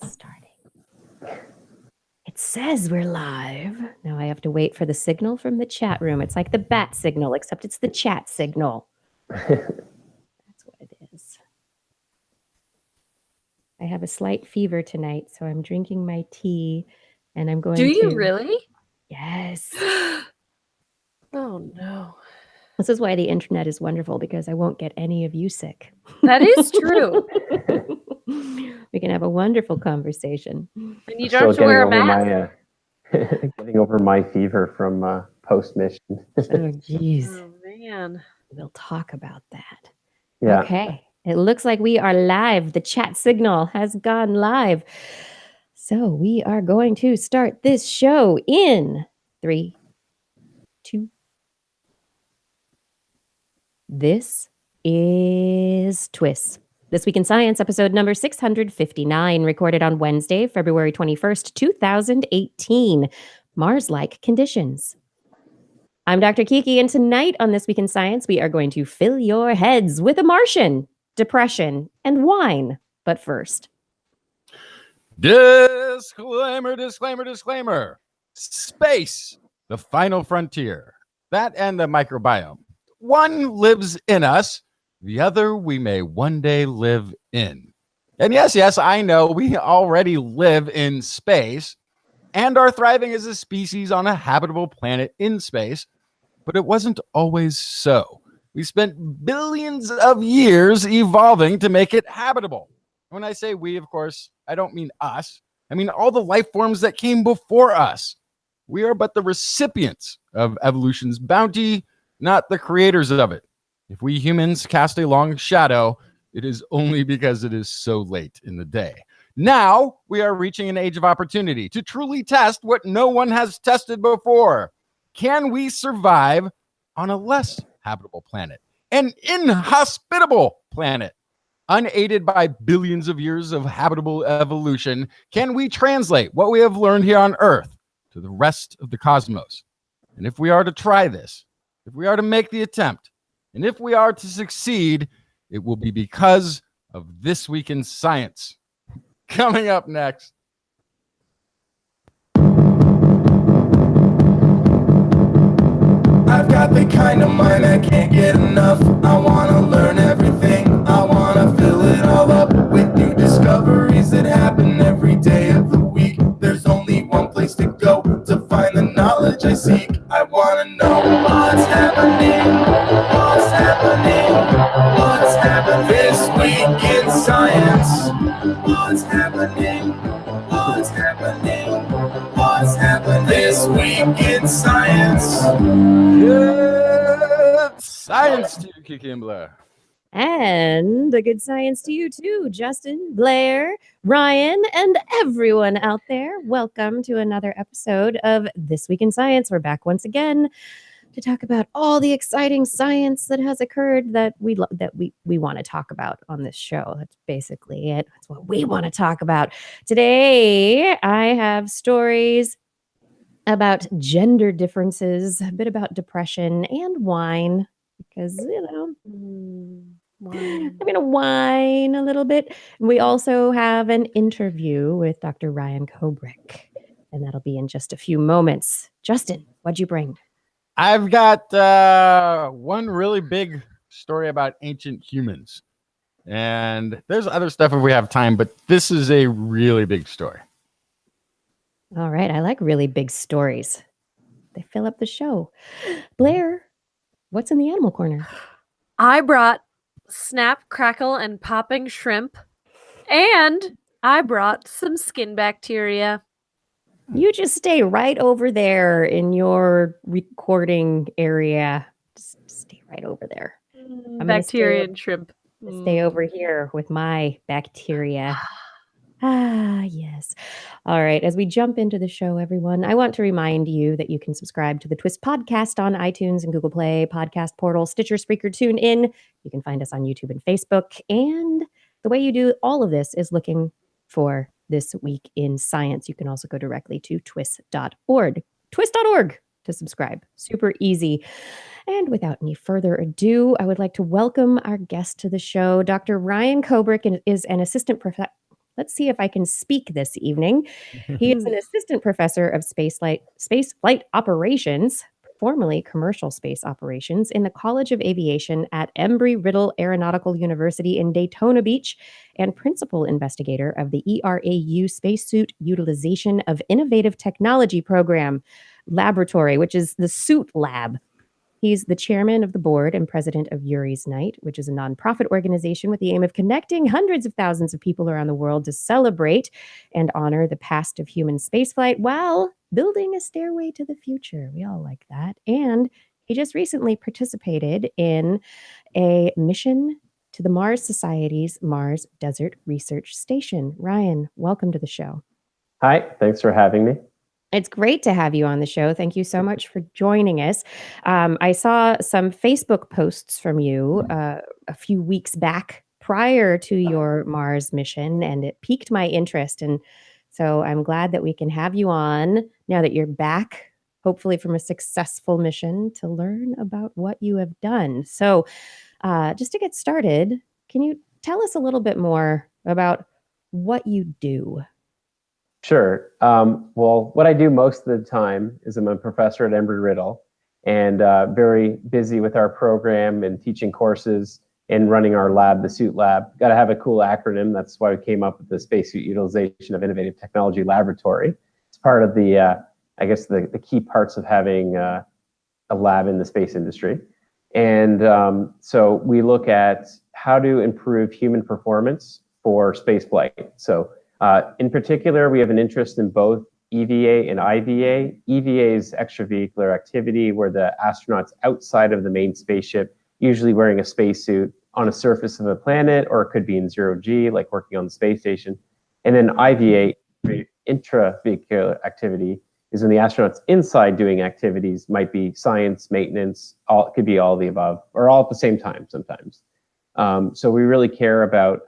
Starting. It says we're live. Now I have to wait for the signal from the chat room. It's like the bat signal, except it's the chat signal. That's what it is. I have a slight fever tonight, so I'm drinking my tea and I'm going to... Do you really? Yes. Oh, no. This is why the internet is wonderful, because I won't get any of you sick. That is true. We can have a wonderful conversation. And you don't have to wear a mask. Getting over my fever from post-mission. Oh, geez. Oh, man. We'll talk about that. Yeah. Okay. It looks like we are live. The chat signal has gone live. So we are going to start this show in 3, 2. This is TWIS. This Week in Science, episode number 659, recorded on Wednesday, February 21st, 2018. Mars-like conditions. I'm Dr. Kiki, and tonight on This Week in Science, we are going to fill your heads with a Martian, depression, and wine. But first... Disclaimer, disclaimer, disclaimer. Space, the final frontier. That and the microbiome. One lives in us. The other we may one day live in. And yes, I know we already live in space and are thriving as a species on a habitable planet in space, but it wasn't always so. We spent billions of years evolving to make it habitable. When I say we, of course, I don't mean us. I mean all the life forms that came before us. We are but the recipients of evolution's bounty, not the creators of it. If we humans cast a long shadow, it is only because it is so late in the day. Now we are reaching an age of opportunity to truly test what no one has tested before. Can we survive on a less habitable planet, an inhospitable planet? Unaided by billions of years of habitable evolution, can we translate what we have learned here on Earth to the rest of the cosmos? And if we are to try this, if we are to make the attempt, and if we are to succeed, it will be because of This Week in Science. Coming up next. I've got the kind of mind I can't get enough. I want to learn everything. I want to fill it all up with new discoveries that happen every day of the week. There's only one place to go to find the knowledge I seek. I want to know what's happening. What's happening? What's happening this week in science? What's happening? What's happening? What's happening this week in science? Good science to you, Kiki and Blair. And a good science to you too, Justin, Blair, Ryan, and everyone out there. Welcome to another episode of This Week in Science. We're back once again to talk about all the exciting science that has occurred that we want to talk about on this show. That's basically it. That's what we want to talk about. Today, I have stories about gender differences, a bit about depression, and wine, because, I'm going to whine a little bit. And we also have an interview with Dr. Ryan Kobrick, and that'll be in just a few moments. Justin, what'd you bring? I've got one really big story about ancient humans. And there's other stuff if we have time, but this is a really big story. All right. I like really big stories. They fill up the show. Blair, what's in the animal corner? I brought snap, crackle, and popping shrimp. And I brought some skin bacteria. You just stay right over there in your recording area. Just stay right over there. Bacteria and shrimp. Stay over here with my bacteria. Yes. All right. As we jump into the show, everyone, I want to remind you that you can subscribe to the TWIS podcast on iTunes and Google Play, Podcast Portal, Stitcher, Spreaker, TuneIn. You can find us on YouTube and Facebook. And the way you do all of this is looking for This Week in Science. You can also go directly to TWIS.org. TWIS.org to subscribe. Super easy. And without any further ado, I would like to welcome our guest to the show. Dr. Ryan Kobrick is an assistant professor. let's see if I can speak this evening. He is an assistant professor of spaceflight operations, formerly commercial space operations, in the College of Aviation at Embry Riddle Aeronautical University in Daytona Beach, and principal investigator of the ERAU Spacesuit Utilization of Innovative Technology Program Laboratory, which is the Suit Lab. He's the chairman of the board and president of Yuri's Night, which is a nonprofit organization with the aim of connecting hundreds of thousands of people around the world to celebrate and honor the past of human spaceflight while building a stairway to the future. We all like that. And he just recently participated in a mission to the Mars Society's Mars Desert Research Station. Ryan, welcome to the show. Hi, thanks for having me. It's great to have you on the show. Thank you so much for joining us. I saw some Facebook posts from you a few weeks back prior to your Mars mission, and it piqued my interest. And so I'm glad that we can have you on now that you're back, hopefully from a successful mission, to learn about what you have done. So just to get started, can you tell us a little bit more about what you do? Sure. Well, what I do most of the time is I'm a professor at Embry Riddle and very busy with our program and teaching courses and running our lab, the Suit Lab. Got to have a cool acronym. That's why we came up with the Spacesuit Utilization of Innovative Technology Laboratory. It's part of the, I guess, the key parts of having a lab in the space industry. And so we look at how to improve human performance for spaceflight. So in particular, we have an interest in both EVA and IVA. EVA is extravehicular activity where the astronauts outside of the main spaceship, usually wearing a spacesuit on a surface of a planet, or it could be in zero G, like working on the space station. And then IVA, intravehicular activity, is when the astronauts inside doing activities, might be science, maintenance, it could be all of the above, or all at the same time sometimes. So we really care about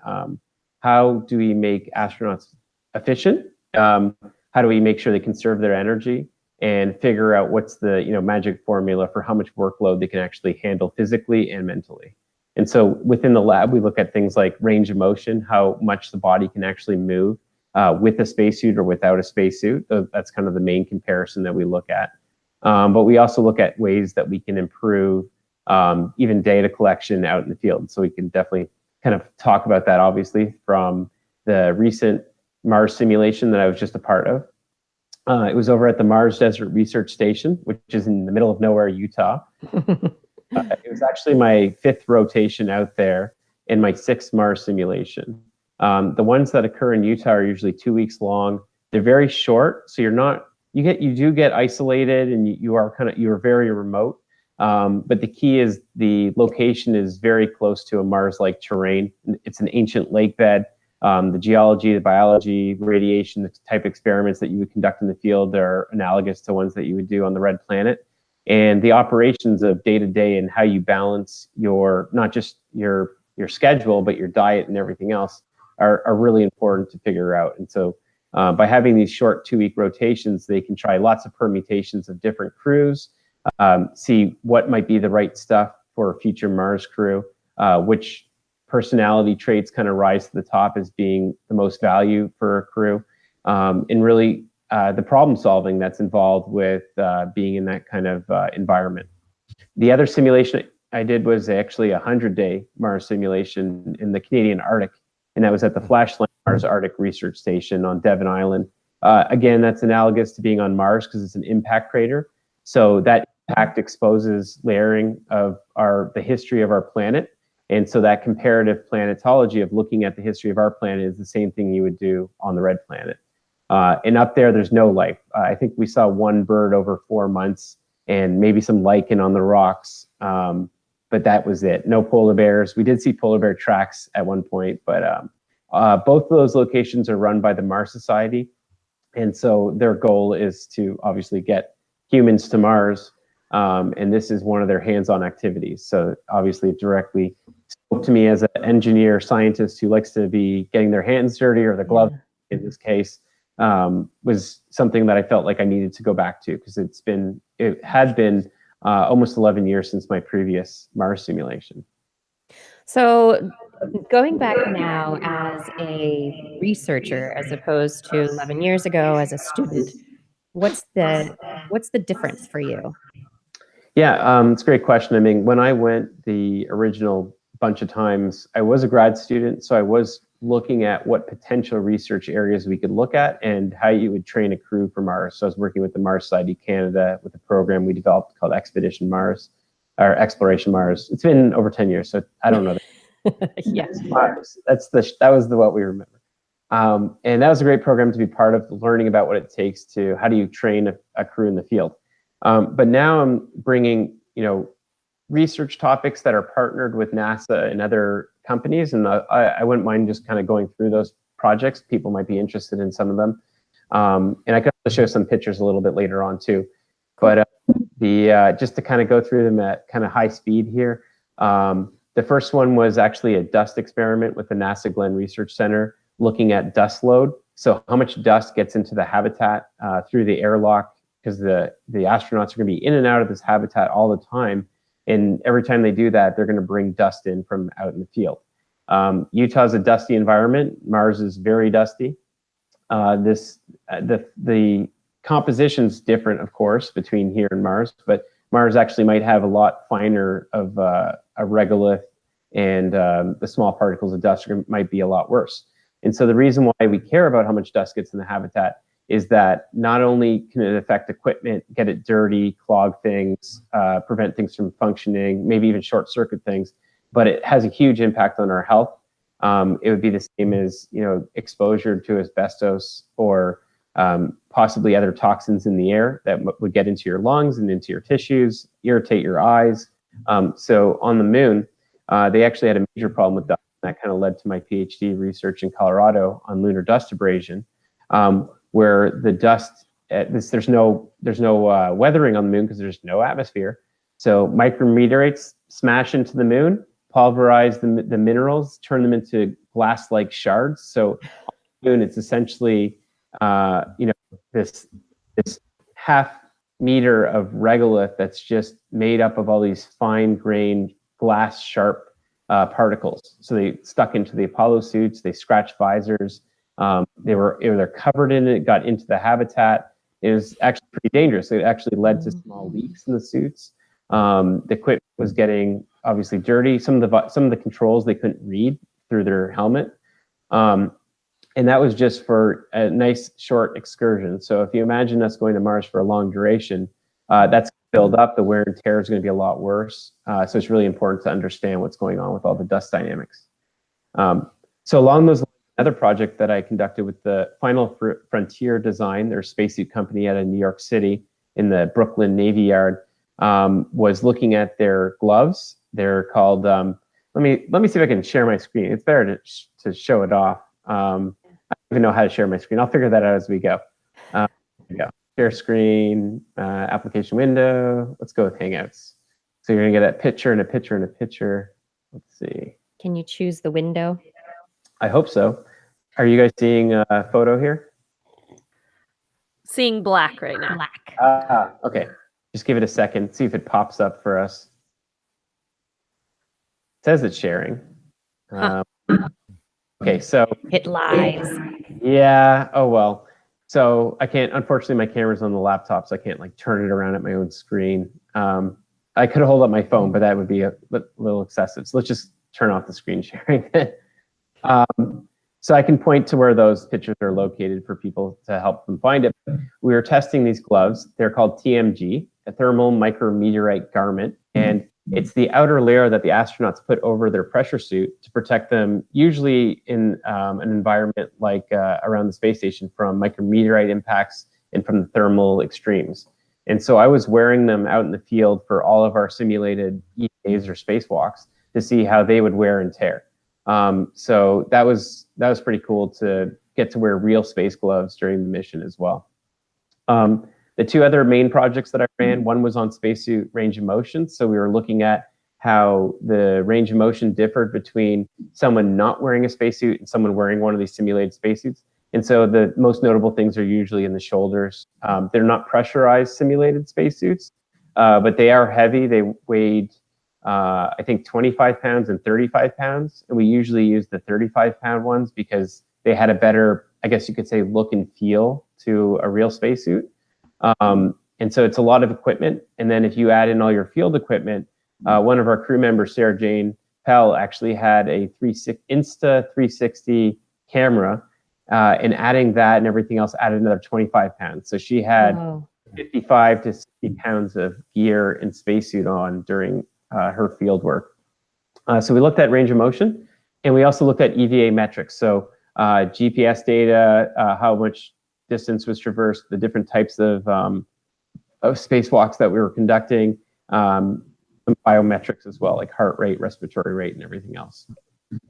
how do we make astronauts efficient? How do we make sure they conserve their energy and figure out what's the magic formula for how much workload they can actually handle physically and mentally? And so within the lab, we look at things like range of motion, how much the body can actually move with a spacesuit or without a spacesuit. That's kind of the main comparison that we look at. But we also look at ways that we can improve even data collection out in the field. So we can definitely kind of talk about that, obviously, from the recent Mars simulation that I was just a part of. It was over at the Mars Desert Research Station, which is in the middle of nowhere, Utah. It was actually my 5th rotation out there and my 6th Mars simulation. The ones that occur in Utah are usually 2 weeks long. They're very short, so you do get isolated, and you're very remote. But the key is the location is very close to a Mars-like terrain. It's an ancient lake bed. The geology, the biology, radiation, the type of experiments that you would conduct in the field are analogous to ones that you would do on the red planet. And the operations of day-to-day and how you balance not just your schedule, but your diet and everything else are really important to figure out. And so by having these short 2-week rotations, they can try lots of permutations of different crews, see what might be the right stuff for a future Mars crew, which personality traits kind of rise to the top as being the most value for a crew, and really the problem solving that's involved with being in that kind of environment. The other simulation I did was actually a 100-day Mars simulation in the Canadian Arctic, and that was at the Flashlight Mars Arctic Research Station on Devon Island. Again, that's analogous to being on Mars because it's an impact crater. So that impact exposes layering of the history of our planet. And so that comparative planetology of looking at the history of our planet is the same thing you would do on the red planet. And up there's no life. I think we saw one bird over 4 months and maybe some lichen on the rocks. But that was it. No polar bears. We did see polar bear tracks at one point, but both of those locations are run by the Mars Society. And so their goal is to obviously get humans to Mars. And this is one of their hands-on activities. So obviously it directly spoke to me as an engineer, scientist who likes to be getting their hands dirty, or their gloves in this case, was something that I felt like I needed to go back to, because it had been almost 11 years since my previous Mars simulation. So going back now as a researcher, as opposed to 11 years ago as a student, what's the difference for you? Yeah, it's a great question. I mean, when I went the original bunch of times, I was a grad student, so I was looking at what potential research areas we could look at and how you would train a crew for Mars. So I was working with the Mars Society Canada with a program we developed called Expedition Mars, or Exploration Mars. It's been over 10 years, so I don't know. Yes. Mars. That was what we remember. And that was a great program to be part of, learning about what it takes to, how do you train a crew in the field. But now I'm bringing, research topics that are partnered with NASA and other companies, and I wouldn't mind just kind of going through those projects. People might be interested in some of them, and I could also show some pictures a little bit later on too. But just to kind of go through them at kind of high speed here. The first one was actually a dust experiment with the NASA Glenn Research Center, looking at dust load. So how much dust gets into the habitat through the airlock, because the astronauts are going to be in and out of this habitat all the time. And every time they do that, they're going to bring dust in from out in the field. Utah's a dusty environment. Mars is very dusty. The composition's different, of course, between here and Mars, but Mars actually might have a lot finer of a regolith, and the small particles of dust might be a lot worse. And so the reason why we care about how much dust gets in the habitat is that not only can it affect equipment, get it dirty, clog things, prevent things from functioning, maybe even short circuit things, but it has a huge impact on our health. It would be the same as exposure to asbestos or possibly other toxins in the air that would get into your lungs and into your tissues, irritate your eyes. So on the moon, they actually had a major problem with dust. That kind of led to my PhD research in Colorado on lunar dust abrasion, where the dust, there's no weathering on the moon because there's no atmosphere. So micrometeorites smash into the moon, pulverize the minerals, turn them into glass-like shards. So on the moon, it's essentially this half meter of regolith that's just made up of all these fine-grained glass sharp particles. So they stuck into the Apollo suits, they scratched visors. They're covered in it, got into the habitat. It was actually pretty dangerous. It actually led to small leaks in the suits. The equipment was getting obviously dirty. Some of the controls they couldn't read through their helmet. And that was just for a nice short excursion. So if you imagine us going to Mars for a long duration, that's build up. The wear and tear is going to be a lot worse. So it's really important to understand what's going on with all the dust dynamics. So along those lines, another project that I conducted with the Final Frontier Design, their spacesuit company out of New York City in the Brooklyn Navy Yard, was looking at their gloves. They're called, let me see if I can share my screen. It's better to show it off. I don't even know how to share my screen. I'll figure that out as we go. Here we go. Share screen, application window. Let's go with Hangouts. So you're gonna get a picture and a picture and a picture. Let's see. Can you choose the window? I hope so. Are you guys seeing a photo here? Seeing black right now. Black. Okay. Just give it a second. See if it pops up for us. It says it's sharing. Okay, so It lies. yeah. Oh well. So I can't. Unfortunately, my camera's on the laptop, so I can't like turn it around at my own screen. I could hold up my phone, but that would be a little excessive. So let's just turn off the screen sharing. So I can point to where those pictures are located for people to help them find it. We were testing these gloves. They're called TMG, a thermal micrometeorite garment, and it's the outer layer that the astronauts put over their pressure suit to protect them, usually in an environment like around the space station, from micrometeorite impacts and from the thermal extremes. And so I was wearing them out in the field for all of our simulated EAs or spacewalks to see how they would wear and tear. So that was pretty cool to get to wear real space gloves during the mission as well. The two other main projects that I ran, one was on spacesuit range of motion. So we were looking at how the range of motion differed between someone not wearing a spacesuit and someone wearing one of these simulated spacesuits. And so the most notable things are usually in the shoulders. They're not pressurized simulated spacesuits, but they are heavy. They weighed I think 25 pounds and 35 pounds. And we usually use the 35-pound ones because they had a better, I guess you could say, look and feel to a real spacesuit. And so it's a lot of equipment. And then if you add in all your field equipment, one of our crew members, Sarah Jane Pell, actually had a Insta360 camera, and adding that and everything else added another 25 pounds. So she had 55 to 60 pounds of gear and spacesuit on during her field work. So we looked at range of motion, and we also looked at EVA metrics. So GPS data, how much distance was traversed, the different types of spacewalks that we were conducting, some biometrics as well, like heart rate, respiratory rate, and everything else.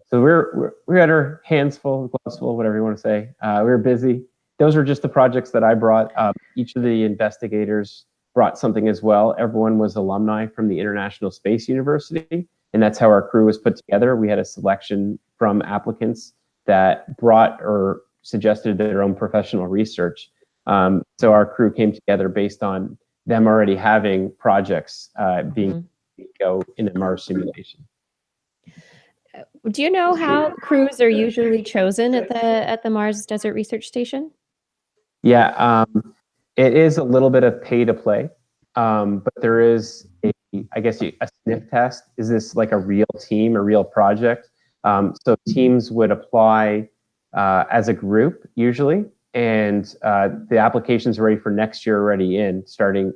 So we had our hands full, gloves full, whatever you want to say. We were busy. Those were just the projects that I brought. Each of the investigators brought something as well. Everyone was alumni from the International Space University, and that's how our crew was put together. We had a selection from applicants that brought or suggested their own professional research. So our crew came together based on them already having projects being go in a Mars simulation. Do you know how crews are usually chosen at the Mars Desert Research Station? Yeah, it is a little bit of pay to play, but there is a sniff test. Is this like a real team, a real project? So teams would apply as a group usually, and the application's ready for next year already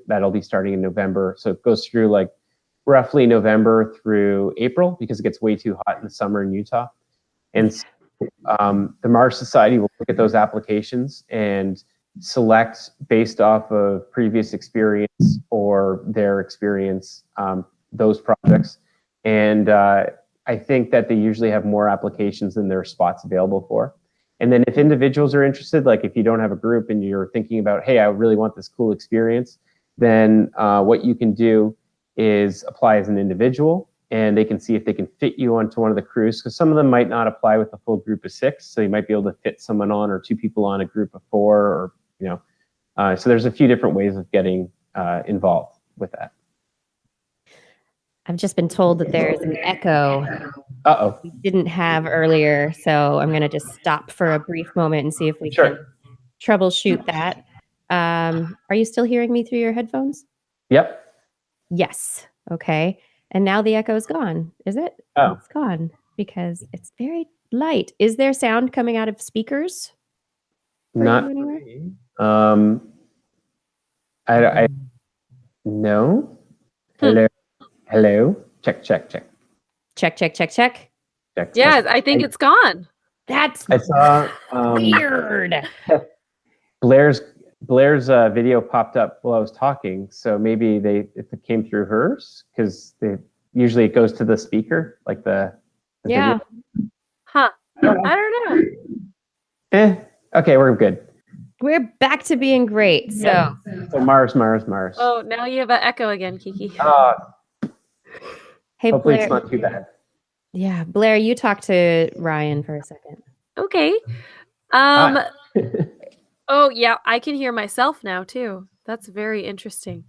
that'll be starting in November. So it goes through like roughly November through April because it gets way too hot in the summer in Utah. And so, the Mars Society will look at those applications and select based off of previous experience or their experience, those projects. And I think that they usually have more applications than there are spots available for. And then if individuals are interested, like if you don't have a group and you're thinking about, hey, I really want this cool experience, then what you can do is apply as an individual, and they can see if they can fit you onto one of the crews, because some of them might not apply with a full group of 6, so you might be able to fit someone on, or 2 people on a group of 4, or so there's a few different ways of getting involved with that. I've just been told that there's an echo we didn't have earlier, so I'm going to just stop for a brief moment and see if we can troubleshoot that. Are you still hearing me through your headphones? Yep. Yes. Okay. And now the echo is gone. Is it? Oh. It's gone because it's very light. Is there sound coming out of speakers? Not. I no. Hello. Hello. Check. Check. Yeah, I think it's gone. That's I saw weird. Blair's video popped up while I was talking, so maybe if it came through hers, because usually it goes to the speaker, like the yeah. video. Huh. I don't know. Okay, we're good. We're back to being great. So Mars. Oh, now you have an echo again, Kiki. Hey, hopefully Blair, it's not too bad. Yeah, Blair, you talk to Ryan for a second. Okay. Oh, yeah, I can hear myself now, too. That's very interesting.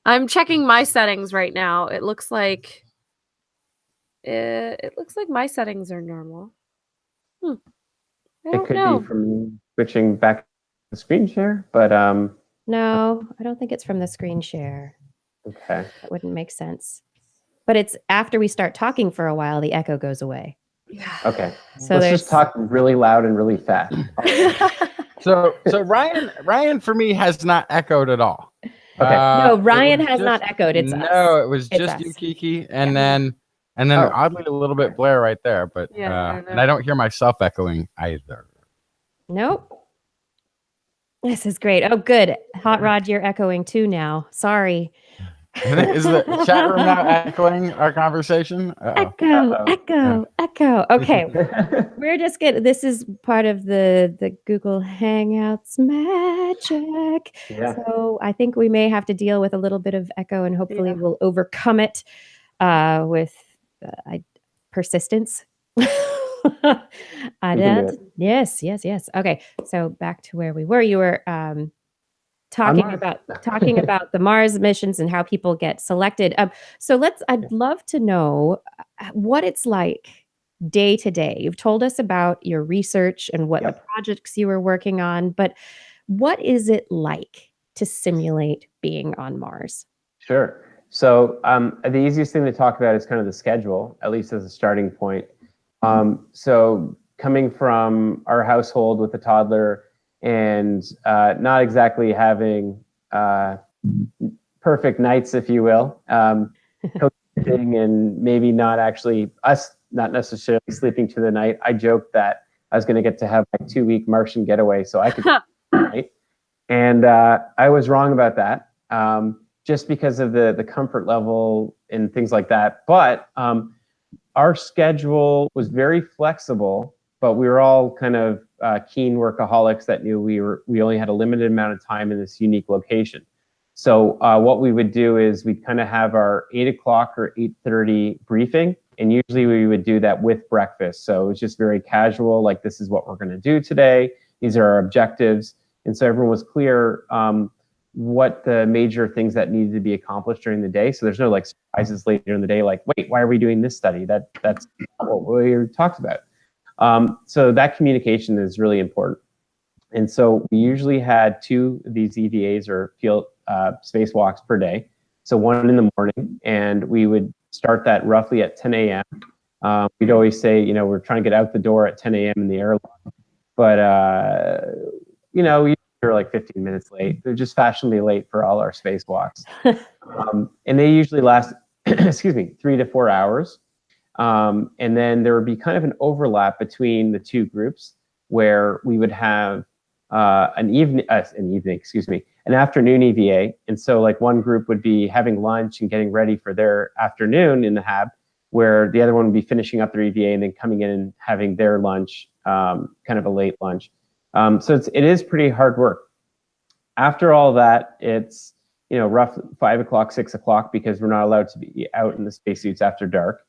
I'm checking my settings right now. It looks like my settings are normal. I don't know. Be from switching back to the screen share, but no, I don't think it's from the screen share. Okay. That wouldn't make sense. But it's after we start talking for a while, the echo goes away. Yeah. Okay. So let's just talk really loud and really fast. So Ryan for me has not echoed at all. Okay. No, Ryan has not echoed. It's us. No, it was It's just us. you, Kiki, and then oddly a little bit Blair right there, but and I don't hear myself echoing either. Nope. This is great. Oh, good. Hot Rod, you're echoing too now. Sorry. Is the chat room now echoing our conversation? Echo. Okay. We're just getting, this is part of the Google Hangouts magic. Yeah. So I think we may have to deal with a little bit of echo, and hopefully we'll overcome it with persistence. Yes. Okay. So back to where we were. You were talking Mars. about the Mars missions and how people get selected. So I'd love to know what it's like day to day. You've told us about your research and what the projects you were working on, but what is it like to simulate being on Mars? Sure. So the easiest thing to talk about is kind of the schedule, at least as a starting point. So coming from our household with a toddler and not exactly having perfect nights, if you will, and maybe not actually not necessarily sleeping through the night. I joked that I was going to get to have my 2-week Martian getaway so I could night. And I was wrong about that, just because of the comfort level and things like that. But our schedule was very flexible, but we were all kind of keen workaholics that knew we only had a limited amount of time in this unique location. So what we would do is we'd kind of have our 8 o'clock or 8:30 briefing, and usually we would do that with breakfast. So it was just very casual, like this is what we're going to do today. These are our objectives. And so everyone was clear what the major things that needed to be accomplished during the day. So there's no like surprises later in the day, like, wait, why are we doing this study? That's not what we talked about. So that communication is really important. And so we usually had 2 of these EVAs or field spacewalks per day. So one in the morning, and we would start that roughly at 10 a.m. We'd always say, we're trying to get out the door at 10 a.m. in the airlock. But, we were like 15 minutes late. They're just fashionably late for all our spacewalks. And they usually last, 3 to 4 hours. And then there would be kind of an overlap between the 2 groups where we would have an afternoon EVA. And so like one group would be having lunch and getting ready for their afternoon in the Hrab, where the other one would be finishing up their EVA and then coming in and having their lunch, kind of a late lunch. So it is pretty hard work. After all that, it's roughly 5 o'clock, 6 o'clock, because we're not allowed to be out in the spacesuits after dark.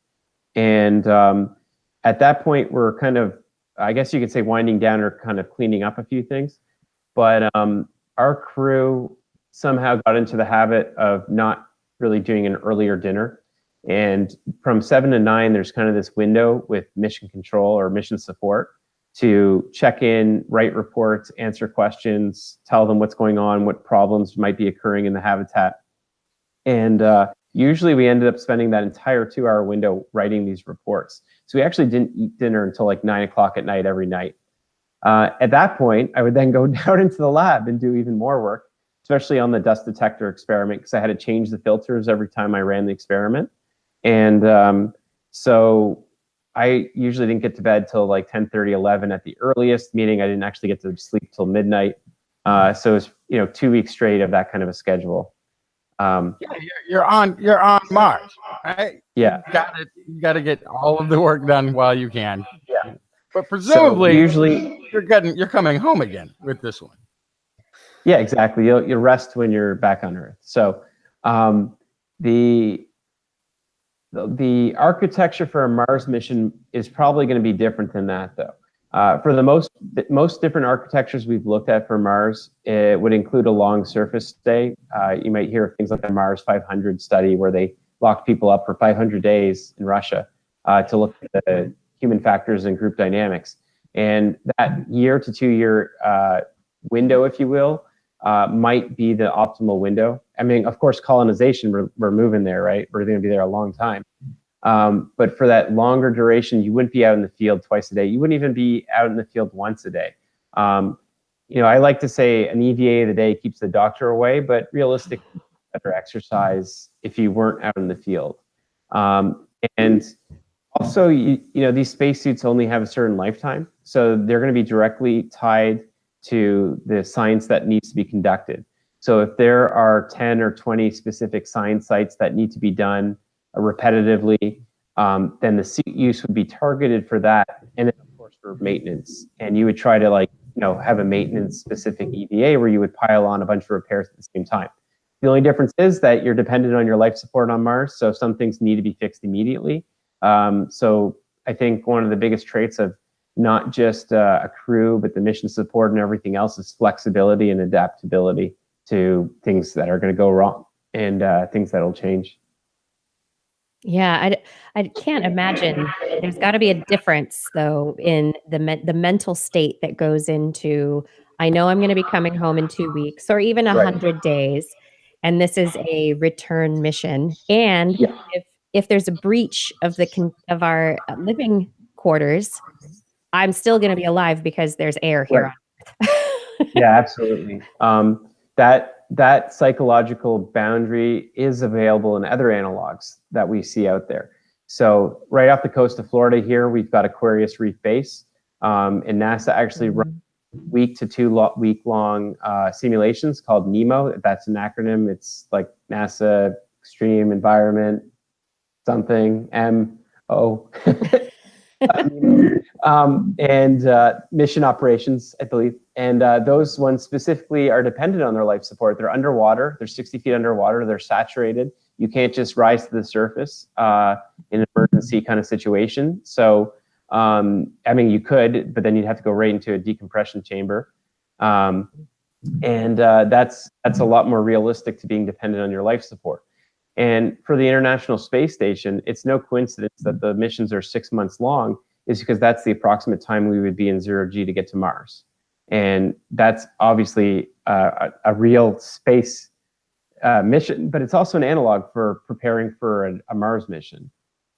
And at that point, we're kind of, I guess you could say, winding down or kind of cleaning up a few things. But our crew somehow got into the habit of not really doing an earlier dinner. And from 7 to 9, there's kind of this window with mission control or mission support to check in, write reports, answer questions, tell them what's going on, what problems might be occurring in the habitat. And usually we ended up spending that entire 2-hour window writing these reports. So we actually didn't eat dinner until like 9 o'clock at night every night. At that point, I would then go down into the lab and do even more work, especially on the dust detector experiment, because I had to change the filters every time I ran the experiment. And so I usually didn't get to bed till like 10:30, 11 at the earliest, meaning I didn't actually get to sleep till midnight. So it was 2 weeks straight of that kind of a schedule. Yeah, you're on Mars, right? Yeah. You got to get all of the work done while you can. Yeah. But presumably, so usually you're coming home again with this one. Yeah, exactly. You'll rest when you're back on Earth. So the architecture for a Mars mission is probably going to be different than that, though. For the most different architectures we've looked at for Mars, it would include a long surface stay. You might hear of things like the Mars 500 study, where they locked people up for 500 days in Russia to look at the human factors and group dynamics. And that year to 2 year window, if you will, might be the optimal window. I mean, of course, colonization, we're moving there, right? We're going to be there a long time. But for that longer duration, you wouldn't be out in the field twice a day. You wouldn't even be out in the field once a day. I like to say an EVA of the day keeps the doctor away, but realistically, better exercise if you weren't out in the field. And also, these spacesuits only have a certain lifetime, so they're going to be directly tied to the science that needs to be conducted. So if there are 10 or 20 specific science sites that need to be done repetitively, then the seat use would be targeted for that, and then of course for maintenance. And you would try to have a maintenance specific EVA where you would pile on a bunch of repairs at the same time. The only difference is that you're dependent on your life support on Mars, so some things need to be fixed immediately. So I think one of the biggest traits of not just a crew, but the mission support and everything else is flexibility and adaptability. to things that are going to go wrong and things that'll change. Yeah, I can't imagine. There's got to be a difference, though, in the mental state that goes into, I know I'm going to be coming home in 2 weeks or even 100 days, and this is a return mission. And if there's a breach of of our living quarters, I'm still going to be alive because there's air here. Yeah, absolutely. That psychological boundary is available in other analogs that we see out there. So right off the coast of Florida here, we've got Aquarius Reef Base, and NASA actually runs week to 2 week long simulations called NEMO. That's an acronym. It's like NASA Extreme Environment something, MO. And mission operations, I believe. And those ones specifically are dependent on their life support. They're underwater. They're 60 feet underwater. They're saturated. You can't just rise to the surface in an emergency kind of situation. So, I mean, you could, but then you'd have to go right into a decompression chamber. And that's a lot more realistic to being dependent on your life support. And for the International Space Station, it's no coincidence that the missions are 6 months long, is because that's the approximate time we would be in 0G to get to Mars. And that's obviously a real space mission, but it's also an analog for preparing for a Mars mission.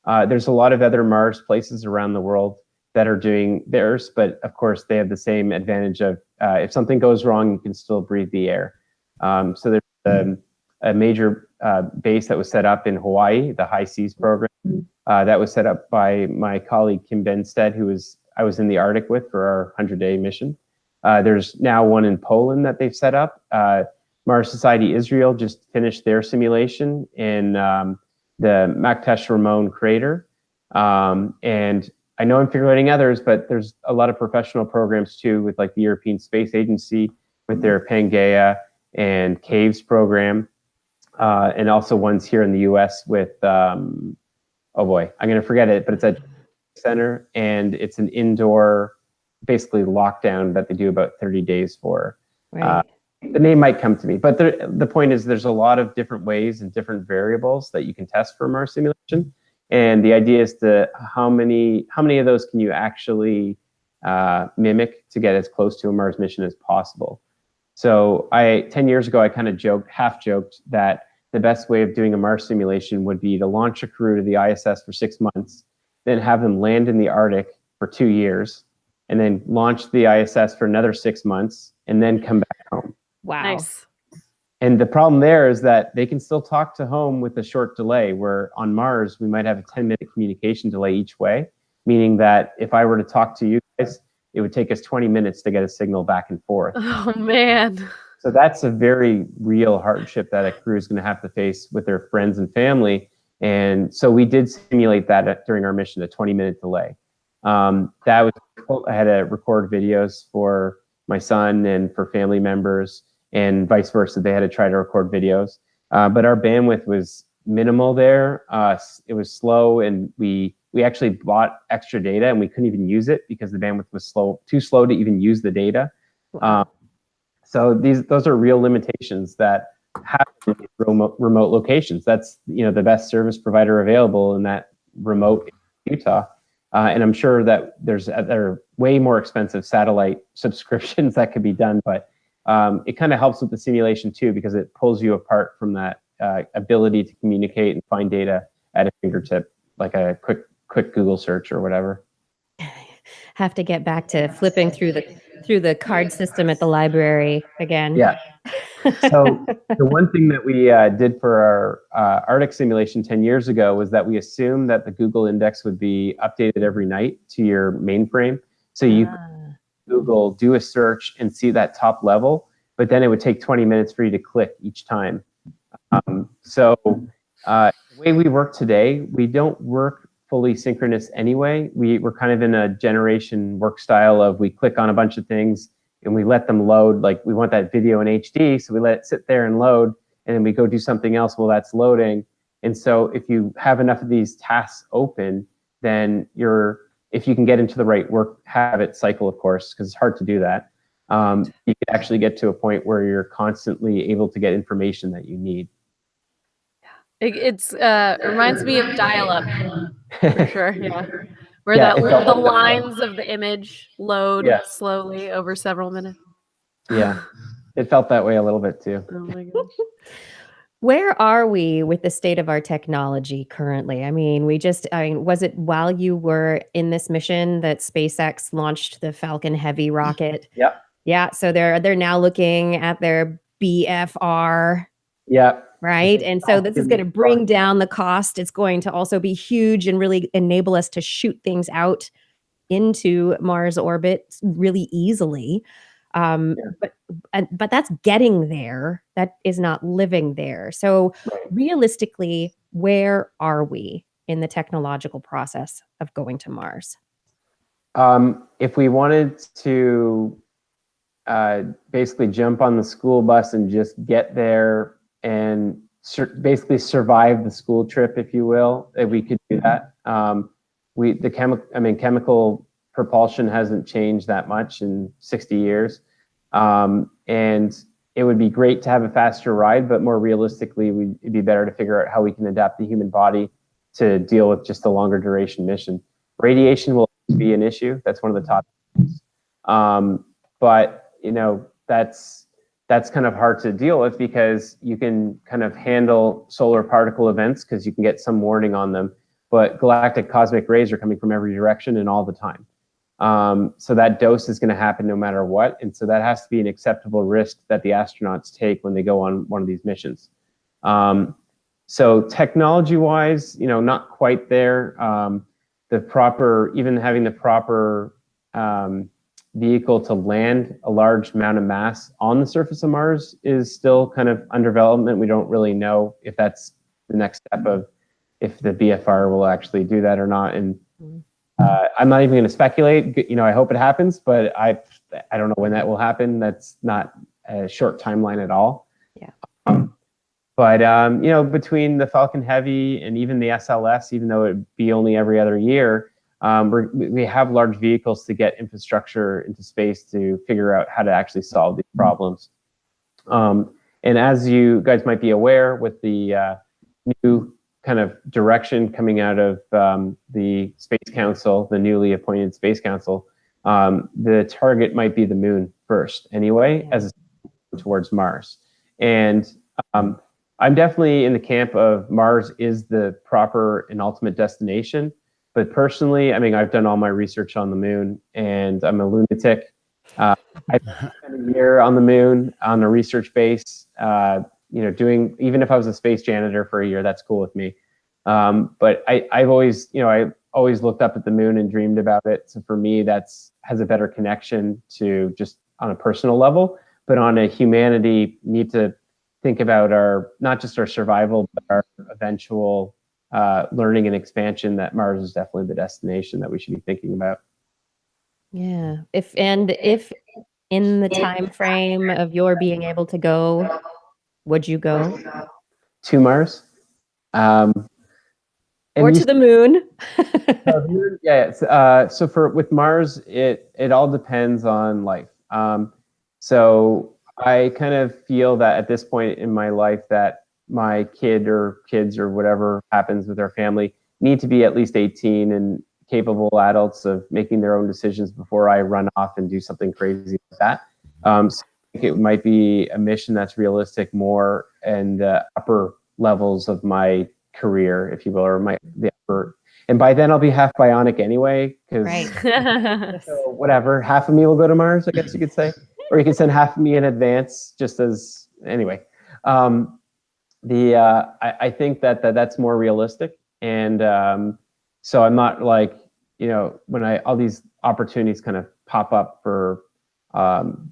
There's a lot of other Mars places around the world that are doing theirs, but of course they have the same advantage of if something goes wrong, you can still breathe the air. So there's a major base that was set up in Hawaii, the High Seas program, that was set up by my colleague Kim Benstead, I was in the Arctic with for our 100-day mission. There's now one in Poland that they've set up. Mars Society Israel just finished their simulation in the Maktesh Ramon crater. And I know I'm forgetting others, but there's a lot of professional programs too, with like the European Space Agency with their Pangaea and Caves program. And also ones here in the US with, oh boy, I'm going to forget it, but it's at center, and it's an indoor, basically lockdown that they do about 30 days for. Right. The name might come to me, but the point is there's a lot of different ways and different variables that you can test for Mars simulation. And the idea is to how many of those can you actually mimic to get as close to a Mars mission as possible. So 10 years ago, I kind of half joked that the best way of doing a Mars simulation would be to launch a crew to the ISS for 6 months, then have them land in the Arctic for 2 years, and then launch the ISS for another 6 months, and then come back home. Wow. Nice. And the problem there is that they can still talk to home with a short delay, where on Mars, we might have a 10-minute communication delay each way, meaning that if I were to talk to you guys, it would take us 20 minutes to get a signal back and forth. Oh, man. So that's a very real hardship that a crew is going to have to face with their friends and family. And so we did simulate that during our mission, a 20-minute delay. I had to record videos for my son and for family members, and vice versa. They had to try to record videos. But our bandwidth was minimal there. It was slow, and we actually bought extra data, and we couldn't even use it because the bandwidth was too slow to even use the data. So those are real limitations that happen in remote locations. That's the best service provider available in that remote Utah. And I'm sure that there are way more expensive satellite subscriptions that could be done, but it kind of helps with the simulation too, because it pulls you apart from that ability to communicate and find data at a fingertip, like a quick Google search or whatever. Have to get back to flipping through the card system at the library again. Yeah. So the one thing that we did for our Arctic simulation 10 years ago was that we assumed that the Google index would be updated every night to your mainframe. So you could Google, do a search, and see that top level, but then it would take 20 minutes for you to click each time. So the way we work today, we don't work fully synchronous anyway. We're kind of in a generation work style of we click on a bunch of things and we let them load. Like we want that video in HD, so we let it sit there and load, and then we go do something else while that's loading. And so if you have enough of these tasks open, then if you can get into the right work habit cycle, of course, because it's hard to do that, you could actually get to a point where you're constantly able to get information that you need. It reminds me of dial-up for sure. Yeah, where Yeah, the lines of the image load Yeah. slowly over several minutes. Yeah, it felt that way a little bit too. Oh my gosh. Where are we with the state of our technology currently? I mean, was it while you were in this mission that SpaceX launched the Falcon Heavy rocket? Yeah. Yeah. So they're now looking at their BFR. Yeah. Right. And so this is going to bring down the cost. It's going to also be huge and really enable us to shoot things out into Mars orbit really easily. But that's getting there. That is not living there. So realistically, where are we in the technological process of going to Mars? If we wanted to basically jump on the school bus and just get there and basically survive the school trip, if you will, if we could do that. Chemical propulsion hasn't changed that much in 60 years. And it would be great to have a faster ride, but more realistically, it'd be better to figure out how we can adapt the human body to deal with just a longer duration mission. Radiation will be an issue. That's one of the top things. But that's kind of hard to deal with because you can kind of handle solar particle events because you can get some warning on them, but galactic cosmic rays are coming from every direction and all the time. So that dose is going to happen no matter what. And so that has to be an acceptable risk that the astronauts take when they go on one of these missions. So technology-wise, not quite there. Even having the proper vehicle to land a large amount of mass on the surface of Mars is still kind of under development. We don't really know if that's the next step of if the BFR will actually do that or not. And I'm not even going to speculate. I hope it happens, but I don't know when that will happen. That's not a short timeline at all. Yeah. But between the Falcon Heavy and even the SLS, even though it'd be only every other year, we have large vehicles to get infrastructure into space to figure out how to actually solve these problems. And as you guys might be aware, with the new kind of direction coming out of the Space Council, the newly appointed Space Council, the target might be the moon first anyway, as towards Mars. And I'm definitely in the camp of Mars is the proper and ultimate destination. But personally, I've done all my research on the moon, and I'm a lunatic. I spent a year on the moon on a research base, even if I was a space janitor for a year, that's cool with me. But I've always, I always looked up at the moon and dreamed about it. So for me, has a better connection to just on a personal level, but on a humanity, need to think about not just our survival, but our eventual learning and expansion, that Mars is definitely the destination that we should be thinking about. Yeah. If in the time frame of your being able to go, would you go to Mars? Or to the moon? Yeah. So with Mars, it all depends on life. So I kind of feel that at this point in my life that my kid or kids or whatever happens with our family need to be at least 18 and capable adults of making their own decisions before I run off and do something crazy like that. So I think it might be a mission that's realistic more in the upper levels of my career, if you will, or the upper. And by then I'll be half bionic anyway, because so whatever, half of me will go to Mars, I guess you could say, or you can send half of me in advance, just as anyway. I think that's more realistic, and so I'm not like, when all these opportunities kind of pop up for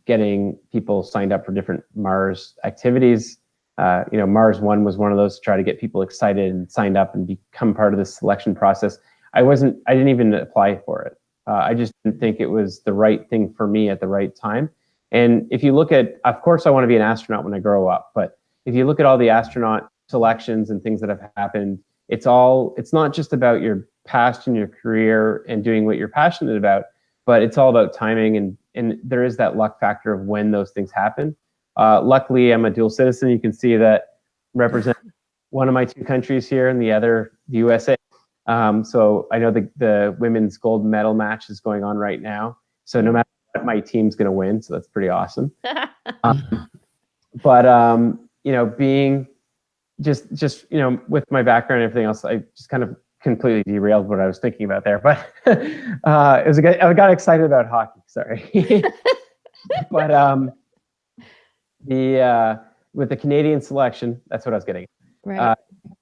getting people signed up for different Mars activities. Mars One was one of those to try to get people excited and signed up and become part of the selection process. I didn't even apply for it. I just didn't think it was the right thing for me at the right time. And if you look at, of course, I want to be an astronaut when I grow up, but if you look at all the astronaut selections and things that have happened, it's not just about your past and your career and doing what you're passionate about, but it's all about timing, and there is that luck factor of when those things happen. Luckily, I'm a dual citizen. You can see that represent one of my two countries here and the other, the USA. So I know the women's gold medal match is going on right now. So no matter what, my team's going to win. So that's pretty awesome. Being just with my background and everything else, I just kind of completely derailed what I was thinking about there. But I got excited about hockey. Sorry. But with the Canadian selection, that's what I was getting at. Right.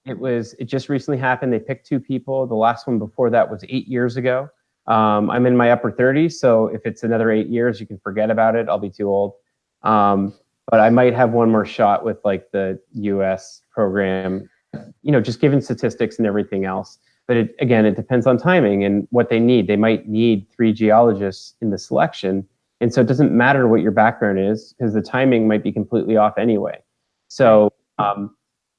It just recently happened. They picked 2 people. The last one before that was 8 years ago. I'm in my upper 30s, so if it's another 8 years, you can forget about it. I'll be too old. But I might have one more shot with like the US program, just given statistics and everything else. But it depends on timing and what they need. They might need 3 geologists in the selection. And so it doesn't matter what your background is, because the timing might be completely off anyway. So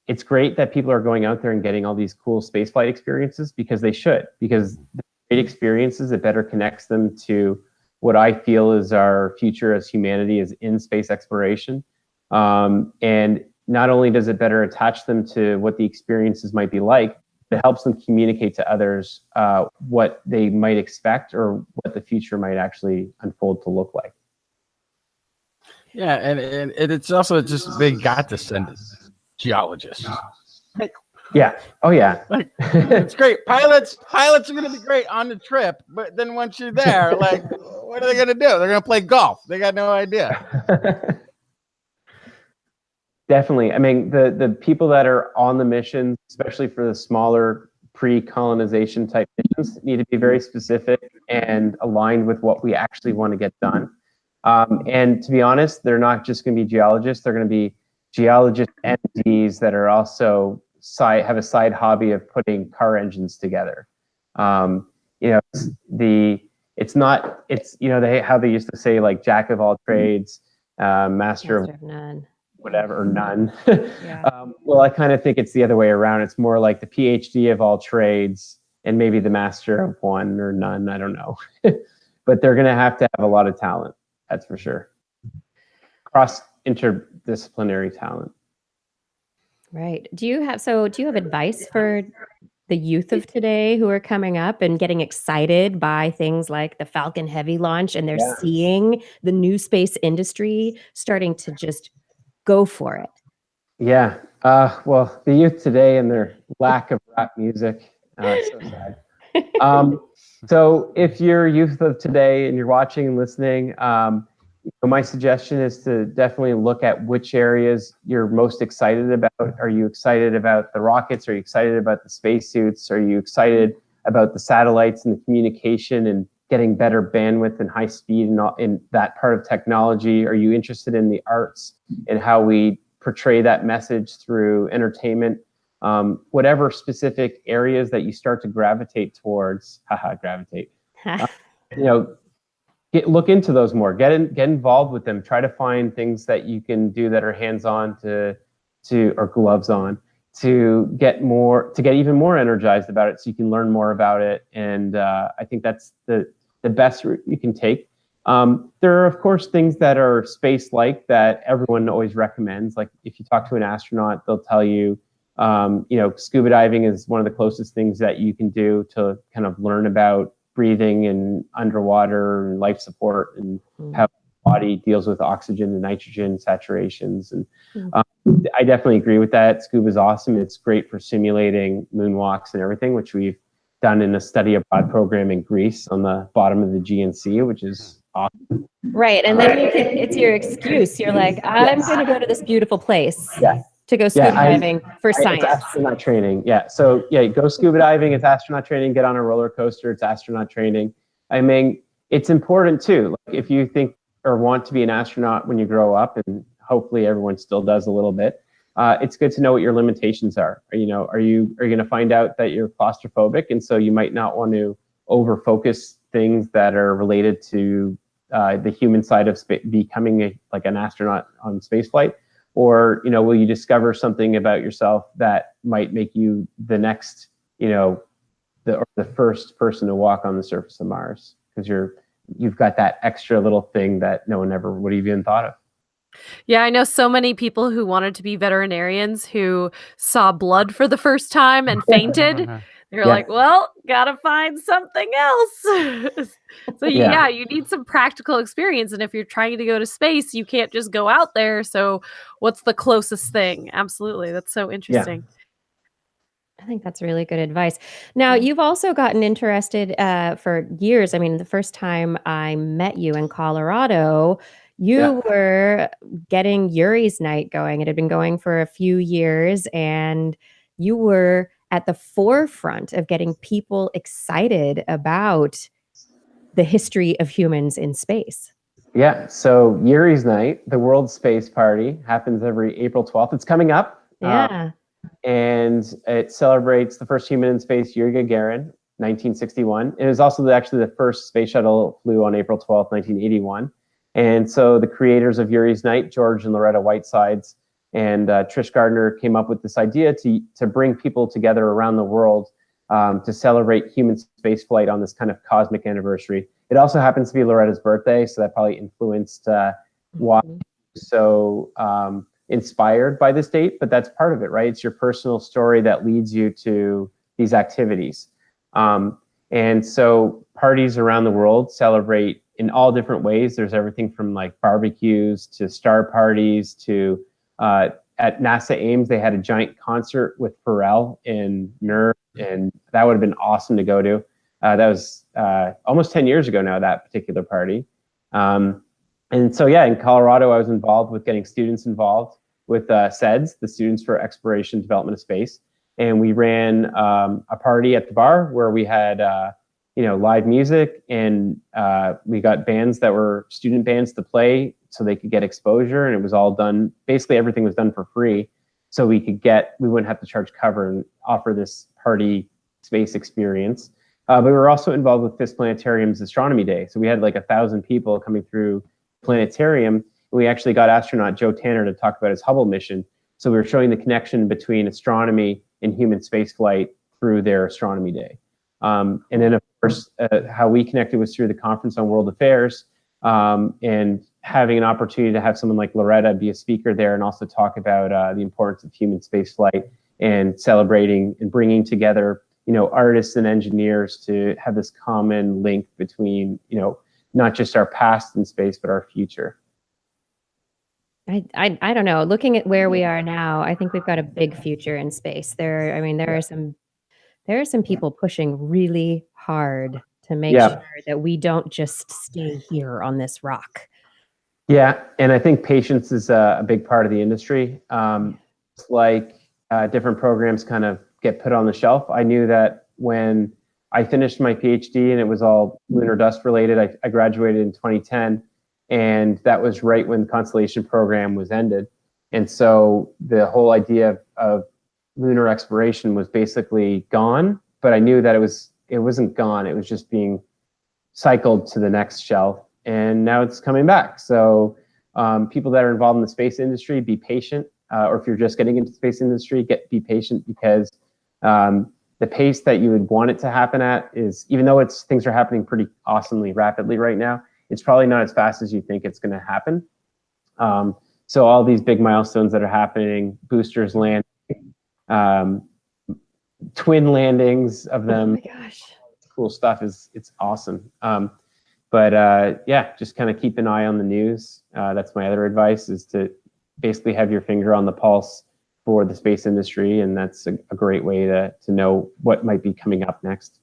it's great that people are going out there and getting all these cool spaceflight experiences, because they should, because the great experiences, it better connects them to what I feel is our future as humanity is in space exploration. And not only does it better attach them to what the experiences might be like, it helps them communicate to others what they might expect or what the future might actually unfold to look like. Yeah, and it's also just they got to send geologists. Yeah. Oh yeah. Like, it's great. Pilots are gonna be great on the trip, but then once you're there, like, what are they gonna do? They're gonna play golf. They got no idea. Definitely. I mean, the people that are on the mission, especially for the smaller pre-colonization type missions, need to be very specific and aligned with what we actually want to get done. And to be honest, they're not just going to be geologists. They're going to be geologist MDs that are also have a side hobby of putting car engines together. How they used to say, like, jack of all trades, master of none. Whatever, or none. Yeah. Well, I kind of think it's the other way around. It's more like the PhD of all trades and maybe the master of one or none. I don't know. But they're going to have a lot of talent. That's for sure. Cross interdisciplinary talent. Right. Do you have advice for the youth of today who are coming up and getting excited by things like the Falcon Heavy launch, and they're seeing the new space industry starting to just go for it? Yeah. Well, the youth today and their lack of rap music, so sad. So if you're youth of today and you're watching and listening, my suggestion is to definitely look at which areas you're most excited about. Are you excited about the rockets? Are you excited about the spacesuits? Are you excited about the satellites and the communication and getting better bandwidth and high speed and in that part of technology? Are you interested in the arts and how we portray that message through entertainment? Whatever specific areas that you start to gravitate towards, look into those more. Get involved with them. Try to find things that you can do that are hands-on or gloves on, to get even more energized about it, so you can learn more about it. And I think that's the best route you can take. There are, of course, things that are space-like that everyone always recommends. Like, if you talk to an astronaut, they'll tell you, scuba diving is one of the closest things that you can do to kind of learn about breathing and underwater and life support and how the body deals with oxygen and nitrogen saturations. And I definitely agree with that. Scuba is awesome. It's great for simulating moonwalks and everything, which we've done in a study abroad program in Greece on the bottom of the GNC, which is awesome. Right. And then it's your excuse. You're like, I'm going to go to this beautiful place to go scuba diving for science. It's astronaut training. Yeah. So go scuba diving. It's astronaut training. Get on a roller coaster. It's astronaut training. I mean, it's important too. Like, if you think or want to be an astronaut when you grow up, and hopefully everyone still does a little bit, it's good to know what your limitations are. Are you going to find out that you're claustrophobic, and so you might not want to over focus things that are related to the human side of becoming like an astronaut on spaceflight? Or, will you discover something about yourself that might make you the next, the first person to walk on the surface of Mars, because you're you've got that extra little thing that no one ever would have even thought of. Yeah, I know so many people who wanted to be veterinarians who saw blood for the first time and fainted. They're Yeah. like, well, gotta find something else. So Yeah. you need some practical experience. And if you're trying to go to space, you can't just go out there. So what's the closest thing? Absolutely. That's so interesting. I think that's really good advice. Now, you've also gotten interested for years. I mean, the first time I met you in Colorado, you were getting Yuri's night going. It had been going for a few years, and you were at the forefront of getting people excited about the history of humans in space. Yeah. So Yuri's night, the World Space Party, happens every April 12th. It's coming up. Yeah. And it celebrates the first human in space, Yuri Gagarin, 1961. It was also actually the first space shuttle flew on April 12th, 1981. And so the creators of Yuri's Night, George and Loretta Whitesides, and Trish Gardner came up with this idea to bring people together around the world to celebrate human space flight on this kind of cosmic anniversary. It also happens to be Loretta's birthday, so that probably influenced why so inspired by this date, but that's part of it, right? It's your personal story that leads you to these activities. And so parties around the world celebrate in all different ways. There's everything from like barbecues to star parties to at NASA Ames, they had a giant concert with Pharrell in Nerd, and that would have been awesome to go to. That was almost 10 years ago now, that particular party. And so, yeah, in Colorado, I was involved with getting students involved with SEDS, the Students for Exploration Development of Space. And we ran a party at the bar where we had, live music, and we got bands that were student bands to play so they could get exposure. And it was all done, basically everything was done for free. So we wouldn't have to charge cover and offer this party space experience. But we were also involved with Fisk Planetarium's Astronomy Day. So we had like 1,000 people coming through planetarium. We actually got astronaut Joe Tanner to talk about his Hubble mission. So we were showing the connection between astronomy and human spaceflight through their Astronomy Day. And then, of course, how we connected was through the Conference on World Affairs, and having an opportunity to have someone like Loretta be a speaker there and also talk about the importance of human spaceflight and celebrating and bringing together, artists and engineers to have this common link between, not just our past in space, but our future. I don't know. Looking at where we are now, I think we've got a big future in space. There are some people pushing really hard to make sure that we don't just stay here on this rock. Yeah, and I think patience is a big part of the industry. It's like different programs kind of get put on the shelf. I knew that when I finished my PhD and it was all lunar dust related, I graduated in 2010, and that was right when the Constellation program was ended. And so the whole idea of lunar exploration was basically gone, but I knew that it wasn't gone. It was just being cycled to the next shelf, and now it's coming back. So people that are involved in the space industry, be patient, or if you're just getting into the space industry, be patient, because the pace that you would want it to happen at is, even though things are happening pretty awesomely rapidly right now, it's probably not as fast as you think it's going to happen. So all these big milestones that are happening, boosters land, twin landings of them. Oh my gosh. Cool stuff. It's awesome. But just kind of keep an eye on the news. That's my other advice, is to basically have your finger on the pulse for the space industry. And that's a great way to know what might be coming up next.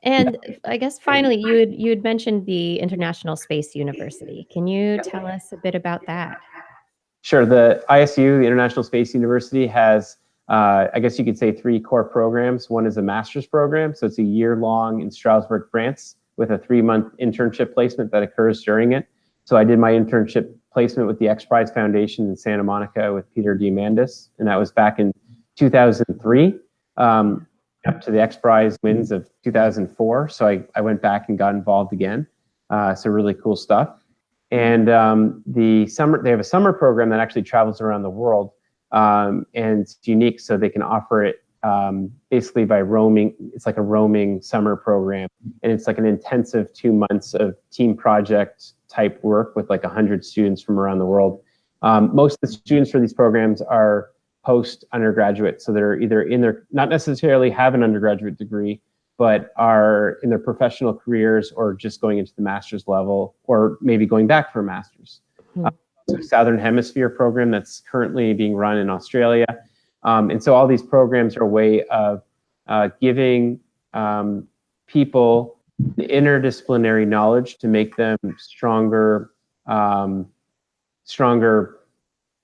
And I guess finally, you had mentioned the International Space University. Can you tell us a bit about that? Sure. The ISU, the International Space University, has, I guess you could say, 3 core programs. One is a master's program. So it's a year-long in Strasbourg, France, with a 3-month internship placement that occurs during it. So I did my internship placement with the X Prize Foundation in Santa Monica with Peter Diamandis, and that was back in 2003, up to the X Prize wins of 2004. So I went back and got involved again. So really cool stuff. And they have a summer program that actually travels around the world, and it's unique, so they can offer it basically by roaming. It's like a roaming summer program, and it's like an intensive 2 months of team project type work with like 100 students from around the world. Most of the students for these programs are post-undergraduate, so they're either in their, not necessarily have an undergraduate degree, but are in their professional careers or just going into the master's level, or maybe going back for a master's. Southern Hemisphere program that's currently being run in Australia. And so all these programs are a way of giving people the interdisciplinary knowledge to make them stronger, stronger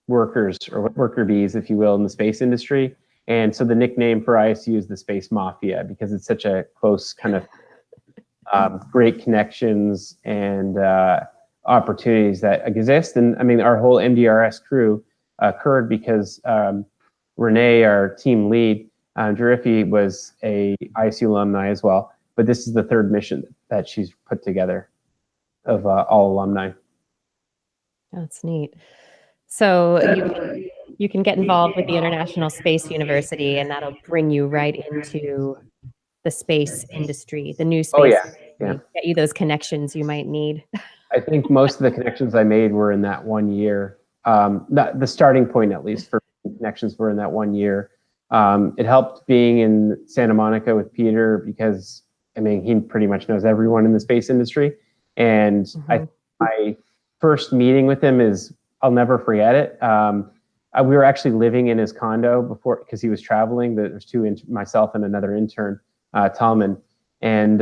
workers, or worker bees, if you will, in the space industry. And so the nickname for ISU is the Space Mafia, because it's such a close kind of great connections and opportunities that exist. And I mean, our whole MDRS crew occurred because Renee, our team lead, Jarifi, was a ISU alumni as well. But this is the third mission that she's put together of all alumni. That's neat. So you can get involved with the International Space University, and that'll bring you right into the space industry, the new space industry, get you those connections you might need. I think most of the connections I made were in that 1 year. The starting point, at least, for connections were in that 1 year. It helped being in Santa Monica with Peter, because I mean, he pretty much knows everyone in the space industry. And my first meeting with him is, I'll never forget it. We were actually living in his condo before, because he was traveling. There's myself and another intern, Talman. And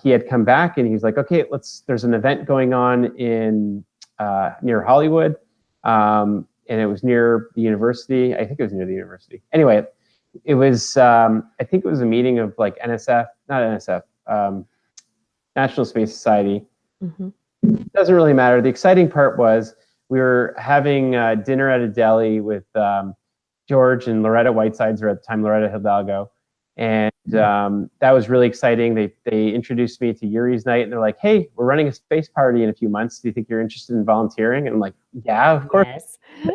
he had come back and he's like, okay, there's an event going on in near Hollywood. And it was near the university. I think it was near the university. Anyway, it was, I think it was a meeting of like NSF, not NSF, National Space Society. Doesn't really matter. The exciting part was we were having dinner at a deli with George and Loretta Whitesides, or at the time Loretta Hidalgo. And that was really exciting. They introduced me to Yuri's night, and they're like, hey, we're running a space party in a few months. Do you think you're interested in volunteering? And I'm like, yeah, of course. Yes.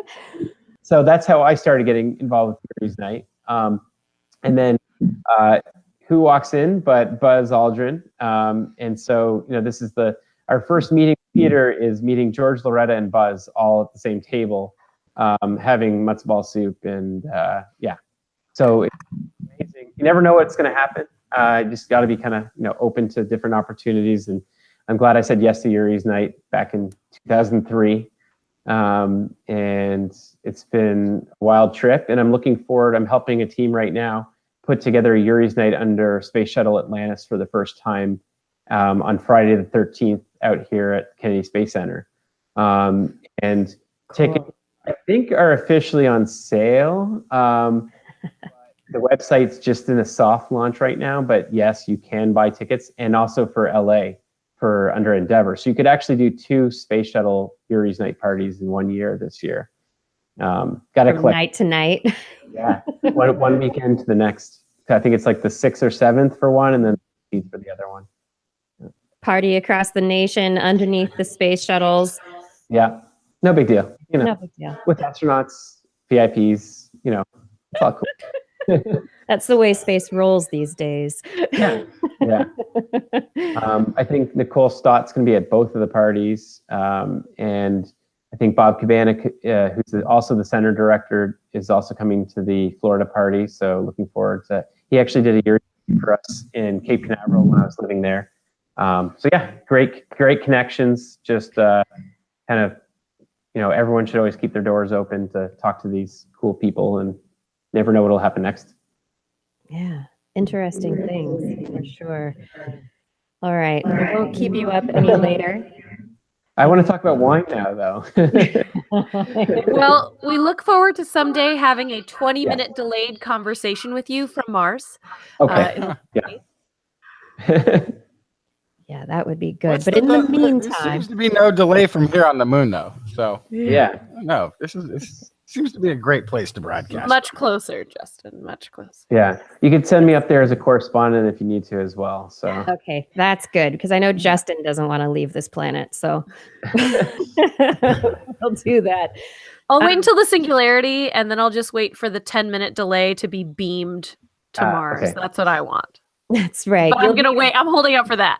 So that's how I started getting involved with Yuri's night. And then who walks in but Buzz Aldrin. And so, you know, this is our first meeting with Peter is meeting George, Loretta, and Buzz all at the same table, having matzo ball soup. And yeah, so it's amazing. You never know what's going to happen. You just got to be kind of, you know, open to different opportunities. And I'm glad I said yes to Yuri's night back in 2003. And it's been a wild trip, and I'm looking forward. I'm helping a team right now put together a Yuri's night under Space Shuttle Atlantis for the first time on Friday the 13th out here at Kennedy Space Center. And tickets, I think, are officially on sale. The website's just in a soft launch right now, but yes, you can buy tickets, and also for LA for under Endeavor. So you could actually do 2 Space Shuttle Yuri's night parties in 1 year this year. Got to collect night to night. Yeah, one weekend to the next. I think it's like the 6th or 7th for one, and then for the other one. Party across the nation underneath the space shuttles. Yeah, no big deal. You know, No big deal. with astronauts, VIPs, you know, it's all cool. That's the way space rolls these days. Yeah. I think Nicole Stott's going to be at both of the parties, and I think Bob Cabana, who's also the center director, is also coming to the Florida party. So looking forward to. He actually did a year for us in Cape Canaveral when I was living there. So yeah, great connections. Just kind of, you know, everyone should always keep their doors open to talk to these cool people, and never know what'll happen next. Yeah, interesting things for sure. All right, I won't keep you up any later. I want to talk about wine now, though. Well, we look forward to someday having a 20-minute delayed conversation with you from Mars. Okay. Yeah, that would be good. What's But in the there meantime, seems to be no delay from here on the moon, though. So Yeah. no, this seems to be a great place to broadcast. Much closer, Justin, much closer. Yeah. You could send me up there as a correspondent if you need to as well. So okay, that's good, because I know Justin doesn't want to leave this planet, so we'll do that. I'll wait until the singularity, and then I'll just wait for the 10-minute delay to be beamed to Mars. okay. That's what I want. That's right. But I'm gonna wait. I'm holding out for that.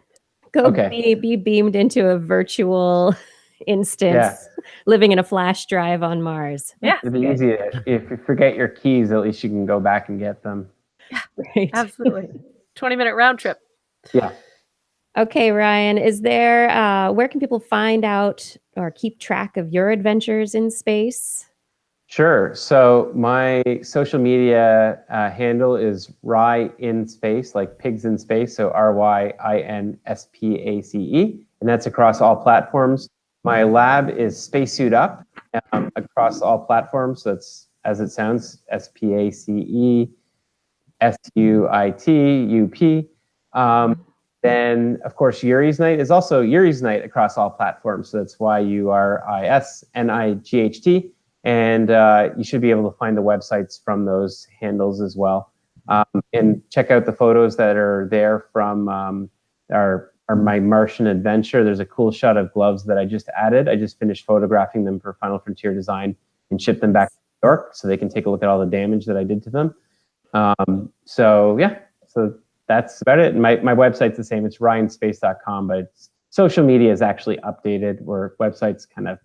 Go Okay. be beamed into a virtual instance, living in a flash drive on Mars. Yeah, It'd be easy if you forget your keys, at least you can go back and get them. Right. absolutely. 20-minute round trip. Yeah. Okay, Ryan, is there, where can people find out or keep track of your adventures in space? Sure. So my social media handle is Rye in Space, like pigs in space. So RYINSPACE, and that's across all platforms. My lab is Spacesuit Up across all platforms. So it's, as it sounds, SPACE SUIT UP. Then, of course, Yuri's Night is also Yuri's Night across all platforms. So that's YURISNIGHT. And you should be able to find the websites from those handles as well. And check out the photos that are there from my Martian adventure. There's a cool shot of gloves that I just added. I just finished photographing them for Final Frontier Design and shipped them back to New York so they can take a look at all the damage that I did to them. So yeah, so that's about it. My website's the same. It's ryanspace.com, but it's, social media is actually updated, where websites kind of,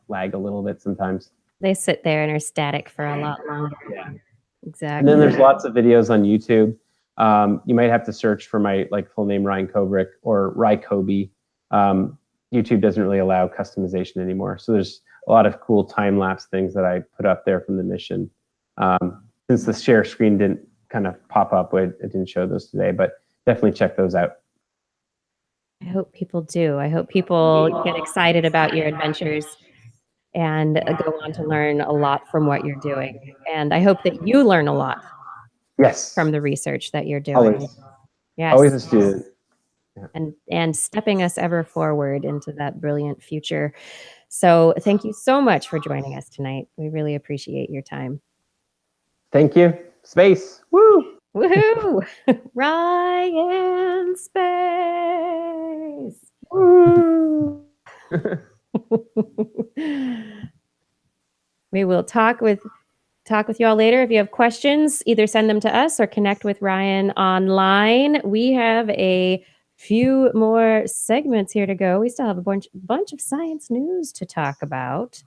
lag a little bit sometimes. They sit there and are static for a lot longer. Yeah. Exactly. And then there's lots of videos on YouTube. You might have to search for my full name, Ryan Kobrick, or Rykobe. YouTube doesn't really allow customization anymore. So there's a lot of cool time-lapse things that I put up there from the mission. Since the share screen didn't kind of pop up, it didn't show those today, but definitely check those out. I hope people do. I hope people get excited about your adventures and go on to learn a lot from what you're doing. And I hope that you learn a lot Yes. from the research that you're doing. Always. Yes. Always a student. And stepping us ever forward into that brilliant future. So thank you so much for joining us tonight. We really appreciate your time. Thank you. Space. Woo! Woohoo! Ryan Space. Woo! We will talk with you all later. If you have questions, either send them to us or connect with Ryan online. We have a few more segments here to go. We still have a bunch of science news to talk about.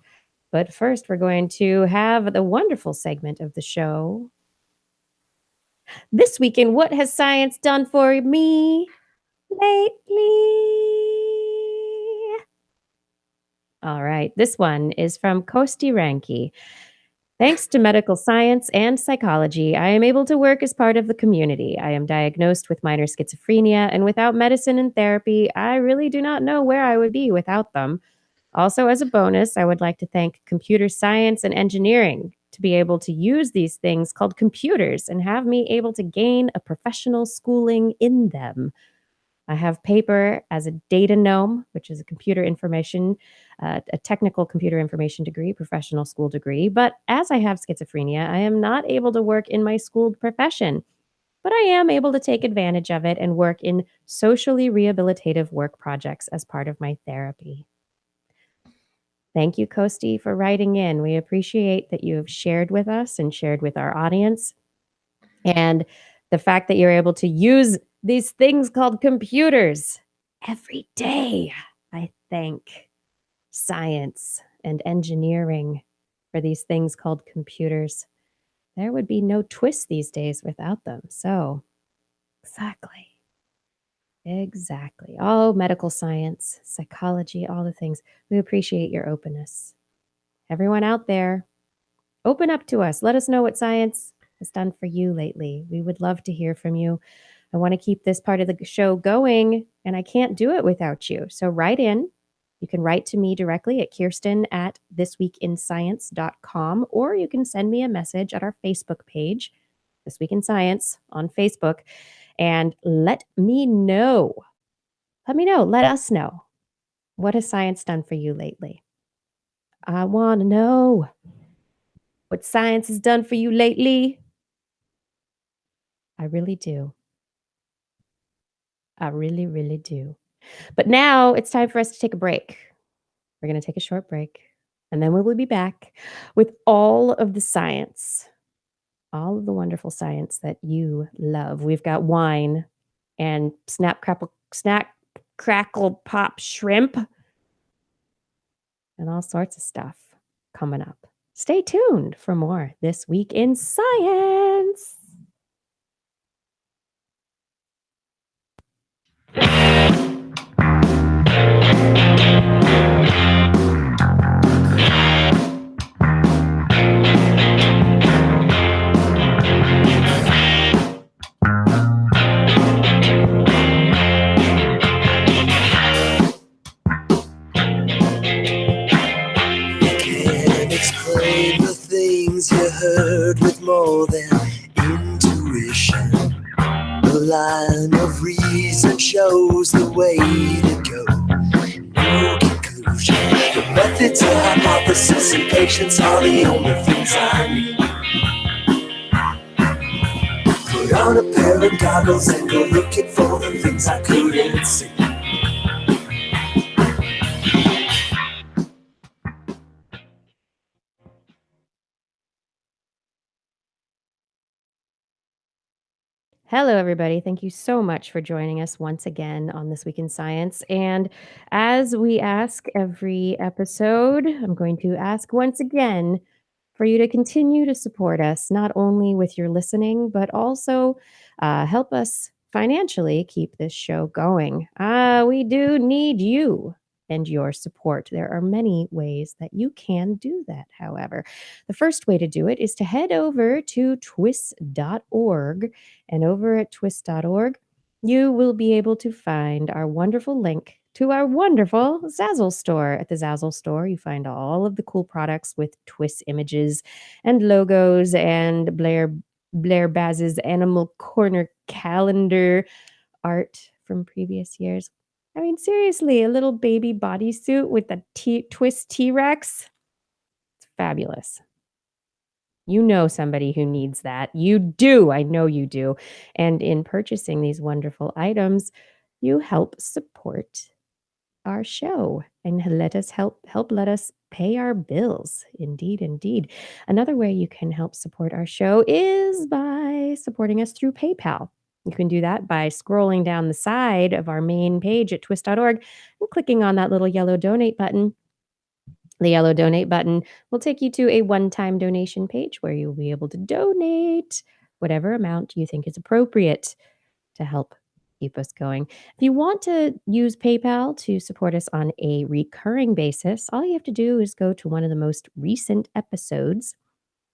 But first, we're going to have the wonderful segment of the show. This week in What Has Science Done For Me Lately? All right, this one is from Kosti Ranki. Thanks to medical science and psychology, I am able to work as part of the community. I am diagnosed with minor schizophrenia, and without medicine and therapy, I really do not know where I would be without them. Also, as a bonus, I would like to thank computer science and engineering to be able to use these things called computers and have me able to gain a professional schooling in them. I have paper as a data gnome, which is a computer information, a technical computer information degree, professional school degree. But as I have schizophrenia, I am not able to work in my schooled profession. But I am able to take advantage of it and work in socially rehabilitative work projects as part of my therapy. Thank you, Kosti, for writing in. We appreciate that you have shared with us and shared with our audience. And the fact that you're able to use these things called computers every day. I thank science and engineering for these things called computers. There would be no TWIS these days without them. So, exactly. All medical science, psychology, all the things. We appreciate your openness. Everyone out there, open up to us. Let us know what science has done for you lately. We would love to hear from you. I want to keep this part of the show going, and I can't do it without you. So write in. You can write to me directly at kirsten@thisweekinscience.com, or you can send me a message at our Facebook page, This Week in Science, on Facebook, and let me know. Let us know. What has science done for you lately? I want to know what science has done for you lately. I really do. I really, really do. But now it's time for us to take a break. We're going to take a short break, and then we will be back with all of the science all of the wonderful science that you love. We've got wine and snack, crackle, pop shrimp and all sorts of stuff coming up. Stay tuned for more This Week in Science. Explain the things you heard with more than intuition. The line of reason shows the way to go. No conclusion. The methods of hypothesis and patience are the only things I need. Put on a pair of goggles and go looking for the things I couldn't see. Hello, everybody. Thank you so much for joining us once again on This Week in Science. And as we ask every episode, I'm going to ask once again for you to continue to support us, not only with your listening, but also help us financially keep this show going. We do need you and your support. There are many ways that you can do that, however. The first way to do it is to head over to TWIS.org. And over at TWIS.org, you will be able to find our wonderful link to our wonderful Zazzle store. At the Zazzle store, you find all of the cool products with TWIS images and logos and Blair Baz's Animal Corner calendar art from previous years. I mean, seriously, a little baby bodysuit with a TWIS T-Rex. It's fabulous. You know somebody who needs that. You do. I know you do. And in purchasing these wonderful items, you help support our show and let us let us pay our bills. Indeed, indeed. Another way you can help support our show is by supporting us through PayPal. You can do that by scrolling down the side of our main page at twist.org and clicking on that little yellow donate button. The yellow donate button will take you to a one-time donation page where you'll be able to donate whatever amount you think is appropriate to help keep us going. If you want to use PayPal to support us on a recurring basis, all you have to do is go to one of the most recent episodes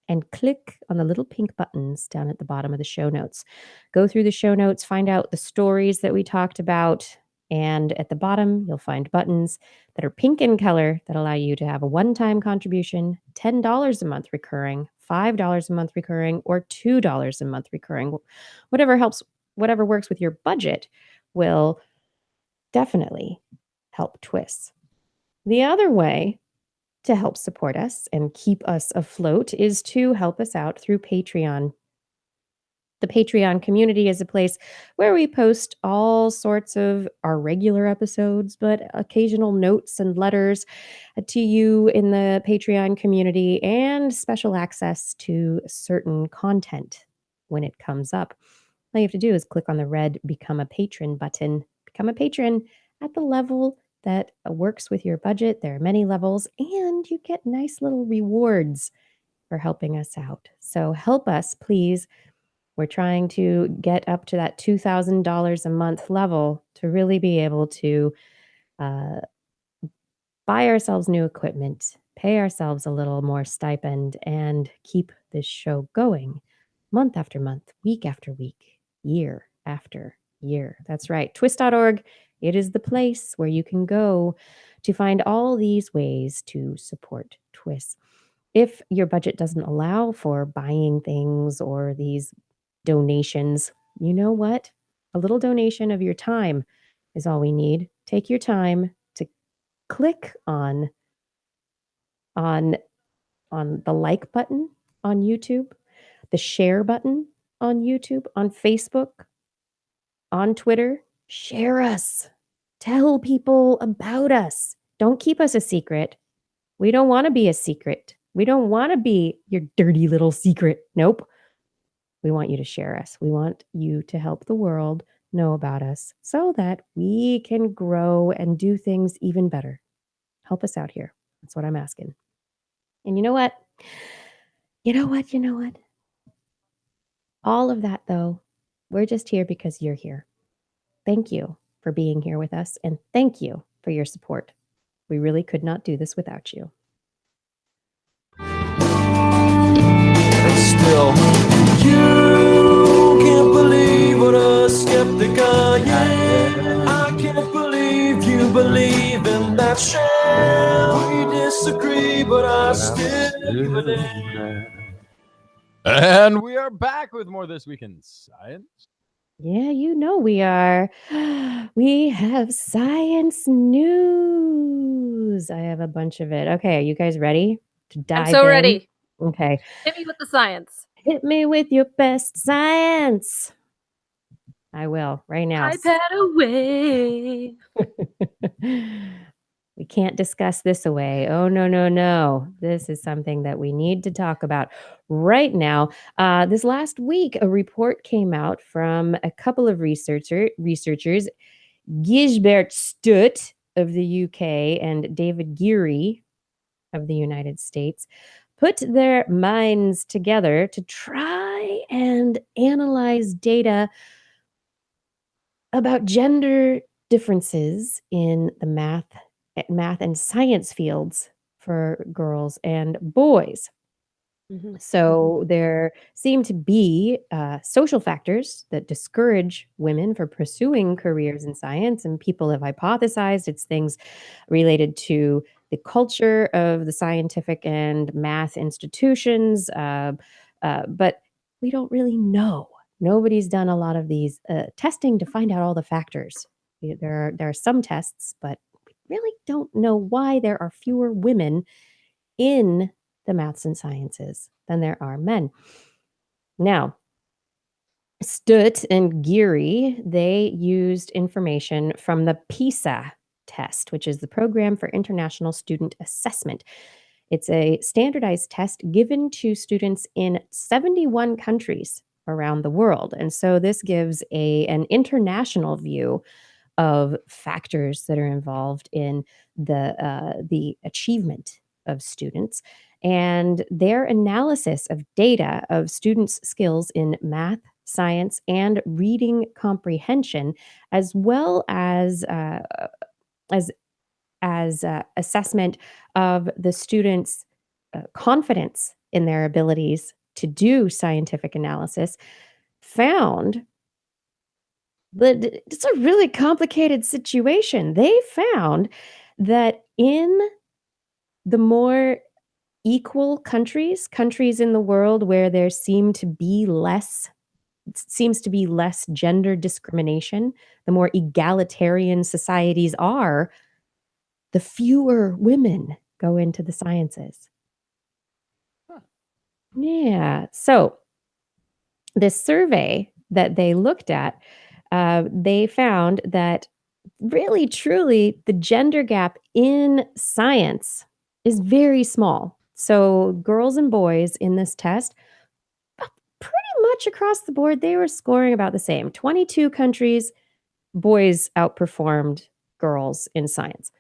and click on the little pink buttons down at the bottom of the show notes. Go through the show notes, find out the stories that we talked about, and at the bottom, you'll find buttons that are pink in color that allow you to have a one-time contribution, $10 a month recurring, $5 a month recurring, or $2 a month recurring. Whatever works with your budget will definitely help TWIS. The other way to help support us and keep us afloat is to help us out through Patreon. The Patreon community is a place where we post all sorts of our regular episodes, but occasional notes and letters to you in the Patreon community and special access to certain content when it comes up. All you have to do is click on the red Become a Patron button. Become a patron at the level that works with your budget. There are many levels, and you get nice little rewards for helping us out. So help us, please. We're trying to get up to that $2,000 a month level to really be able to buy ourselves new equipment, pay ourselves a little more stipend, and keep this show going month after month, week after week, year after year. That's right. Twist.org. It is the place where you can go to find all these ways to support TWIS. If your budget doesn't allow for buying things or these donations, you know what? A little donation of your time is all we need. Take your time to click on the like button on YouTube, the share button on YouTube, on Facebook, on Twitter. Share us. Tell people about us. Don't keep us a secret. We don't want to be a secret. We don't want to be your dirty little secret. Nope. We want you to share us. We want you to help the world know about us so that we can grow and do things even better. Help us out here. That's what I'm asking. And you know what? You know what? You know what? All of that, though, we're just here because you're here. Thank you for being here with us, and thank you for your support. We really could not do this without you. And still, you can't believe what a skeptic I am. I can't believe you believe in that shit. We disagree, but I still believe. And we are back with more This Week in Science. Yeah, you know we are. We have science news. I have a bunch of it. Okay, are you guys ready to dive I'm so in? ready. Okay. Hit me with the science. Hit me with your best science. I will right now. iPad away. We can't discuss this away. Oh, no, no, no. This is something that we need to talk about right now. This last week, a report came out from a couple of researchers, Gisbert Stutt of the UK and David Yuri of the United States, put their minds together to try and analyze data about gender differences in the math and science fields for girls and boys. So there seem to be social factors that discourage women from pursuing careers in science, and people have hypothesized it's things related to the culture of the scientific and math institutions, but we don't really know. Nobody's done a lot of these testing to find out all the factors. There are some tests, but we really don't know why there are fewer women in the maths and sciences than there are men. Now, Stutt and Geary, they used information from the PISA test, which is the Program for International Student Assessment. It's a standardized test given to students in 71 countries around the world. And so this gives an international view of factors that are involved in the achievement of students. And their analysis of data of students' skills in math, science, and reading comprehension, as well as assessment of the students' confidence in their abilities to do scientific analysis, found that it's a really complicated situation. They found that in the more equal countries in the world where there seems to be less gender discrimination, the more egalitarian societies are, the fewer women go into the sciences. Yeah. So this survey that they looked at, they found that really, truly, the gender gap in science is very small. So girls and boys in this test, pretty much across the board, they were scoring about the same. 22 countries, boys outperformed girls in science.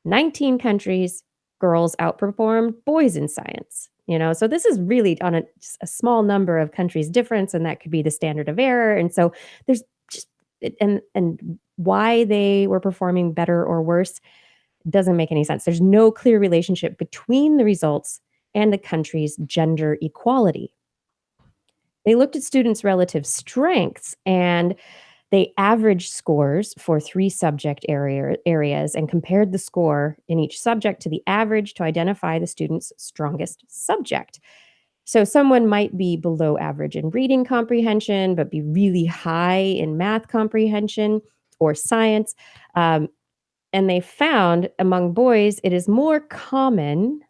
19 countries, girls outperformed boys in science. So this is really on a small number of countries difference, and that could be the standard of error. And so there's just and why they were performing better or worse doesn't make any sense. There's no clear relationship between the results and the country's gender equality. They looked at students' relative strengths, and they averaged scores for 3 subject areas and compared the score in each subject to the average to identify the student's strongest subject. So someone might be below average in reading comprehension, but be really high in math comprehension or science. And they found among boys, it is more common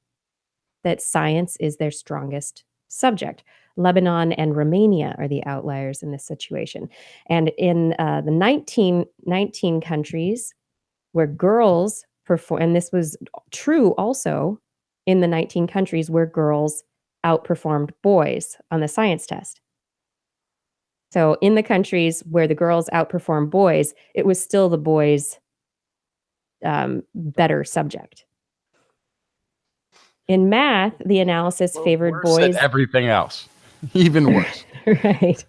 that science is their strongest subject. Lebanon and Romania are the outliers in this situation. And in the 19 countries where girls perform, and this was true also in the 19 countries where girls outperformed boys on the science test. So in the countries where the girls outperform boys, it was still the boys' better subject. In math, the analysis favored Worse boys. than everything else. Even worse. Right.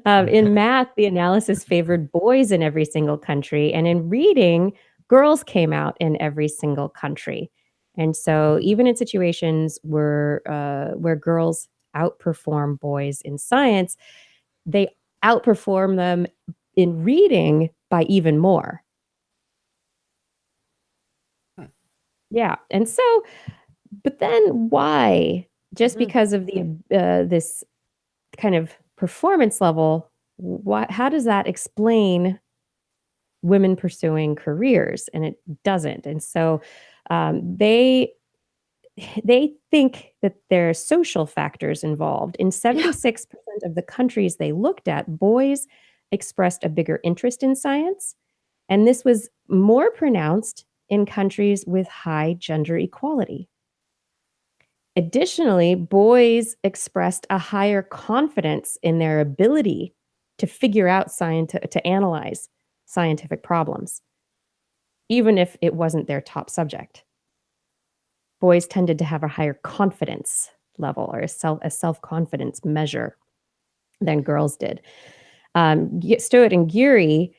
In math, the analysis favored boys in every single country. And in reading, girls came out in every single country. And so even in situations where girls outperform boys in science, they outperform them in reading by even more. Yeah. And so, but then why? Just because of the this kind of performance level, how does that explain women pursuing careers? And it doesn't. And so they think that there are social factors involved. In 76% of the countries they looked at, boys expressed a bigger interest in science. And this was more pronounced in countries with high gender equality. Additionally, boys expressed a higher confidence in their ability to figure out to analyze scientific problems, even if it wasn't their top subject. Boys tended to have a higher confidence level or a self-confidence measure than girls did. Stewart and Yuri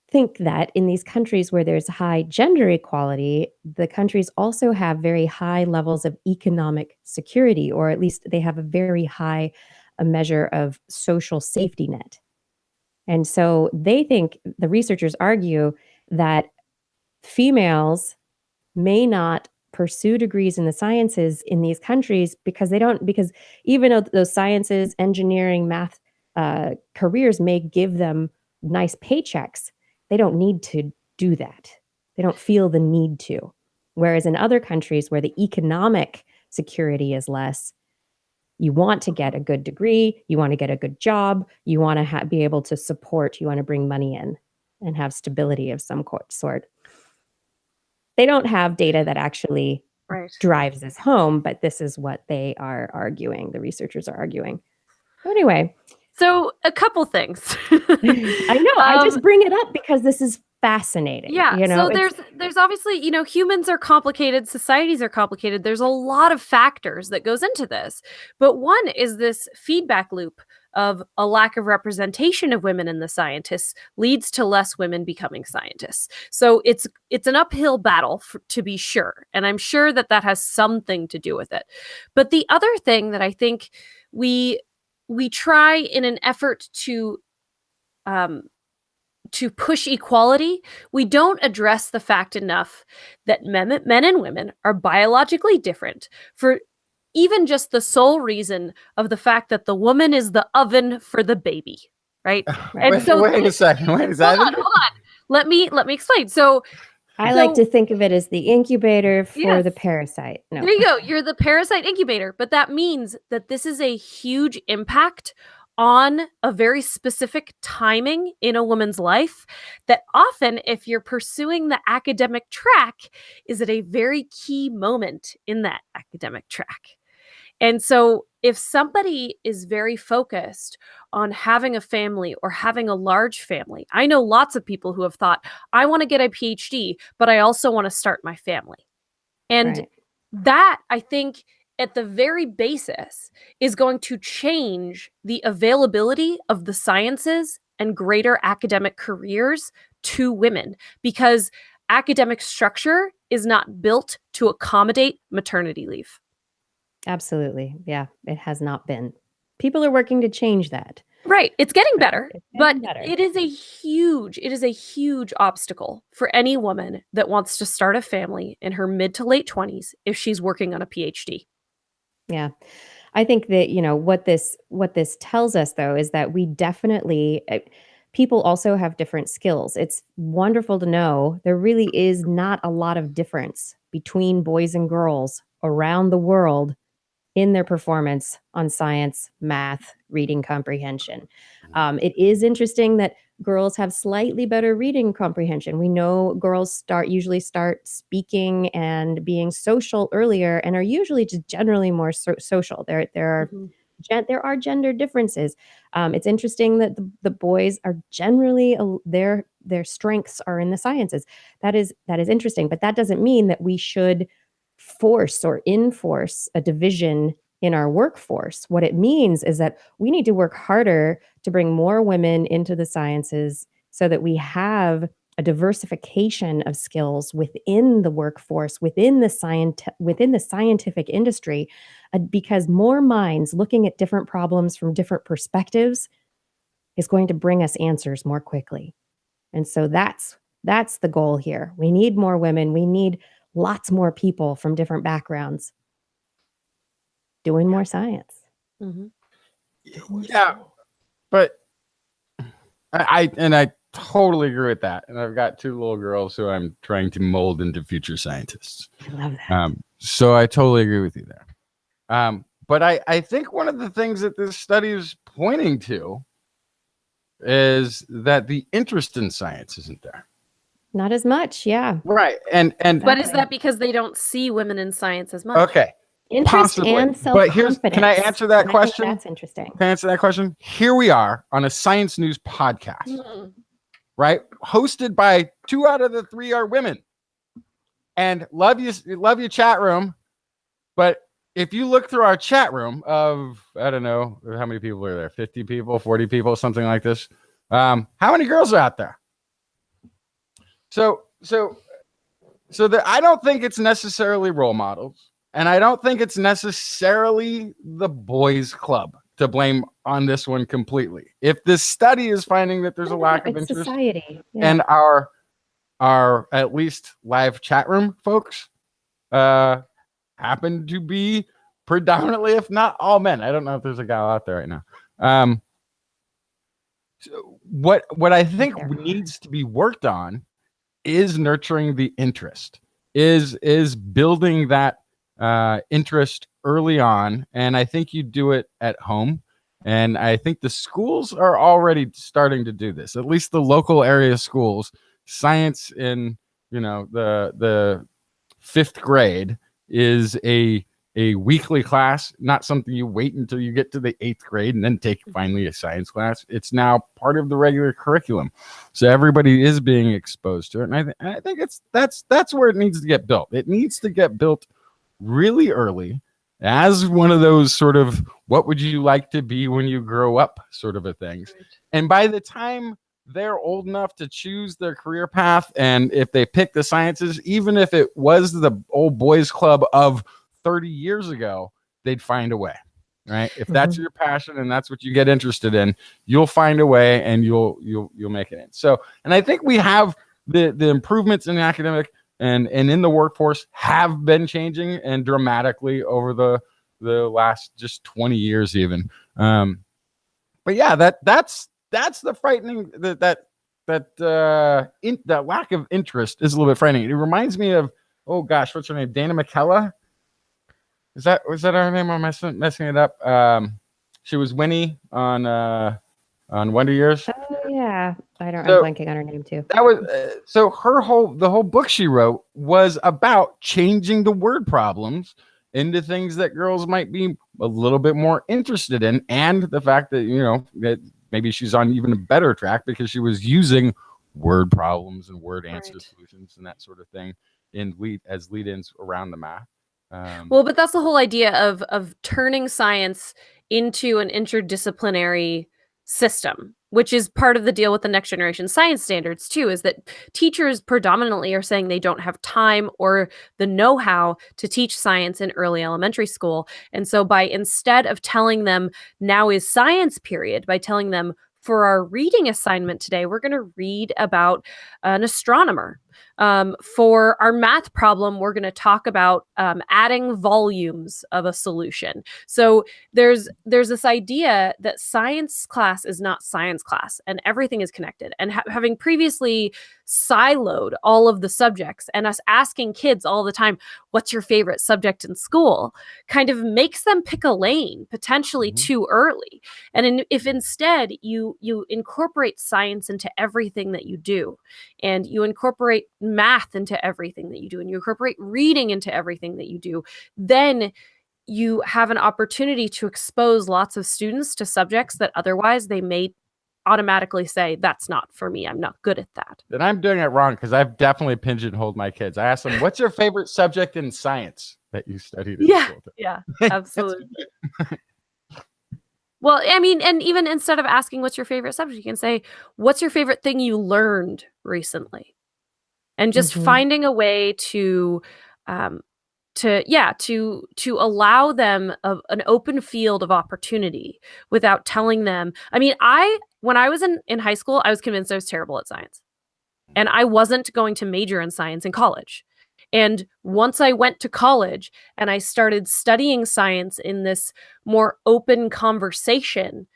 think that in these countries where there's high gender equality, the countries also have very high levels of economic security, or at least they have a very high measure of social safety net. And so they think, the researchers argue, that females may not pursue degrees in the sciences in these countries because even though those sciences, engineering, math careers may give them nice paychecks, they don't need to do that. They don't feel the need to. Whereas in other countries where the economic security is less, you want to get a good degree, you want to get a good job, you want to be able to support, you want to bring money in and have stability of some sort. They don't have data that actually drives this home, but this is what they are arguing. The researchers are arguing. So anyway. So a couple things. I know. I just bring it up because this is fascinating. Yeah. You know, so there's obviously, humans are complicated, societies are complicated. There's a lot of factors that goes into this. But one is this feedback loop of a lack of representation of women in the scientists leads to less women becoming scientists. So it's an uphill battle, to be sure. And I'm sure that has something to do with it. But the other thing that I think we try in an effort to push equality, we don't address the fact enough that men and women are biologically different for even just the sole reason of the fact that the woman is the oven for the baby, right? Wait a second. Hold on. Let me explain. So I like to think of it as the incubator for the parasite. No. There you go. You're the parasite incubator. But that means that this is a huge impact on a very specific timing in a woman's life that often, if you're pursuing the academic track, is at a very key moment in that academic track. And so if somebody is very focused on having a family or having a large family, I know lots of people who have thought, I want to get a PhD, but I also want to start my family. And that, I think, at the very basis is going to change the availability of the sciences and greater academic careers to women, because academic structure is not built to accommodate maternity leave. Absolutely. Yeah, it has not been. People are working to change that. Right. It's getting better, but it is a huge obstacle for any woman that wants to start a family in her mid to late 20s if she's working on a PhD. Yeah. I think that, what this tells us, though, is that we definitely, people also have different skills. It's wonderful to know there really is not a lot of difference between boys and girls around the world in their performance on science, math, reading comprehension. It is interesting that girls have slightly better reading comprehension. We know girls usually start speaking and being social earlier and are usually just generally more social. There are there are gender differences. It's interesting that the boys are generally their strengths are in the sciences. That is interesting, but that doesn't mean that we should force or enforce a division in our workforce. What it means is that we need to work harder to bring more women into the sciences so that we have a diversification of skills within the workforce, within the scientific industry, because more minds looking at different problems from different perspectives is going to bring us answers more quickly. And so that's the goal here. We need more women. We need lots more people from different backgrounds doing more science. Mm-hmm. Yeah, but I totally agree with that. And I've got 2 little girls who I'm trying to mold into future scientists. I love that. So I totally agree with you there. But I think one of the things that this study is pointing to is that the interest in science isn't there. Not as much, yeah. Right. And But is that because they don't see women in science as much? okay. Interest Possibly. and But self-confidence. can I answer that And I think question? that's interesting. Can I answer that question? Here we are on a science news podcast, Mm-hmm. right? Hosted by 2 out of the 3 are women. And love you chat room. But if you look through our chat room of, I don't know, how many people are there? 50 people, 40 people, something like this. How many girls are out there? So that I don't think it's necessarily role models. And I don't think it's necessarily the boys' club to blame on this one completely. If this study is finding that there's a lack of interest, society. Yeah. and our at least live chat room folks happen to be predominantly, if not all men. I don't know if there's a gal out there right now. So what I think needs to be worked on is nurturing the interest, is building that interest early on. And I think you do it at home. And I think the schools are already starting to do this, at least the local area schools. Science in, the 5th grade is a weekly class, not something you wait until you get to the 8th grade and then take finally a science class. It's now part of the regular curriculum. So everybody is being exposed to it. And I think that's where it needs to get built. It needs to get built really early as one of those sort of what would you like to be when you grow up sort of a things. And by the time they're old enough to choose their career path, and if they pick the sciences, even if it was the old boys club of 30 years ago, they'd find a way, right? If that's your passion and that's what you get interested in, you'll find a way and you'll make it in. So, and I think we have the improvements in the academic and in the workforce have been changing and dramatically over the last just 20 years even. But yeah, that's the frightening that lack of interest is a little bit frightening. It reminds me of, oh gosh, what's her name? Dana McKellar. Was that her name? I'm messing it up. She was Winnie on Wonder Years. Oh yeah, I'm blanking on her name too. That was so the whole book she wrote was about changing the word problems into things that girls might be a little bit more interested in, and the fact that that maybe she's on even a better track because she was using word problems and word answer solutions and that sort of thing as lead-ins around the math. Well, but that's the whole idea of turning science into an interdisciplinary system, which is part of the deal with the next generation science standards too, is that teachers predominantly are saying they don't have time or the know-how to teach science in early elementary school. And so by instead of telling them now is science period, by telling them for our reading assignment today, we're going to read about an astronomer. For our math problem, we're going to talk about adding volumes of a solution. So there's this idea that science class is not science class and everything is connected. And having previously siloed all of the subjects and us asking kids all the time, what's your favorite subject in school, kind of makes them pick a lane potentially too early. And if instead you incorporate science into everything that you do, and you incorporate math into everything that you do, and you incorporate reading into everything that you do, then you have an opportunity to expose lots of students to subjects that otherwise they may automatically say, that's not for me. I'm not good at that. Then I'm doing it wrong because I've definitely pigeonholed my kids. I asked them, what's your favorite subject in science that you studied in school? Yeah, absolutely. Well, I mean, and even instead of asking what's your favorite subject, you can say, what's your favorite thing you learned recently? And just finding a way to allow them an open field of opportunity without telling them. I mean, when I was in high school, I was convinced I was terrible at science. And I wasn't going to major in science in college. And once I went to college and I started studying science in this more open conversation,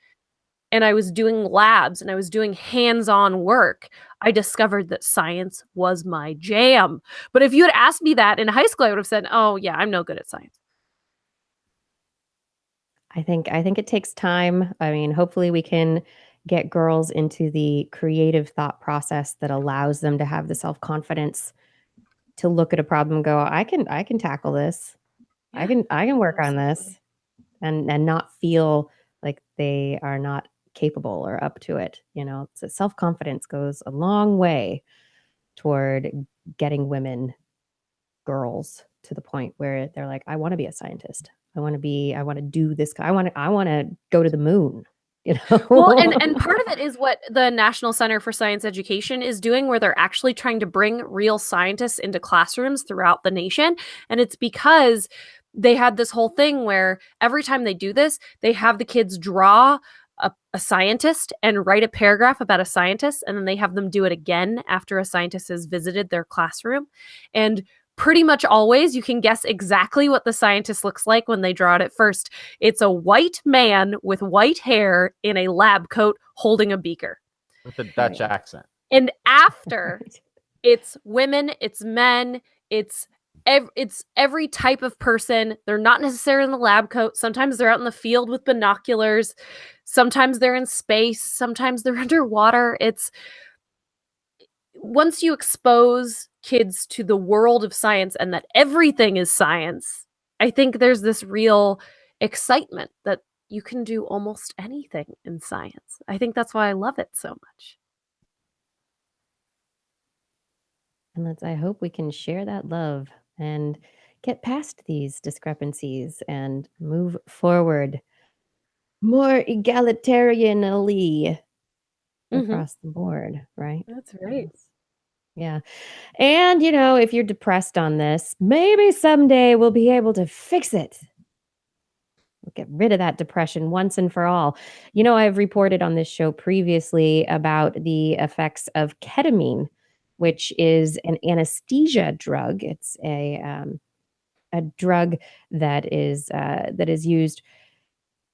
and I was doing labs and I was doing hands-on work, I discovered that science was my jam. But if you had asked me that in high school, I would have said, oh yeah, I'm no good at science. I think it takes time. I mean, hopefully we can get girls into the creative thought process that allows them to have the self-confidence to look at a problem and go, I can tackle this. Yeah, I can work on absolutely. this and not feel like they are not capable or up to it. You know, so self-confidence goes a long way toward getting women, girls, to the point where they're like, I want to be a scientist. I want to do this. I want to go to the moon. You know? Well, and part of it is what the National Center for Science Education is doing, where they're actually trying to bring real scientists into classrooms throughout the nation. And it's because they had this whole thing where every time they do this, they have the kids draw a scientist and write a paragraph about a scientist, and then they have them do it again after a scientist has visited their classroom. And pretty much always you can guess exactly what the scientist looks like when they draw it at first. It's a white man with white hair in a lab coat holding a beaker. With a Dutch accent. And after, it's women, it's men, it's every type of person. They're not necessarily in the lab coat. Sometimes they're out in the field with binoculars. Sometimes they're in space. Sometimes they're underwater. It's once you expose kids to the world of science and that everything is science, I think there's this real excitement that you can do almost anything in science. I think that's why I love it so much. And I hope we can share that love and get past these discrepancies and move forward more egalitarianly across the board, right? That's right. Yeah. And, you know, if you're depressed on this, maybe someday we'll be able to fix it. We'll get rid of that depression once and for all. You know, I've reported on this show previously about the effects of ketamine, which is an anesthesia drug. It's a drug that is used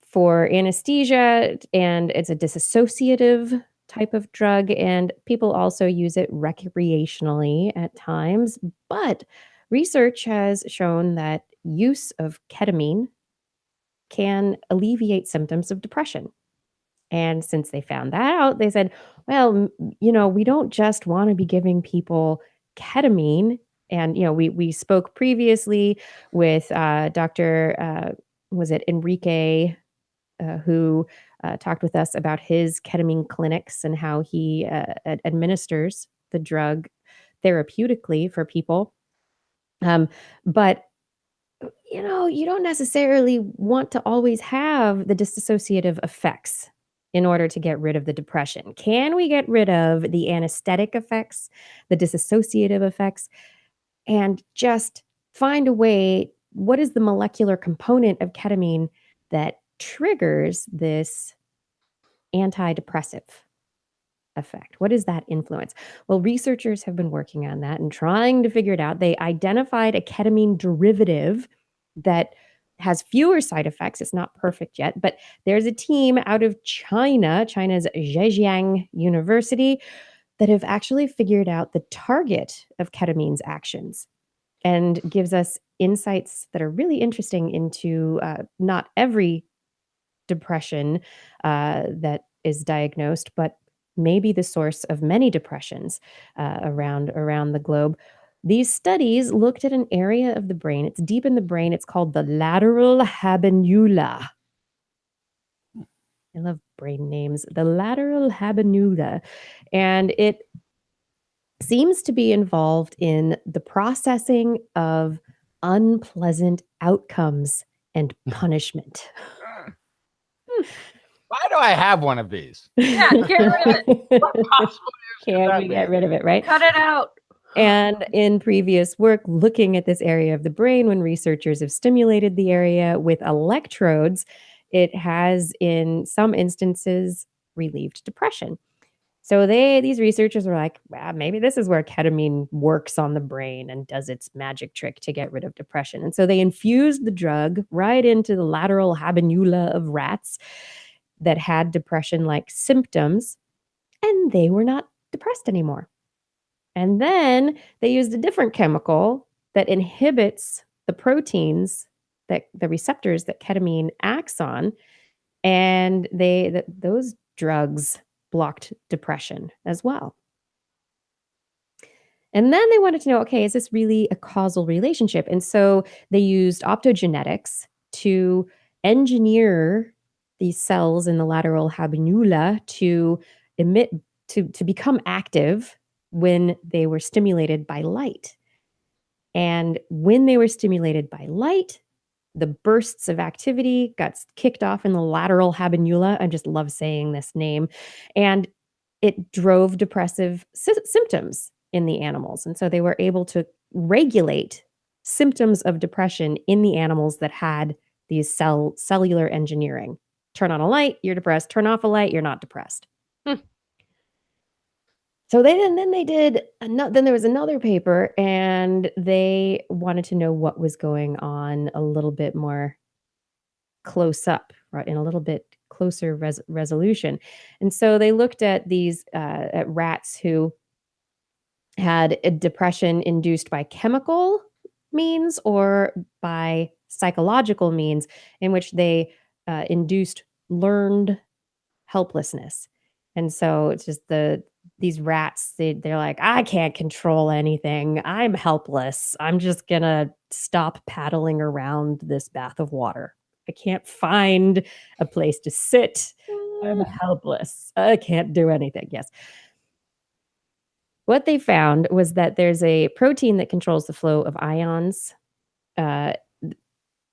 for anesthesia, and it's a dissociative type of drug, and people also use it recreationally at times. But research has shown that use of ketamine can alleviate symptoms of depression. And since they found that out, they said, well, you know, we don't just want to be giving people ketamine. And, you know, we spoke previously with Dr. Was it Enrique, who talked with us about his ketamine clinics and how he administers the drug therapeutically for people. But, you know, you don't necessarily want to always have the dissociative effects in order to get rid of the depression. Can we get rid of the anesthetic effects, the dissociative effects, and just find a way? What is the molecular component of ketamine that triggers this antidepressive effect? What is that influence? Well, researchers have been working on that and trying to figure it out. They identified a ketamine derivative that has fewer side effects. It's not perfect yet, but there's a team out of China's Zhejiang University, that have actually figured out the target of ketamine's actions and gives us insights that are really interesting into not every depression that is diagnosed, but maybe the source of many depressions around the globe. These studies looked at an area of the brain. It's deep in the brain. It's called the lateral habenula. I love brain names. The lateral habenula. And it seems to be involved in the processing of unpleasant outcomes and punishment. Why do I have one of these? Yeah, get rid of it. What possible use could Can't that we be? get rid of it, right? Cut it out. And in previous work looking at this area of the brain, when researchers have stimulated the area with electrodes, it has in some instances relieved depression. So these researchers were like, well, maybe this is where ketamine works on the brain and does its magic trick to get rid of depression. And so they infused the drug right into the lateral habenula of rats that had depression-like symptoms, and they were not depressed anymore. And then they used a different chemical that inhibits the proteins, that the receptors that ketamine acts on, and those drugs blocked depression as well. And then they wanted to know, okay, is this really a causal relationship? And so they used optogenetics to engineer these cells in the lateral habenula to emit, to become active when they were stimulated by light. And when they were stimulated by light, the bursts of activity got kicked off in the lateral habenula. I just love saying this name. And it drove depressive symptoms in the animals. And so they were able to regulate symptoms of depression in the animals that had these cellular engineering. Turn on a light, you're depressed. Turn off a light, you're not depressed. So then there was another paper, and they wanted to know what was going on a little bit more close up, right, in a little bit closer resolution. And so they looked at these at rats who had a depression induced by chemical means or by psychological means, in which they induced learned helplessness. And so it's just these rats, they're like, I can't control anything. I'm helpless. I'm just gonna stop paddling around this bath of water. I can't find a place to sit. I'm helpless. I can't do anything. Yes. What they found was that there's a protein that controls the flow of ions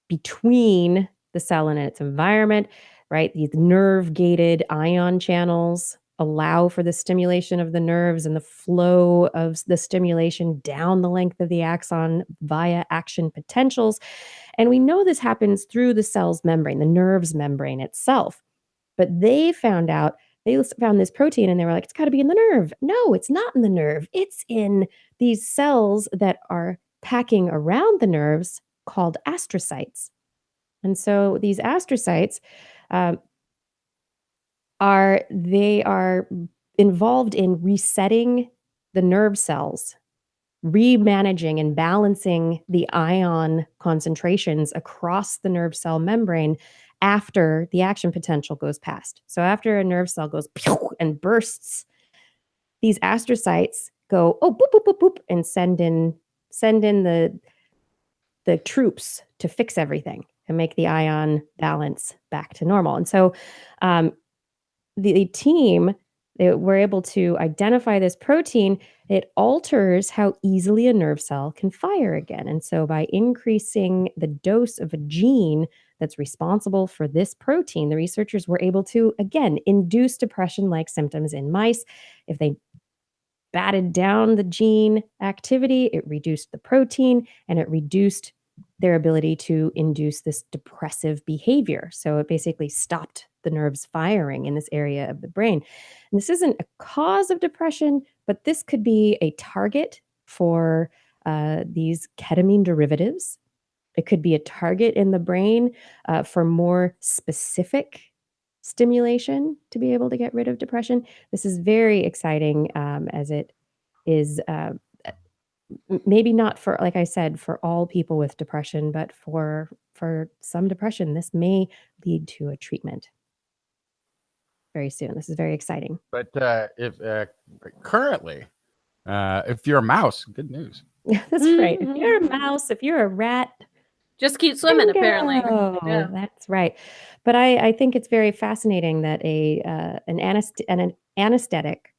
between the cell and its environment, right? These nerve-gated ion channels allow for the stimulation of the nerves and the flow of the stimulation down the length of the axon via action potentials. And we know this happens through the cell's membrane, the nerve's membrane itself. But they found this protein and they were like, it's got to be in the nerve. No, it's not in the nerve. It's in these cells that are packing around the nerves called astrocytes. And so these astrocytes are involved in resetting the nerve cells, remanaging and balancing the ion concentrations across the nerve cell membrane after the action potential goes past. So after a nerve cell goes and bursts, these astrocytes go, oh, boop, boop, boop, boop, and send in the troops to fix everything and make the ion balance back to normal. And so the team, they were able to identify this protein. It alters how easily a nerve cell can fire again. And so by increasing the dose of a gene that's responsible for this protein, the researchers were able to, again, induce depression-like symptoms in mice. If they batted down the gene activity, it reduced the protein, and it reduced their ability to induce this depressive behavior. So it basically stopped the nerves firing in this area of the brain. And this isn't a cause of depression, but this could be a target for these ketamine derivatives. It could be a target in the brain for more specific stimulation to be able to get rid of depression. This is very exciting as it is maybe not for, like I said, for all people with depression, but for some depression, this may lead to a treatment very soon. This is very exciting. But if currently, if you're a mouse, good news. That's right. If you're a mouse, if you're a rat, Just keep swimming, apparently. bingo. Yeah. That's right. But I think it's very fascinating that an anesthetic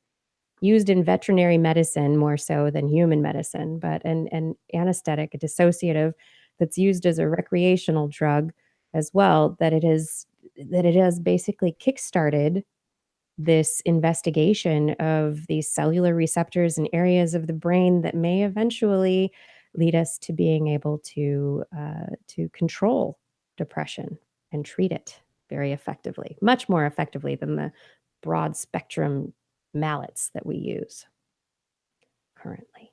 used in veterinary medicine more so than human medicine, but an anesthetic, a dissociative that's used as a recreational drug as well, that it has basically kickstarted this investigation of these cellular receptors and areas of the brain that may eventually lead us to being able to control depression and treat it very effectively, much more effectively than the broad spectrum mallets that we use currently.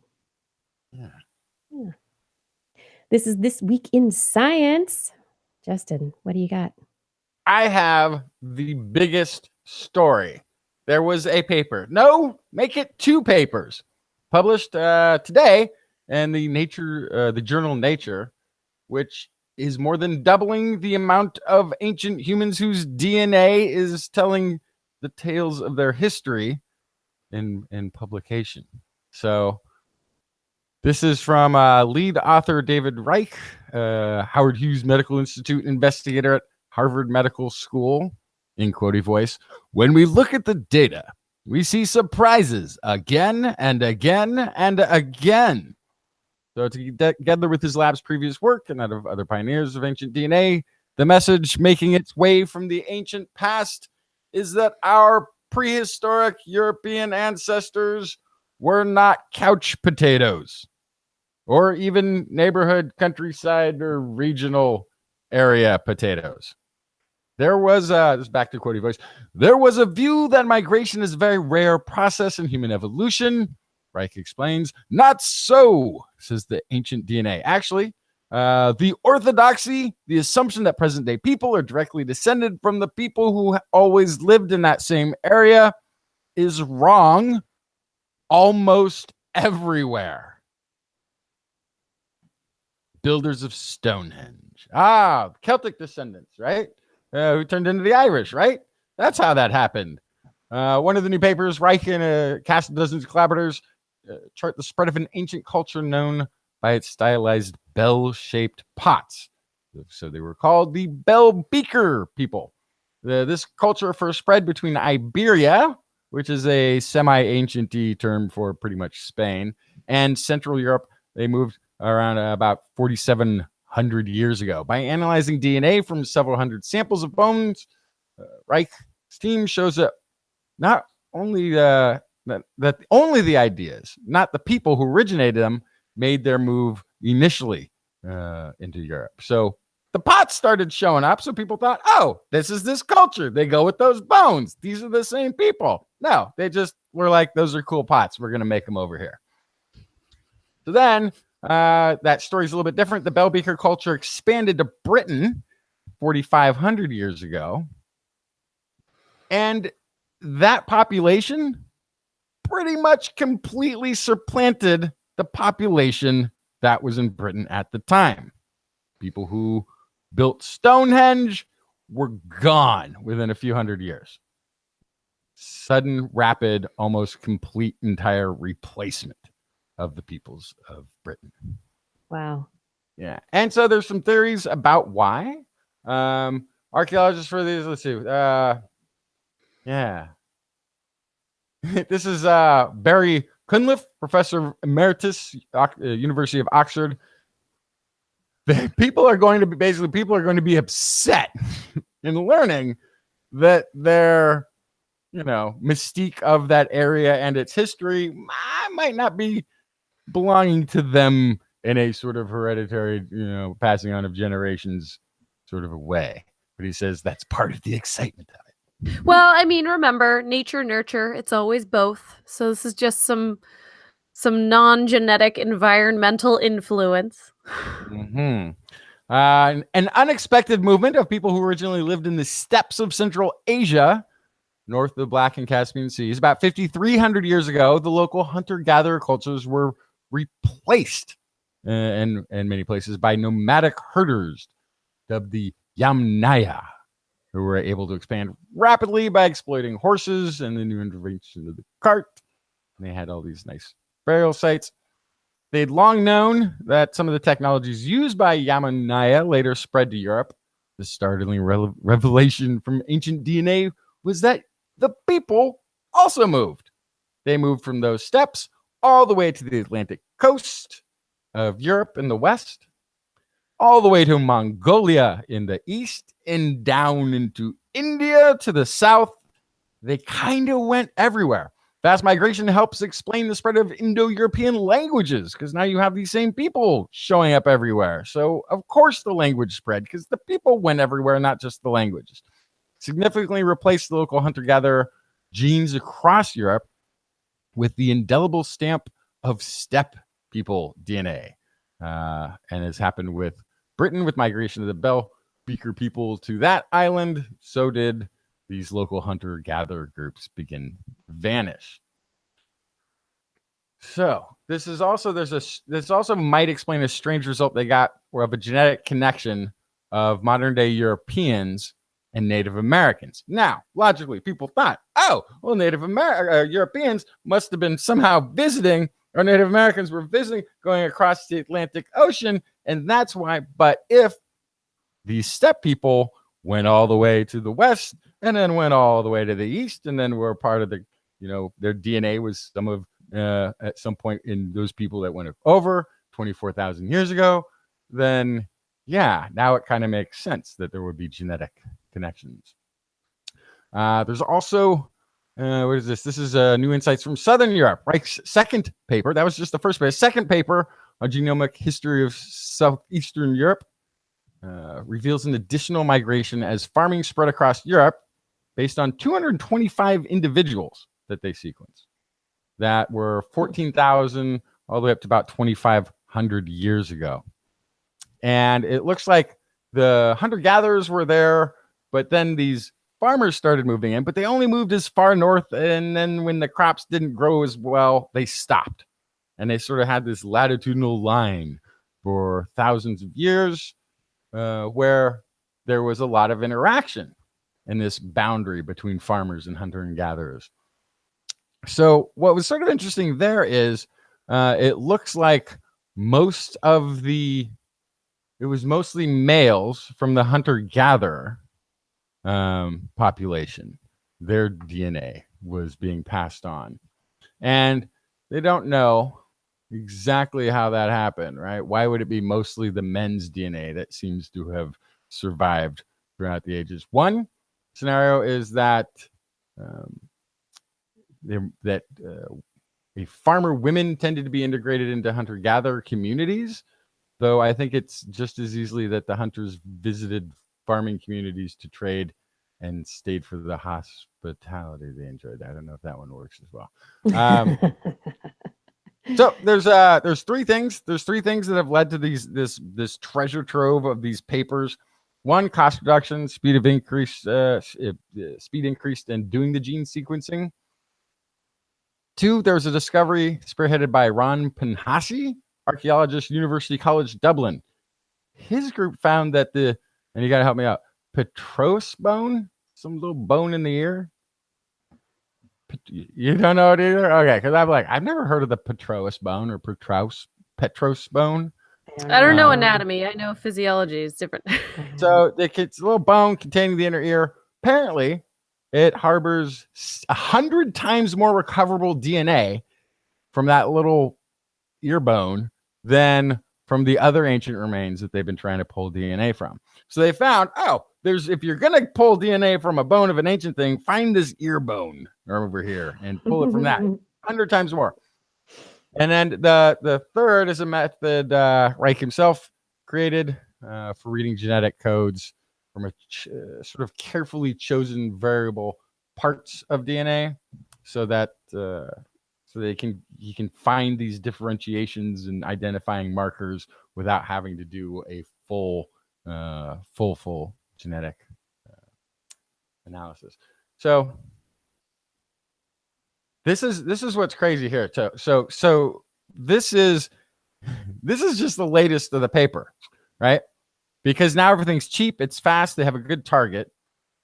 Yeah. Yeah. This is This Week in Science. Justin, what do you got? I have the biggest story. There was a paper. No, make it 2 papers published today in the journal Nature, which is more than doubling the amount of ancient humans whose DNA is telling the tales of their history in publication. So this is from lead author David Reich, Howard Hughes Medical Institute investigator at Harvard Medical School, in quotey voice. When we look at the data, we see surprises again and again and again. So together with his lab's previous work and that of other pioneers of ancient DNA, the message making its way from the ancient past is that our prehistoric European ancestors were not couch potatoes or even neighborhood, countryside, or regional area potatoes. There was, this is back to quotey voice, there was a view that migration is a very rare process in human evolution. Reich explains, not so, says the ancient DNA. Actually, the orthodoxy, the assumption that present-day people are directly descended from the people who always lived in that same area is wrong almost everywhere. Builders of Stonehenge. Celtic descendants, right? Who turned into the Irish, right? That's how that happened. One of the new papers, Reich and a cast of dozens of collaborators chart the spread of an ancient culture known by its stylized bell-shaped pots. So they were called the bell beaker people. This culture first spread between Iberia, which is a semi-ancient term for pretty much Spain, and Central Europe. They moved around about 4,700 years ago. By analyzing DNA from several hundred samples of bones, Reich's team shows that not only that only the ideas, not the people who originated them, made their move initially into Europe. So the pots started showing up, so people thought, oh, this is this culture. They go with those bones. These are the same people. No, they just were like, those are cool pots. We're going to make them over here. So then that story's a little bit different. The bell beaker culture expanded to Britain 4,500 years ago. And that population pretty much completely supplanted the population that was in Britain at the time. People who built Stonehenge were gone within a few hundred years. Sudden, rapid, almost complete, entire replacement of the peoples of Britain. Wow. Yeah. And so there's some theories about why. Archaeologists for these, let's see. Yeah. This is Barry Cunliffe, Professor Emeritus, University of Oxford. People are going to be upset in learning that their, mystique of that area and its history might not be belonging to them in a sort of hereditary, passing on of generations sort of a way. But he says that's part of the excitement of it. Well, I mean, remember, nature, nurture, it's always both. So this is just some non-genetic environmental influence. Mm-hmm. An unexpected movement of people who originally lived in the steppes of Central Asia, north of the Black and Caspian Seas. About 5,300 years ago, the local hunter-gatherer cultures were replaced in many places by nomadic herders dubbed the Yamnaya, who were able to expand rapidly by exploiting horses and the new intervention of the cart. And they had all these nice burial sites. They'd long known that some of the technologies used by Yamanaya later spread to Europe. The startling revelation from ancient DNA was that the people also moved. They moved from those steppes all the way to the Atlantic coast of Europe in the west, all the way to Mongolia in the east, and down into India to the south. They kind of went everywhere. Fast migration helps explain the spread of Indo-European languages, because now you have these same people showing up everywhere. So, of course, the language spread, because the people went everywhere, not just the languages. Significantly replaced the local hunter-gatherer genes across Europe with the indelible stamp of steppe people DNA. And it's happened with Britain with migration of the Bell Beaker people to that island. So did these local hunter-gatherer groups begin vanish. So this also might explain a strange result they got of a genetic connection of modern-day Europeans and Native Americans. Now, logically, people thought, oh, well, Europeans must have been somehow visiting, or Native Americans were visiting, going across the Atlantic Ocean, and that's why. But if these steppe people went all the way to the west and then went all the way to the east, and then were part of the, their DNA was some of, at some point in those people that went over 24,000 years ago, then yeah, now it kind of makes sense that there would be genetic connections. There's also, what is this? This is new insights from Southern Europe. Reich's second paper. That was just the first paper. Second paper on genomic history of Southeastern Europe reveals an additional migration as farming spread across Europe based on 225 individuals that they sequenced that were 14,000 all the way up to about 2,500 years ago. And it looks like the hunter-gatherers were there, but then these farmers started moving in, but they only moved as far north. And then when the crops didn't grow as well, they stopped. And they sort of had this latitudinal line for thousands of years where there was a lot of interaction in this boundary between farmers and hunter and gatherers. So what was sort of interesting there is it looks like it was mostly males from the hunter-gatherer population. Their DNA was being passed on. And they don't know exactly how that happened, right? Why would it be mostly the men's DNA that seems to have survived throughout the ages? One scenario is that farmer women tended to be integrated into hunter-gatherer communities, though I think it's just as easily that the hunters visited farming communities to trade and stayed for the hospitality they enjoyed. I don't know if that one works as well. So there's three things. There's three things that have led to this treasure trove of these papers. One, cost reduction, speed increased in doing the gene sequencing. Two, there was a discovery spearheaded by Ron Penhasi, archaeologist, University College Dublin. His group found that and you got to help me out, petrous bone, some little bone in the ear. You don't know it either? Okay, because I'm like, I've never heard of the petrous bone or petros bone. I don't know anatomy. I know physiology is different. So it's a little bone containing the inner ear. Apparently, it harbors 100 times more recoverable DNA from that little ear bone than from the other ancient remains that they've been trying to pull DNA from. So they found, if you're going to pull DNA from a bone of an ancient thing, find this ear bone over here and pull it from that 100 times more. And then the third is a method Reich himself created for reading genetic codes from a sort of carefully chosen variable parts of DNA, so that he can find these differentiations and identifying markers without having to do a full genetic analysis. So this is what's crazy here. So this is just the latest of the paper, right? Because now everything's cheap, it's fast, they have a good target.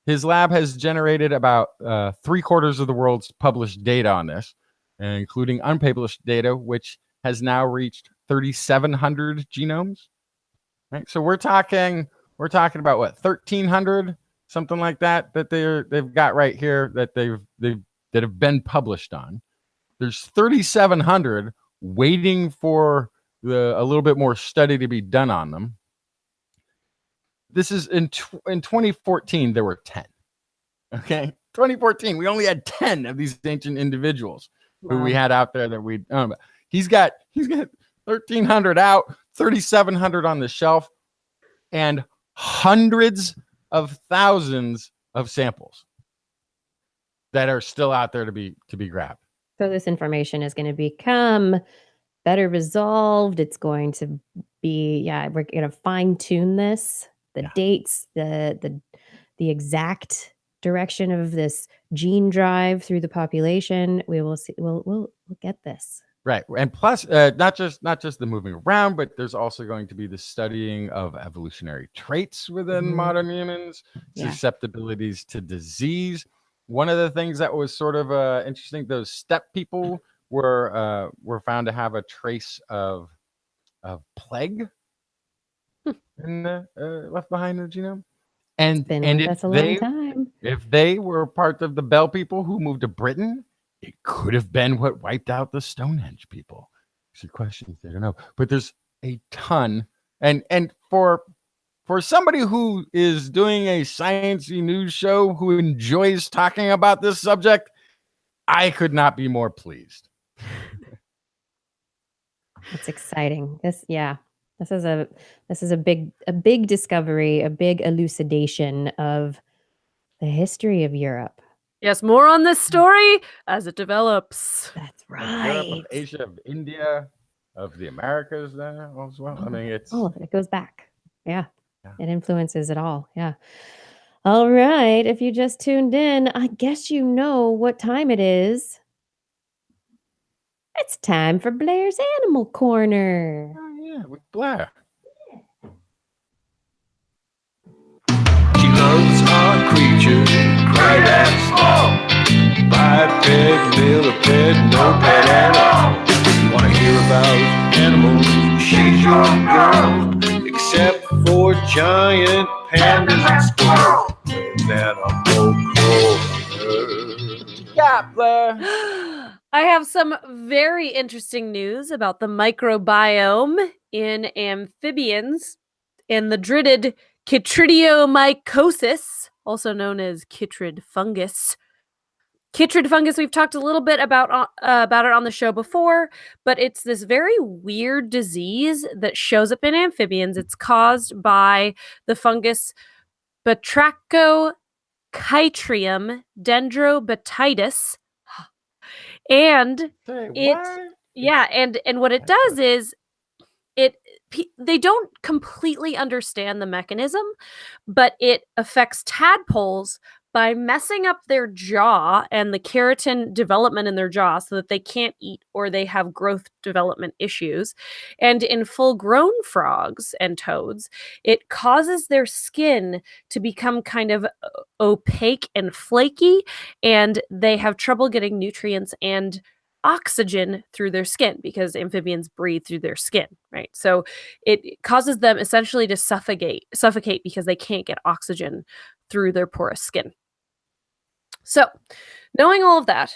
His lab has generated about 3/4 of the world's published data on this, including unpublished data, which has now reached 3,700 genomes. Right? So we're talking about what, 1,300, something like that they've got right here that that have been published on. There's 3,700 waiting for a little bit more study to be done on them. This is in 2014, there were 10. Okay, 2014, we only had 10 of these ancient individuals who we had out there that we. He's got 1,300 out, 3,700 on the shelf, and hundreds of thousands of samples that are still out there to be grabbed. So this information is going to become better resolved. It's going to be, we're going to fine tune this, the dates, the exact direction of this gene drive through the population. We will see. We'll get this. Right. And plus, not just the moving around, but there's also going to be the studying of evolutionary traits within modern humans, susceptibilities to disease. One of the things that was sort of interesting, those steppe people were found to have a trace of plague in the left behind in the genome. And that's a long time. If they were part of the Bell people who moved to Britain, it could have been what wiped out the Stonehenge people. There's questions I don't know, but there's a ton. And for somebody who is doing a sciencey news show who enjoys talking about this subject, I could not be more pleased. It's exciting. This is a big discovery, a big elucidation of the history of Europe. Yes, more on this story as it develops. That's Europe, right. of Asia, of India, of the Americas there as well. I mean, it goes back. Yeah. It influences it all. Yeah. All right. If you just tuned in, I guess you know what time it is. It's time for Blair's Animal Corner. Oh, yeah, with Blair. She loves our creatures, great and small. Biped, millipede, no pet at all. Wanna hear about animals? She's your girl. Except for giant pandas and squirrels. Animal Corner. Yeah, Blair. I have some very interesting news about the microbiome in amphibians and the dreaded chytridiomycosis, also known as chytrid fungus. Chytrid fungus, we've talked a little bit about it on the show before, but it's this very weird disease that shows up in amphibians. It's caused by the fungus Batrachochytrium dendrobatitis. And what it does is they don't completely understand the mechanism, but it affects tadpoles by messing up their jaw and the keratin development in their jaw so that they can't eat or they have growth development issues. And in full-grown frogs and toads, it causes their skin to become kind of opaque and flaky, and they have trouble getting nutrients and oxygen through their skin because amphibians breathe through their skin, right? So it causes them essentially to suffocate because they can't get oxygen through their porous skin. So, knowing all of that,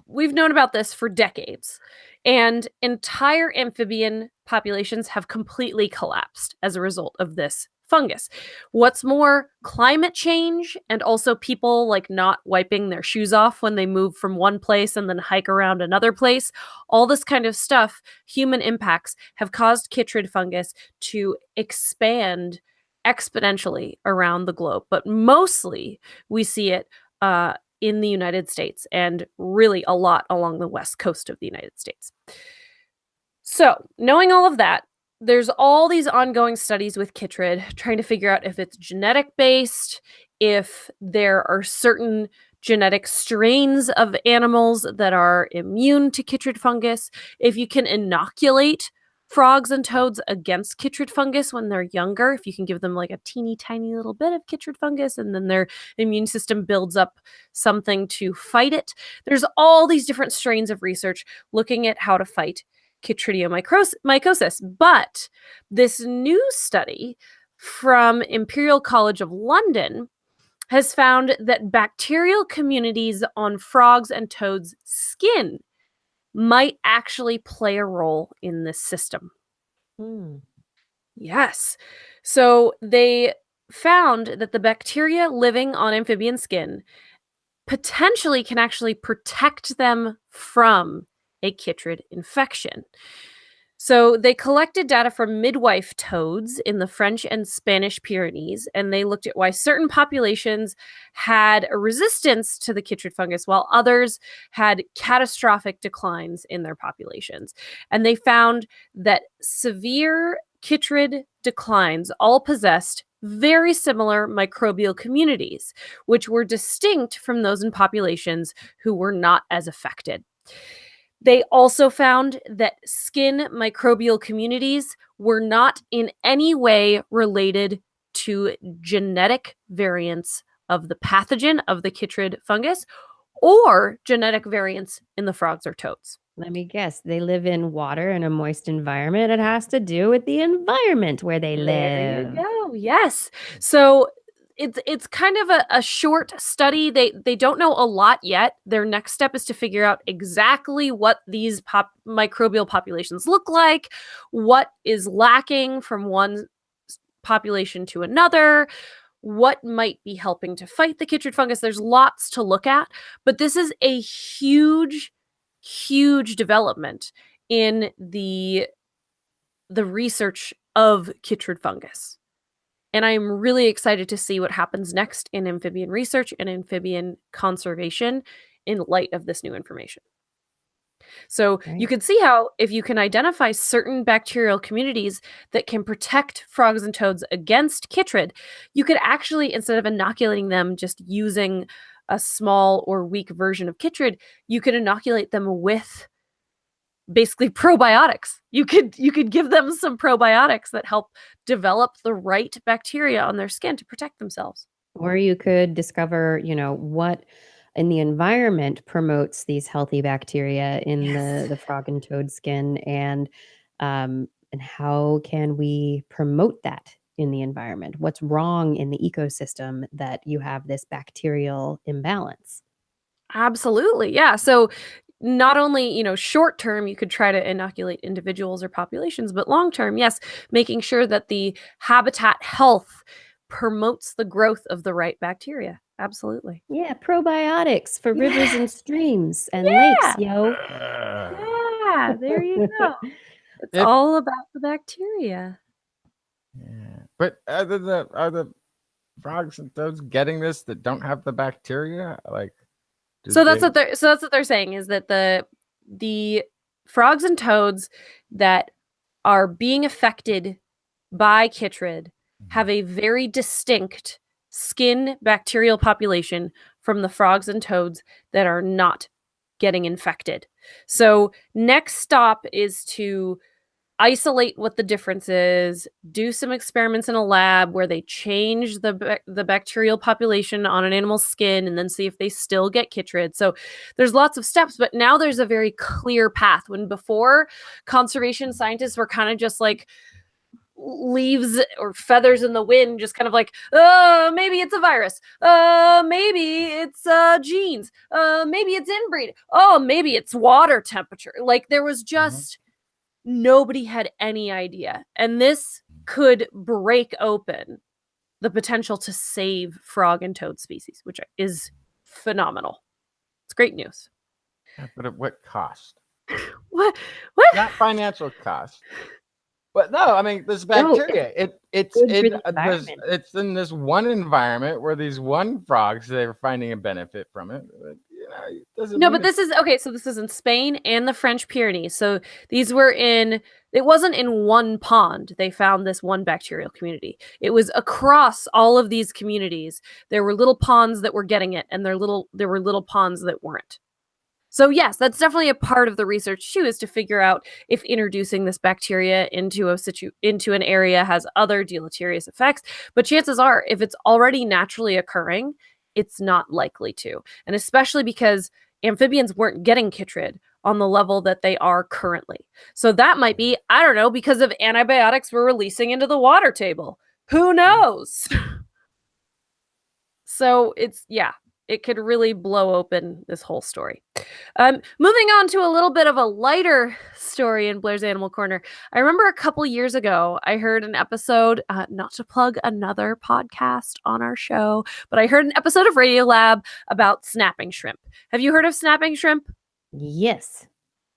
we've known about this for decades, and entire amphibian populations have completely collapsed as a result of this fungus. What's more, climate change and also people like not wiping their shoes off when they move from one place and then hike around another place, all this kind of stuff, human impacts have caused chytrid fungus to expand exponentially around the globe, but mostly we see it in the United States and really a lot along the west coast of the United States. So, knowing all of that, there's all these ongoing studies with chytrid trying to figure out if it's genetic based, if there are certain genetic strains of animals that are immune to chytrid fungus, if you can inoculate frogs and toads against chytrid fungus when they're younger, if you can give them like a teeny tiny little bit of chytrid fungus and then their immune system builds up something to fight it. There's all these different strains of research looking at how to fight chytridiomycosis. But this new study from Imperial College of London has found that bacterial communities on frogs and toads' skin might actually play a role in this system. Hmm. Yes. So they found that the bacteria living on amphibian skin potentially can actually protect them from a chytrid infection. So they collected data from midwife toads in the French and Spanish Pyrenees, and they looked at why certain populations had a resistance to the chytrid fungus while others had catastrophic declines in their populations. And they found that severe chytrid declines all possessed very similar microbial communities, which were distinct from those in populations who were not as affected. They also found that skin microbial communities were not in any way related to genetic variants of the pathogen of the chytrid fungus or genetic variants in the frogs or toads. Let me guess. They live in water in a moist environment. It has to do with the environment where they There live. you go. Yes. So it's kind of a short study. They don't know a lot yet. Their next step is to figure out exactly what these microbial populations look like, what is lacking from one population to another, what might be helping to fight the chytrid fungus. There's lots to look at, but this is a huge development in the research of chytrid fungus. And I'm really excited to see what happens next in amphibian research and amphibian conservation in light of this new information. So you can see how if you can identify certain bacterial communities that can protect frogs and toads against chytrid, you could actually, instead of inoculating them just using a small or weak version of chytrid, you could inoculate them with basically probiotics. You could give them some probiotics that help develop the right bacteria on their skin to protect themselves. Or you could discover, what in the environment promotes these healthy bacteria in the frog and toad skin, and how can we promote that in the environment? What's wrong in the ecosystem that you have this bacterial imbalance? Absolutely. Yeah. So not only, short term, you could try to inoculate individuals or populations, but long term, yes, making sure that the habitat health promotes the growth of the right bacteria. Absolutely. Yeah, probiotics for rivers and streams and lakes, yo. Yeah, there you go. It's all about the bacteria. Yeah. But are the frogs and toads getting this that don't have the bacteria? So that's what they're saying, is that the frogs and toads that are being affected by chytrid have a very distinct skin bacterial population from the frogs and toads that are not getting infected. So next stop is to isolate what the difference is, do some experiments in a lab where they change the bacterial population on an animal's skin and then see if they still get chytrid. So there's lots of steps, but now there's a very clear path. When before, conservation scientists were kind of just like leaves or feathers in the wind, just kind of like, maybe it's a virus, maybe it's genes, maybe it's inbreed, maybe it's water temperature. Like there was just nobody had any idea. And this could break open the potential to save frog and toad species, which is phenomenal. It's great news. Yeah, but at what cost? What? Not financial cost. But no, I mean, this bacteria, it's in this one environment where these one frogs, they're finding a benefit from it. But, it doesn't No, but this is okay. So this is in Spain and the French Pyrenees. So these were it wasn't in one pond. They found this one bacterial community. It was across all of these communities. There were little ponds that were getting it, and there were little ponds that weren't. So yes, that's definitely a part of the research too, is to figure out if introducing this bacteria into an area has other deleterious effects. But chances are, if it's already naturally occurring, it's not likely to. And especially because amphibians weren't getting chytrid, on the level that they are currently. So that might be, I don't know, because of antibiotics we're releasing into the water table. Who knows? So it could really blow open this whole story. Moving on to a little bit of a lighter story in Blair's Animal Corner. I remember a couple years ago, I heard an episode, not to plug another podcast on our show, but I heard an episode of Radiolab about snapping shrimp. Have you heard of snapping shrimp? Yes.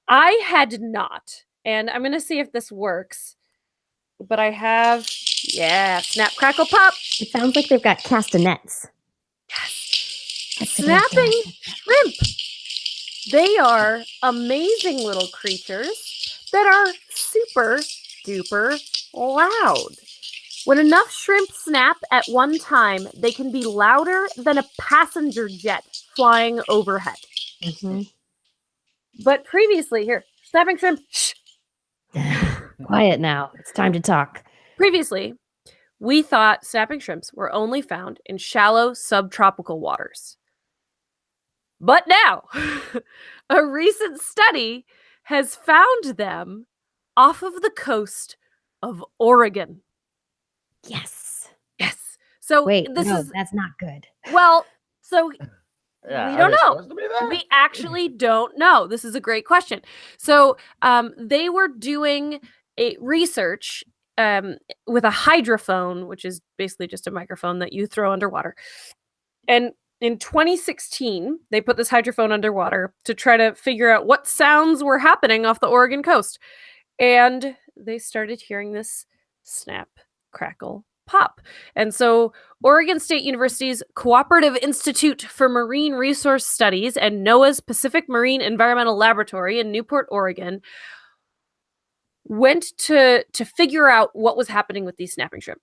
I had not. And I'm going to see if this works. But I have, snap, crackle, pop. It sounds like they've got castanets. Snapping shrimp. They are amazing little creatures that are super duper loud. When enough shrimp snap at one time, they can be louder than a passenger jet flying overhead. Mm-hmm. But previously, here, snapping shrimp. Shh. Quiet now. It's time to talk. Previously, we thought snapping shrimps were only found in shallow subtropical waters. But now, a recent study has found them off of the coast of Oregon. Yes. Yes. So Wait, that's not good. Well, so Yeah, we are don't they know. supposed to be there? We actually don't know. This is a great question. So they were doing a research with a hydrophone, which is basically just a microphone that you throw underwater. And in 2016, they put this hydrophone underwater to try to figure out what sounds were happening off the Oregon coast. And they started hearing this snap, crackle, pop. And so Oregon State University's Cooperative Institute for Marine Resource Studies and NOAA's Pacific Marine Environmental Laboratory in Newport, Oregon, went to figure out what was happening with these snapping shrimp.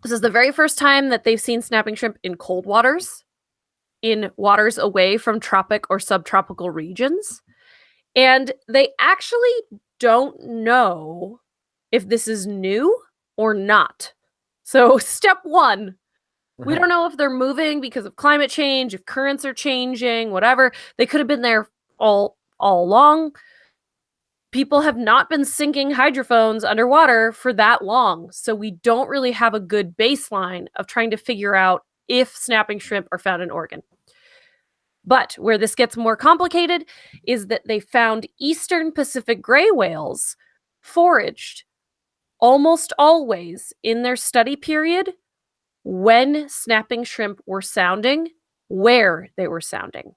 This is the very first time that they've seen snapping shrimp in cold waters, in waters away from tropic or subtropical regions. And they actually don't know if this is new or not. So step one, we don't know if they're moving because of climate change, if currents are changing, whatever. They could have been there all along. People have not been sinking hydrophones underwater for that long, so we don't really have a good baseline of trying to figure out if snapping shrimp are found in Oregon. But where this gets more complicated is that they found eastern Pacific gray whales foraged almost always in their study period when snapping shrimp were sounding, where they were sounding.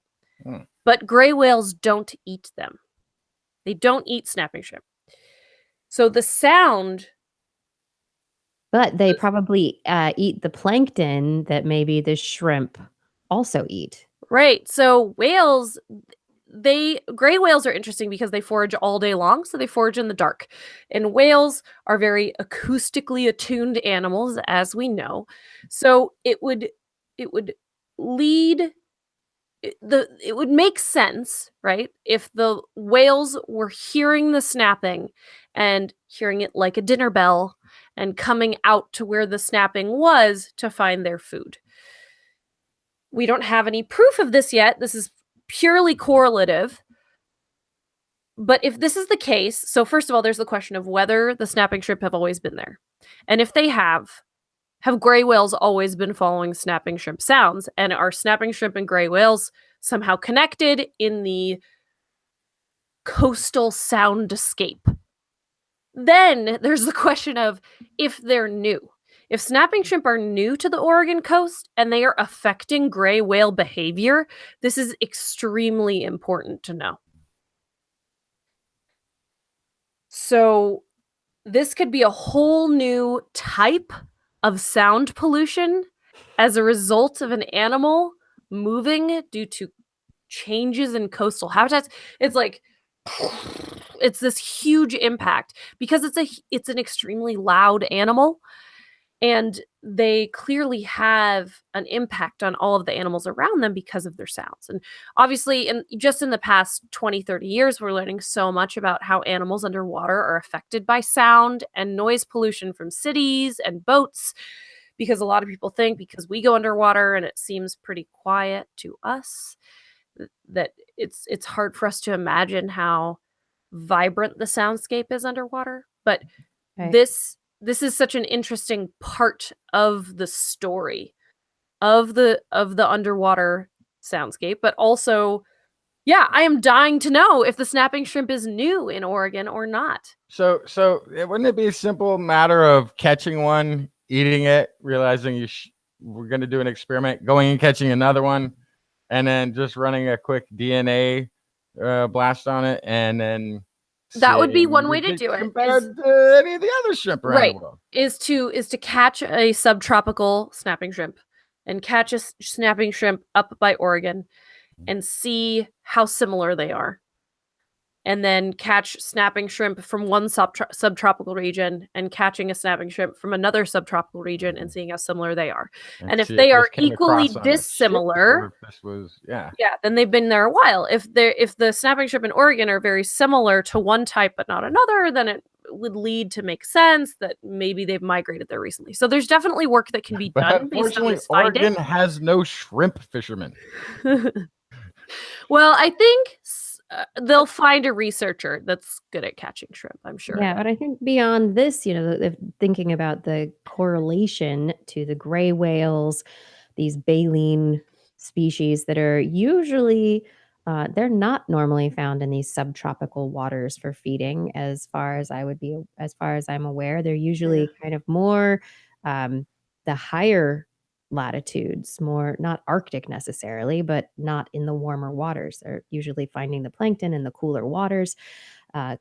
But gray whales don't eat them. They don't eat snapping shrimp. So the sound... But they probably eat the plankton that maybe the shrimp also eat. Right. So whales, gray whales are interesting because they forage all day long. So they forage in the dark. And whales are very acoustically attuned animals, as we know. So it would make sense, right? If the whales were hearing the snapping and hearing it like a dinner bell and coming out to where the snapping was to find their food. We don't have any proof of this yet. This is purely correlative. But if this is the case, so first of all, there's the question of whether the snapping shrimp have always been there. And if they have gray whales always been following snapping shrimp sounds? And are snapping shrimp and gray whales somehow connected in the coastal soundscape? Then there's the question of if they're new. If snapping shrimp are new to the Oregon coast and they are affecting gray whale behavior, this is extremely important to know. So this could be a whole new type of sound pollution as a result of an animal moving due to changes in coastal habitats. It's this huge impact because it's an extremely loud animal, and they clearly have an impact on all of the animals around them because of their sounds. And obviously, just in the past 20, 30 years, we're learning so much about how animals underwater are affected by sound and noise pollution from cities and boats, because a lot of people think because we go underwater and it seems pretty quiet to us, that it's hard for us to imagine how vibrant the soundscape is underwater. But Right. this is such an interesting part of the story of the underwater soundscape, but also, yeah, I am dying to know if the snapping shrimp is new in Oregon or not. So wouldn't it be a simple matter of catching one, eating it, realizing we're going to do an experiment, going and catching another one, and then just running a quick DNA blast on it, and then That would be seeing one way if to it's do it, compared is- to any of the other shrimp around Right. the world. Is to catch a subtropical snapping shrimp and catch a snapping shrimp up by Oregon and see how similar they are. And then catch snapping shrimp from one subtropical region and catching a snapping shrimp from another subtropical region and seeing how similar they are. And if see they this are came equally across on a ship, dissimilar, or if this was, yeah. then they've been there a while. If the snapping shrimp in Oregon are very similar to one type but not another, then it would lead to make sense that maybe they've migrated there recently. So there's definitely work that can be But done based on unfortunately, these findings. Oregon has no shrimp fishermen. Well, I think they'll find a researcher that's good at catching shrimp, I'm sure. Yeah, but I think beyond this, thinking about the correlation to the gray whales, these baleen species that are usually, they're not normally found in these subtropical waters for feeding, as far as I'm aware. They're usually kind of more the higher latitudes, more not Arctic necessarily, but not in the warmer waters. They're usually finding the plankton in the cooler waters,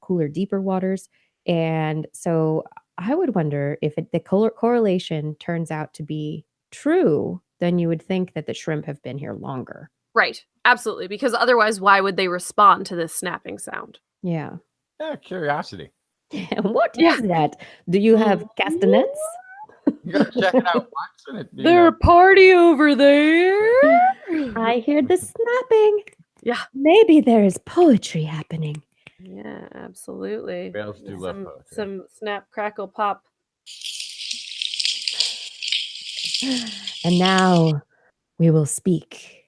cooler, deeper waters. And so I would wonder if the correlation turns out to be true, then you would think that the shrimp have been here longer. Right. Absolutely. Because otherwise, why would they respond to this snapping sound? Yeah. Yeah, curiosity. What is that? Do you have castanets? You gotta check it out once, and it. Their party over there. I hear the snapping. Yeah. Maybe there is poetry happening. Yeah, absolutely. Whales do love poetry. Some snap, crackle, pop. And now we will speak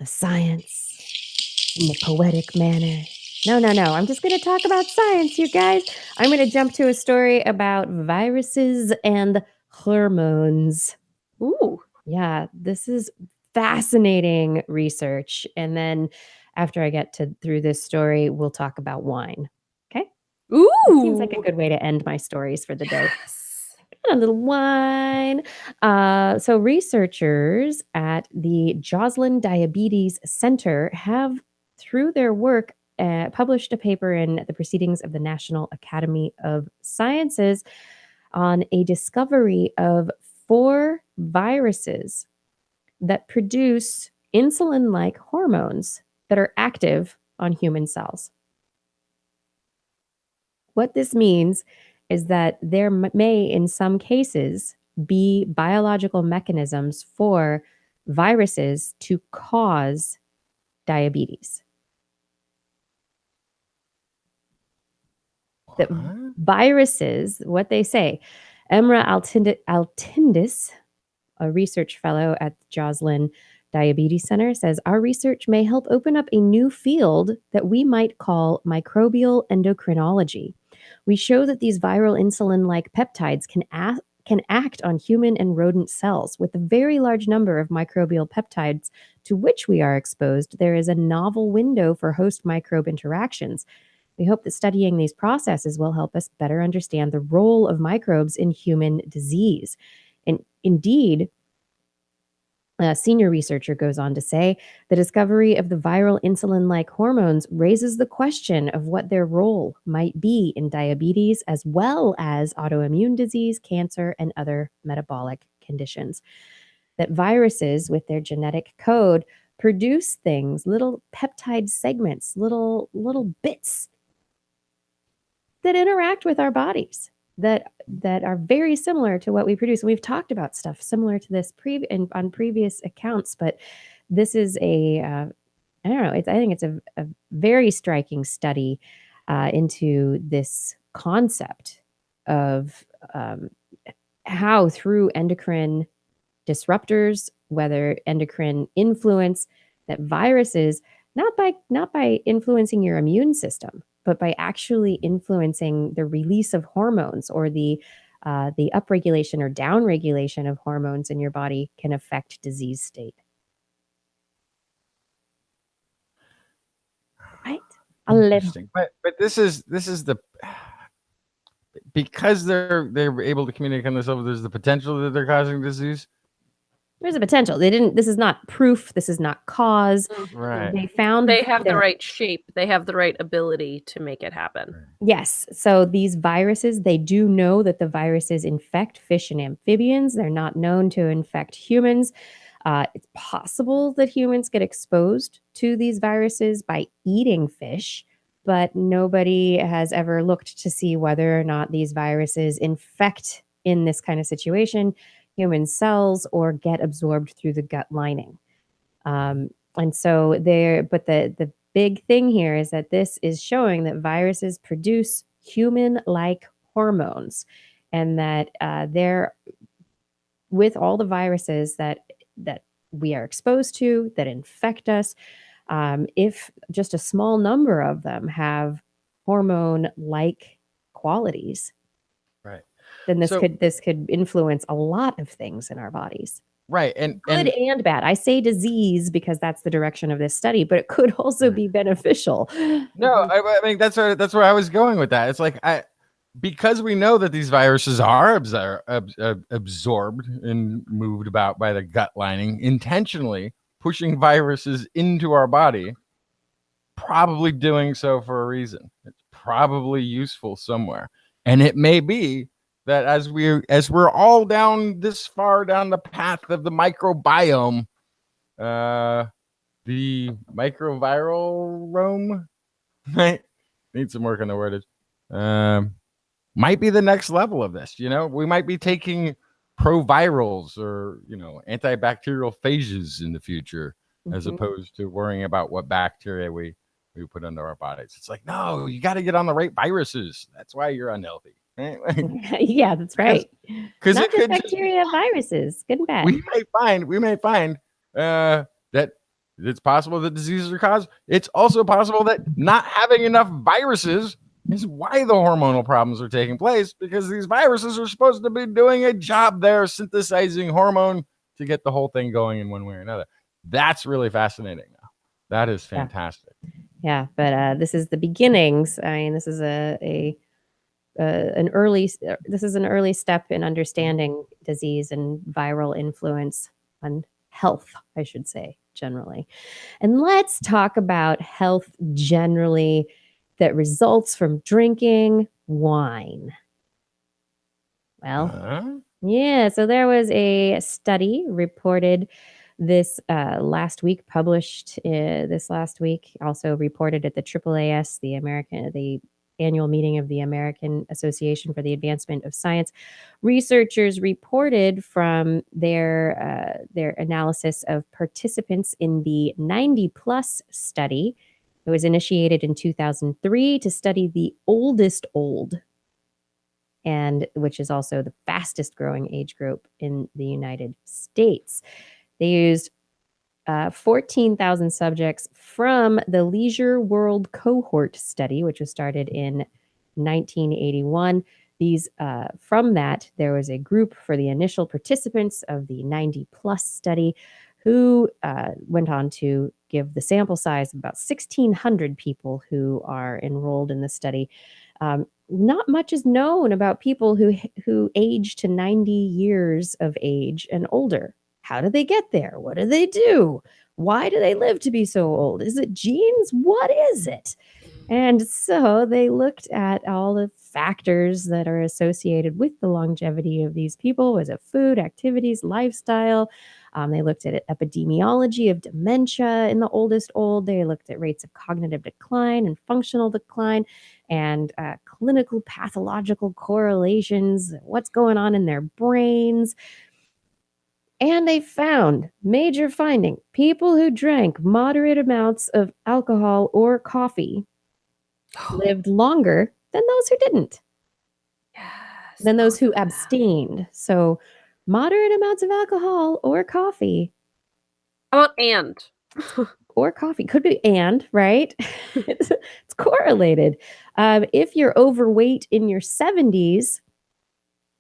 of science in the poetic manner. No. I'm just going to talk about science, you guys. I'm going to jump to a story about viruses and hormones. Ooh. Yeah, this is fascinating research. And then after I get through this story, we'll talk about wine. Okay? Ooh. Seems like a good way to end my stories for the day. Yes. A little wine. So researchers at the Joslin Diabetes Center have, through their work, published a paper in the Proceedings of the National Academy of Sciences on a discovery of 4 viruses that produce insulin-like hormones that are active on human cells. What this means is that there may, in some cases, be biological mechanisms for viruses to cause diabetes. That viruses, what they say, Emra Altindis, a research fellow at the Joslin Diabetes Center, says our research may help open up a new field that we might call microbial endocrinology. We show that these viral insulin-like peptides can act on human and rodent cells. With a very large number of microbial peptides to which we are exposed, there is a novel window for host microbe interactions. We hope that studying these processes will help us better understand the role of microbes in human disease. And indeed, a senior researcher goes on to say, the discovery of the viral insulin-like hormones raises the question of what their role might be in diabetes, as well as autoimmune disease, cancer, and other metabolic conditions. That viruses, with their genetic code, produce things, little peptide segments, little bits that interact with our bodies that are very similar to what we produce. And we've talked about stuff similar to this on previous accounts, but this is I think it's a very striking study into this concept of how through endocrine disruptors, whether endocrine influence, that viruses not by influencing your immune system, but by actually influencing the release of hormones, or the upregulation or downregulation of hormones in your body can affect disease state. Right? A little. Interesting. But this is the, because they're able to communicate on this level, there's the potential that they're causing disease. There's a potential. This is not proof. This is not cause. Right. They found They have the their- right shape. They have the right ability to make it happen. Yes. So these viruses, they do know that the viruses infect fish and amphibians. They're not known to infect humans. It's possible that humans get exposed to these viruses by eating fish, but nobody has ever looked to see whether or not these viruses infect, in this kind of situation, human cells or get absorbed through the gut lining. And so but the big thing here is that this is showing that viruses produce human-like hormones, and that they're, with all the viruses that we are exposed to that infect us, if just a small number of them have hormone-like qualities, Right. then this So- could influence a lot of things in our bodies. Right. And Good and bad. I say disease because that's the direction of this study, but it could also be beneficial. no, I mean that's where I was going with that. It's like because we know that these viruses are absorbed and moved about by the gut lining, intentionally pushing viruses into our body, probably doing so for a reason. It's probably useful somewhere, and it may be that as we're all down this far down the path of the microbiome, the microviral rome, right? Need some work on the wordage. Might be the next level of this. We might be taking provirals or antibacterial phages in the future, as opposed to worrying about what bacteria we put into our bodies. It's like, no, you got to get on the right viruses. That's why you're unhealthy. Right? Yeah, that's right. Because Not it just could bacteria, viruses. Good and bad. we may find that it's possible that diseases are caused. It's also possible that not having enough viruses is why the hormonal problems are taking place, because these viruses are supposed to be doing a job there, synthesizing hormone to get the whole thing going in one way or another. That's really fascinating. That is fantastic. Yeah, but this is the beginnings. I mean, this is an early step in understanding disease and viral influence on health, I should say, generally. And let's talk about health generally that results from drinking wine. Well, yeah, so there was a study reported this last week, published this last week, also reported at the AAAS, the annual meeting of the American Association for the Advancement of Science. Researchers reported from their analysis of participants in the 90+ study. It was initiated in 2003 to study the oldest old, and which is also the fastest growing age group in the United States. They used 14,000 subjects from the Leisure World Cohort study, which was started in 1981. From that, there was a group for the initial participants of the 90+ study who went on to give the sample size of about 1,600 people who are enrolled in the study. Not much is known about people who age to 90 years of age and older. How do they get there? What do they do? Why do they live to be so old? Is it genes? What is it? And so they looked at all the factors that are associated with the longevity of these people. Was it food, activities, lifestyle? They looked at epidemiology of dementia in the oldest old. They looked at rates of cognitive decline and functional decline, and clinical pathological correlations, what's going on in their brains. And they found major finding: people who drank moderate amounts of alcohol or coffee lived longer than those who didn't, than those who abstained. So moderate amounts of alcohol or coffee. How about and? or coffee. Could be right? It's correlated. If you're overweight in your 70s,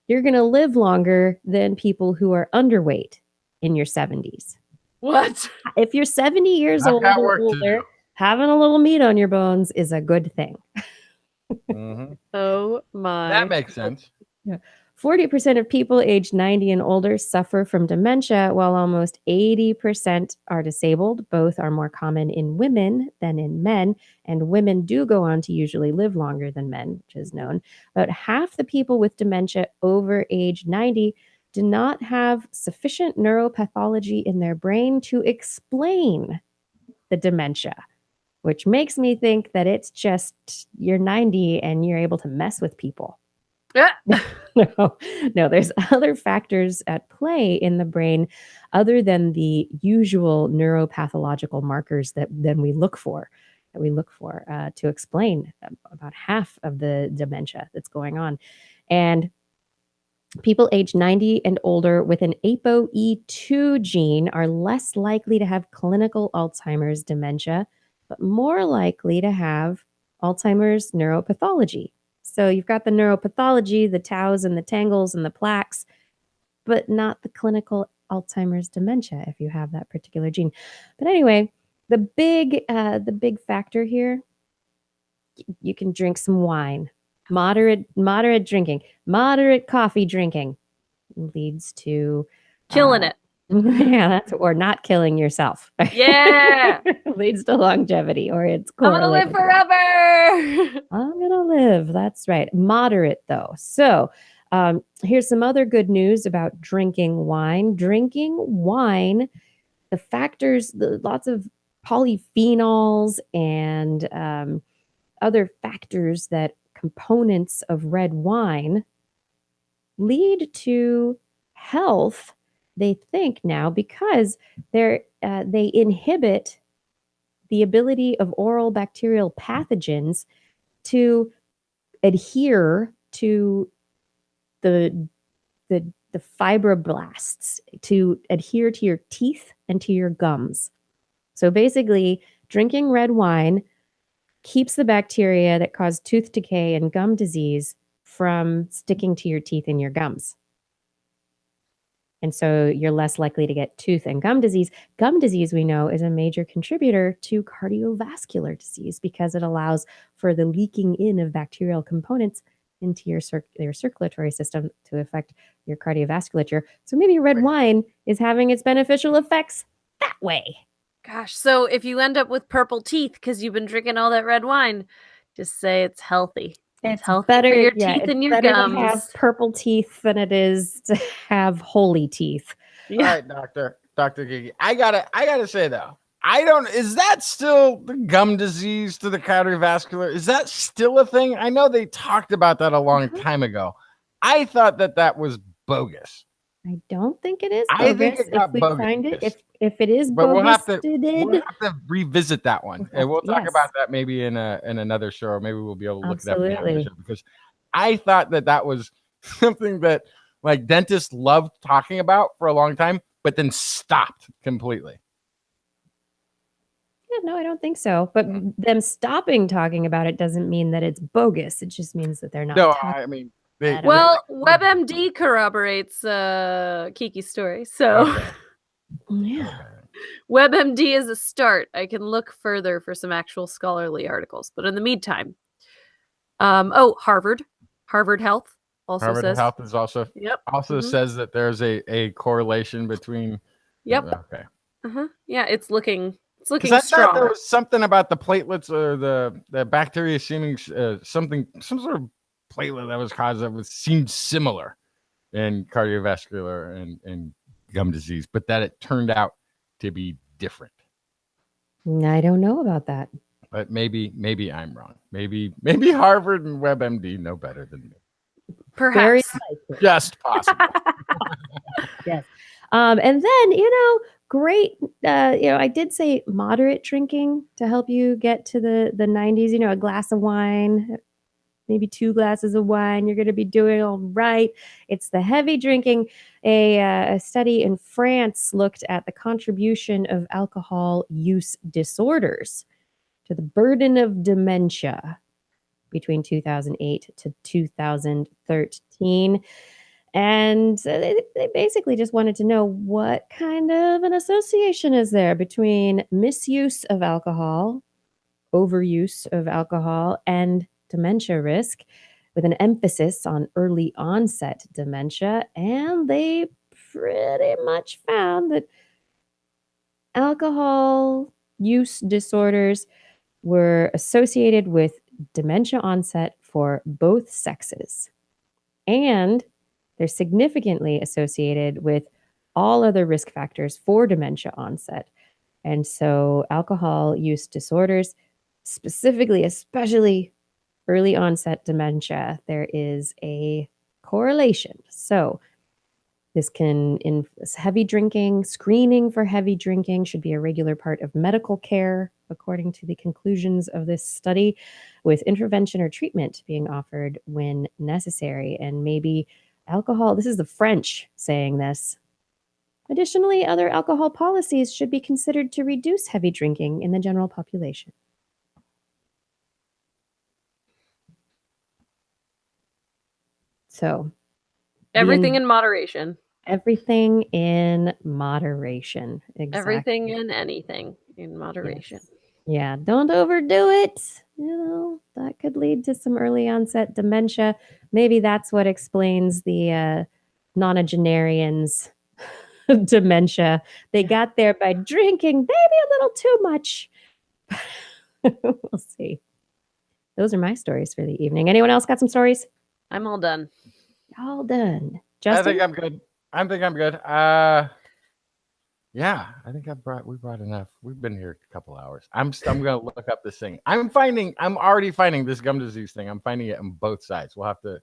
you're going to live longer than people who are underweight in your 70s. What? If you're 70 years I've old got or work to older, do. having a little meat on your bones is a good thing. Mhm. Oh my. That makes sense. 40% of people aged 90 and older suffer from dementia, while almost 80% are disabled. Both are more common in women than in men, and women do go on to usually live longer than men, which is known. About half the people with dementia over age 90 do not have sufficient neuropathology in their brain to explain the dementia, which makes me think that it's just you're 90 and you're able to mess with people. Yeah. No, there's other factors at play in the brain other than the usual neuropathological markers that we look for to explain about half of the dementia that's going on. And people age 90 and older with an ApoE2 gene are less likely to have clinical Alzheimer's dementia, but more likely to have Alzheimer's neuropathology. So you've got the neuropathology, the taus and the tangles and the plaques, but not the clinical Alzheimer's dementia if you have that particular gene. But anyway, the big factor here, you can drink some wine. Moderate drinking, moderate coffee drinking leads to Killing it. Yeah, or not killing yourself. Yeah. Leads to longevity, or it's I'm gonna live correlated. forever. I'm gonna live. That's right. Moderate though. So here's some other good news about drinking wine. Drinking wine, the factors, lots of polyphenols and other factors that components of red wine lead to health, they think now, because they inhibit the ability of oral bacterial pathogens to adhere to the fibroblasts, to adhere to your teeth and to your gums. So basically, drinking red wine keeps the bacteria that cause tooth decay and gum disease from sticking to your teeth and your gums. And so you're less likely to get tooth and gum disease. Gum disease, we know, is a major contributor to cardiovascular disease because it allows for the leaking in of bacterial components into your circulatory system to affect your cardiovasculature. So maybe red wine is having its beneficial effects that way. Gosh, so if you end up with purple teeth because you've been drinking all that red wine, just say it's healthy. It's healthy better, for your yeah, teeth it's and your better gums. to have purple teeth than it is to have holy teeth. Yeah. All right, Dr. Kiki. I gotta say though, is that still the gum disease to the cardiovascular? Is that still a thing? I know they talked about that a long time ago. I thought that was bogus. I don't think it is I bogus. think it got if we bogus. find it, if it is But bogus, we'll have to revisit that one, and we'll talk Yes. about that maybe in another show, or maybe we'll be able to look it up behind the Absolutely. show, because I thought that was something that like dentists loved talking about for a long time, but then stopped completely. Yeah, no, I don't think so. But them stopping talking about it doesn't mean that it's bogus. It just means that they're not. No, talking I mean, about it. Well, WebMD corroborates Kiki's story. So okay. Yeah. WebMD is a start. I can look further for some actual scholarly articles. But in the meantime, Harvard Health also Harvard says. Health is also says that there's a correlation between. Yep. Okay. Yeah, it's looking I thought strong. there was something about the platelets or the bacteria seeming some sort of platelet that was caused that seemed similar in cardiovascular and gum disease, but that it turned out to be different. I don't know about that. But maybe I'm wrong. Maybe Harvard and WebMD know better than me. Perhaps. Very likely. Just possible. Yes. And then, great. I did say moderate drinking to help you get to the 90s, a glass of wine maybe 2 glasses of wine, you're going to be doing all right. It's the heavy drinking. A study in France looked at the contribution of alcohol use disorders to the burden of dementia between 2008 to 2013. And they basically just wanted to know what kind of an association is there between misuse of alcohol, overuse of alcohol, and dementia risk, with an emphasis on early onset dementia. And they pretty much found that alcohol use disorders were associated with dementia onset for both sexes. And they're significantly associated with all other risk factors for dementia onset. And so alcohol use disorders, specifically, especially early onset dementia, there is a correlation. So this can, in heavy drinking, screening for heavy drinking should be a regular part of medical care, according to the conclusions of this study, with intervention or treatment being offered when necessary. And maybe alcohol, this is the French saying this. Additionally, other alcohol policies should be considered to reduce heavy drinking in the general population. So, Everything in moderation. Everything in moderation. Exactly. Everything and anything in moderation. Yes. Yeah, don't overdo it. That could lead to some early onset dementia. Maybe that's what explains the nonagenarians' dementia. They got there by drinking maybe a little too much. We'll see. Those are my stories for the evening. Anyone else got some stories? I'm all done. All done. Justin? I think I'm good. Yeah, I think we brought enough. We've been here a couple hours. I'm gonna look up this thing. I'm already finding this gum disease thing. I'm finding it on both sides. We'll have to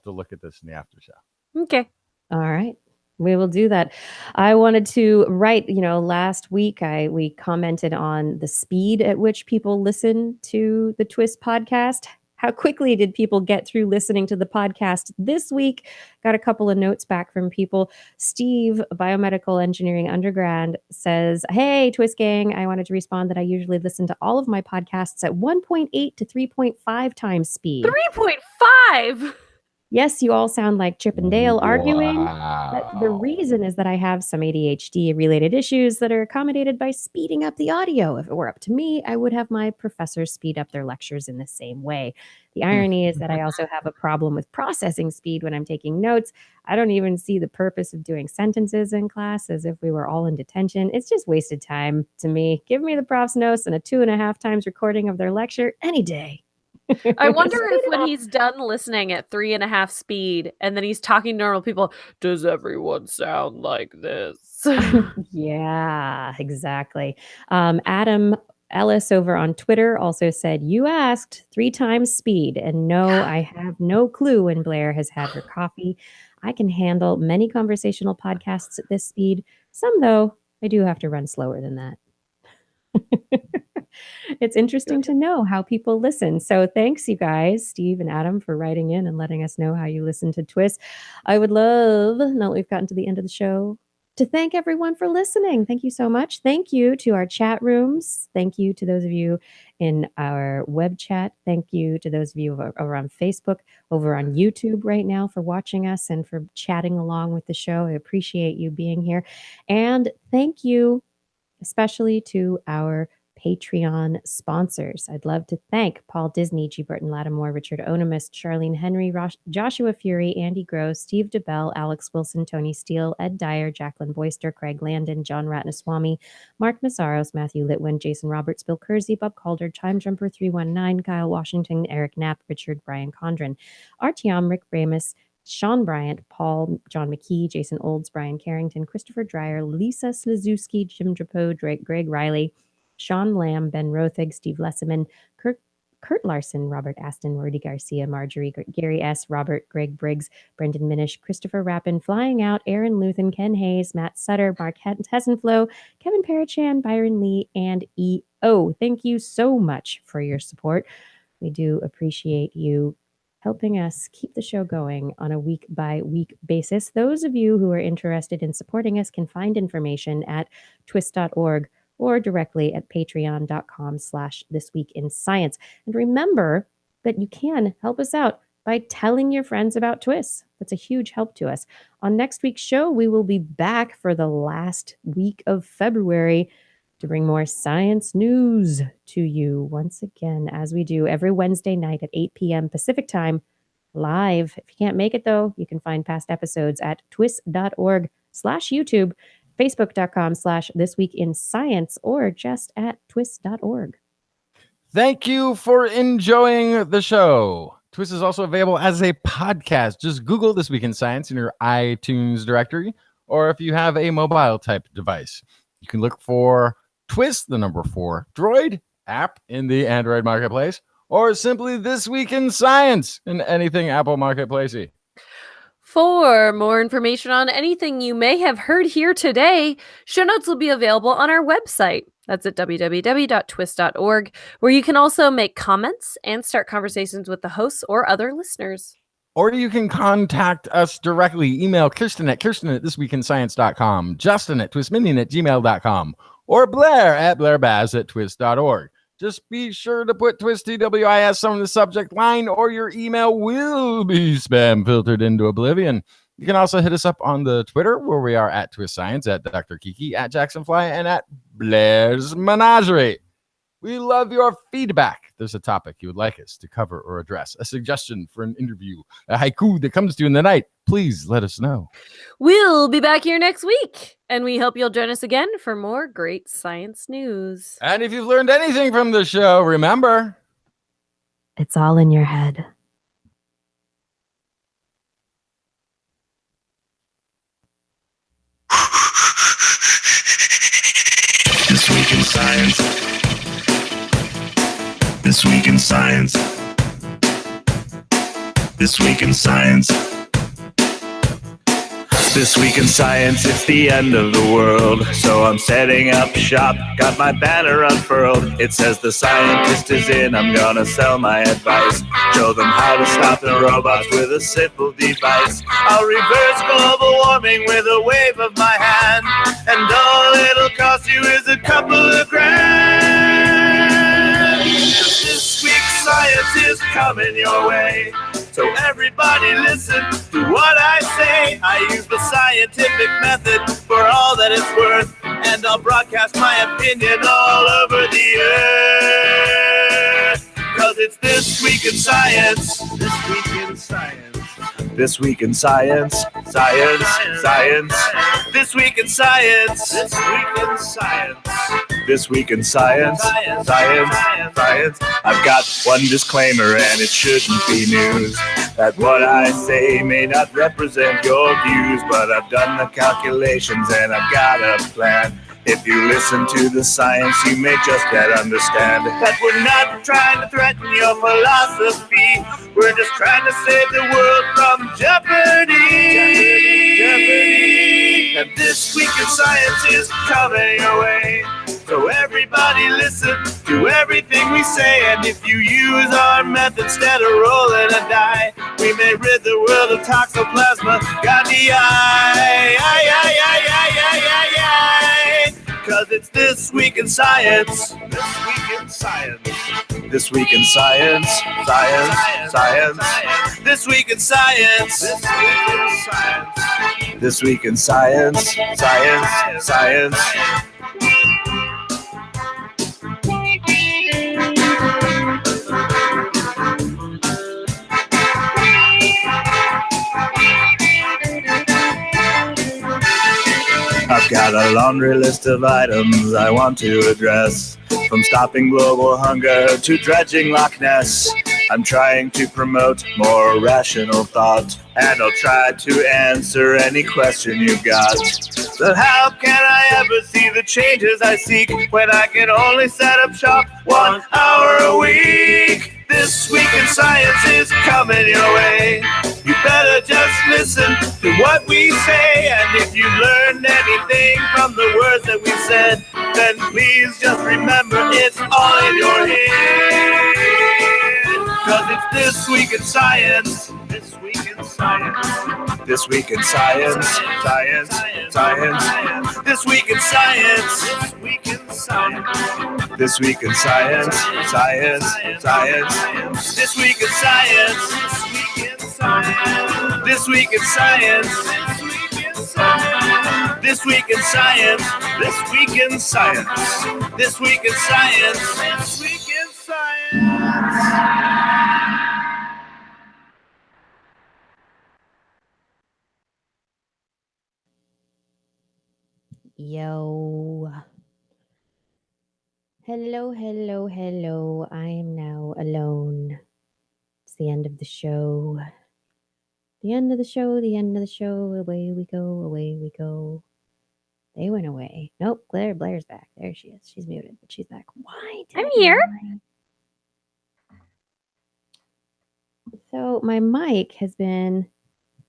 look at this in the after show. Okay. All right. We will do that. I wanted to write, last week we commented on the speed at which people listen to the TWIS podcast. How quickly did people get through listening to the podcast this week? Got a couple of notes back from people. Steve, biomedical engineering undergrad, says, "Hey, TWIS gang, I wanted to respond that I usually listen to all of my podcasts at 1.8 to 3.5 times speed." 3.5? Yes, you all sound like Chip and Dale arguing. Wow. But the reason is that I have some ADHD-related issues that are accommodated by speeding up the audio. If it were up to me, I would have my professors speed up their lectures in the same way. The irony is that I also have a problem with processing speed when I'm taking notes. I don't even see the purpose of doing sentences in class as if we were all in detention. It's just wasted time to me. Give me the prof's notes and a 2.5 times recording of their lecture any day. I wonder if when he's done listening at 3.5 speed and then he's talking to normal people, does everyone sound like this? Yeah, exactly. Adam Ellis over on Twitter also said, "You asked 3 times speed, and no, I have no clue when Blair has had her coffee. I can handle many conversational podcasts at this speed. Some, though, I do have to run slower than that." It's interesting to know how people listen. So thanks, you guys, Steve and Adam, for writing in and letting us know how you listen to TWIS. I would love, now that we've gotten to the end of the show, to thank everyone for listening. Thank you so much. Thank you to our chat rooms. Thank you to those of you in our web chat. Thank you to those of you over on Facebook, over on YouTube right now for watching us and for chatting along with the show. I appreciate you being here. And thank you especially to our Patreon sponsors. I'd love to thank Paul Disney, G. Burton Lattimore, Richard Onomist, Charlene Henry, Joshua Fury, Andy Gross, Steve DeBell, Alex Wilson, Tony Steele, Ed Dyer, Jacqueline Boyster, Craig Landon, John Ratnaswamy, Mark Massaros, Matthew Litwin, Jason Roberts, Bill Kersey, Bob Calder, Time Jumper 319, Kyle Washington, Eric Knapp, Richard Brian Condren, Artyom, Rick Ramus, Sean Bryant, Paul, John McKee, Jason Olds, Brian Carrington, Christopher Dreyer, Lisa Slazewski, Jim Drapeau, Greg Riley, Sean Lamb, Ben Rothig, Steve Lessiman, Kurt Larson, Robert Aston, Rudy Garcia, Marjorie, Gary S., Robert, Greg Briggs, Brendan Minish, Christopher Rappin, Flying Out, Aaron Luthen, Ken Hayes, Matt Sutter, Mark Hessenflow, Kevin Parachan, Byron Lee, and E.O. Thank you so much for your support. We do appreciate you helping us keep the show going on a week-by-week basis. Those of you who are interested in supporting us can find information at TWIS.org or directly at patreon.com/thisweekinscience. And remember that you can help us out by telling your friends about TWIS. That's a huge help to us. On next week's show, we will be back for the last week of February to bring more science news to you once again, as we do every Wednesday night at 8 p.m. Pacific time, live. If you can't make it, though, you can find past episodes at twis.org/YouTube, facebook.com/thisweekinscience, or just at twis.org. Thank you for enjoying the show. TWIS is also available as a podcast. Just Google This Week in Science in your iTunes directory, or if you have a mobile type device, you can look for TWIS, the number 4 droid app in the Android marketplace, or simply This Week in Science in anything Apple marketplacey. For more information on anything you may have heard here today, show notes will be available on our website. That's at www.twis.org, where you can also make comments and start conversations with the hosts or other listeners. Or you can contact us directly. Email Kirsten at thisweekinscience.com, Justin at twistminion@gmail.com, or Blair at blairbaz@twis.org. Just be sure to put TWIS, TWIS on the subject line, or your email will be spam filtered into oblivion. You can also hit us up on the Twitter, where we are at TWIS Science, at Dr. Kiki, at Jacksonfly, and at Blair's Menagerie. We love your feedback. If there's a topic you would like us to cover or address, a suggestion for an interview, a haiku that comes to you in the night, please let us know. We'll be back here next week, and we hope you'll join us again for more great science news. And if you've learned anything from the show, remember, It's all in your head. This week in science. This week in science. This week in science. This week in science, it's the end of the world. So I'm setting up shop, got my banner unfurled. It says the scientist is in, I'm gonna sell my advice. Show them how to stop the robots with a simple device. I'll reverse global warming with a wave of my hand. And all it'll cost you is a couple of grand. 'Cause this week's science is coming your way. So everybody listen to what I say. I use the scientific method for all that it's worth. And I'll broadcast my opinion all over the earth. 'Cause it's This Week in Science. This Week in Science. This Week in Science. Science. Science. This Week in Science. This Week in Science. This Week in Science. Science. Science. I've got one disclaimer, and it shouldn't be news. That what I say may not represent your views, but I've done the calculations and I've got a plan. If you listen to the science, you may just yet understand that we're not trying to threaten your philosophy. We're just trying to save the world from jeopardy. Jeopardy. And This Week in Science is coming your way. So everybody listen to everything we say. And if you use our method instead of rolling a die, we may rid the world of toxoplasma gondii. 'Cause it's This Week in Science. This Week in Science. This Week in Science. Science. Science. This Week in Science. This Week in Science. This Week in Science. Science. Science. I've got a laundry list of items I want to address. From stopping global hunger to dredging Loch Ness. I'm trying to promote more rational thought, and I'll try to answer any question you've got. So how can I ever see the changes I seek when I can only set up shop 1 hour a week? This Week in Science is coming your way. You better just listen to what we say. And if you learned anything from the words that we said, then please just remember it's all in your head. 'Cause It's This Week in Science. This Week in Science. This Week in Science. Science. Science. This Week in Science. This Week in Science. This Week in Science. Science. Science. This Week in Science. This Week in Science. This Week in Science. This Week in Science. This Week in Science. This Week in Science. Yo. Hello, hello, hello. I am now alone. It's the end of the show. The end of the show, the end of the show. Away we go, away we go. They went away. Nope, Blair's back. There she is. She's muted, but she's back. Why? I'm here. So my mic has been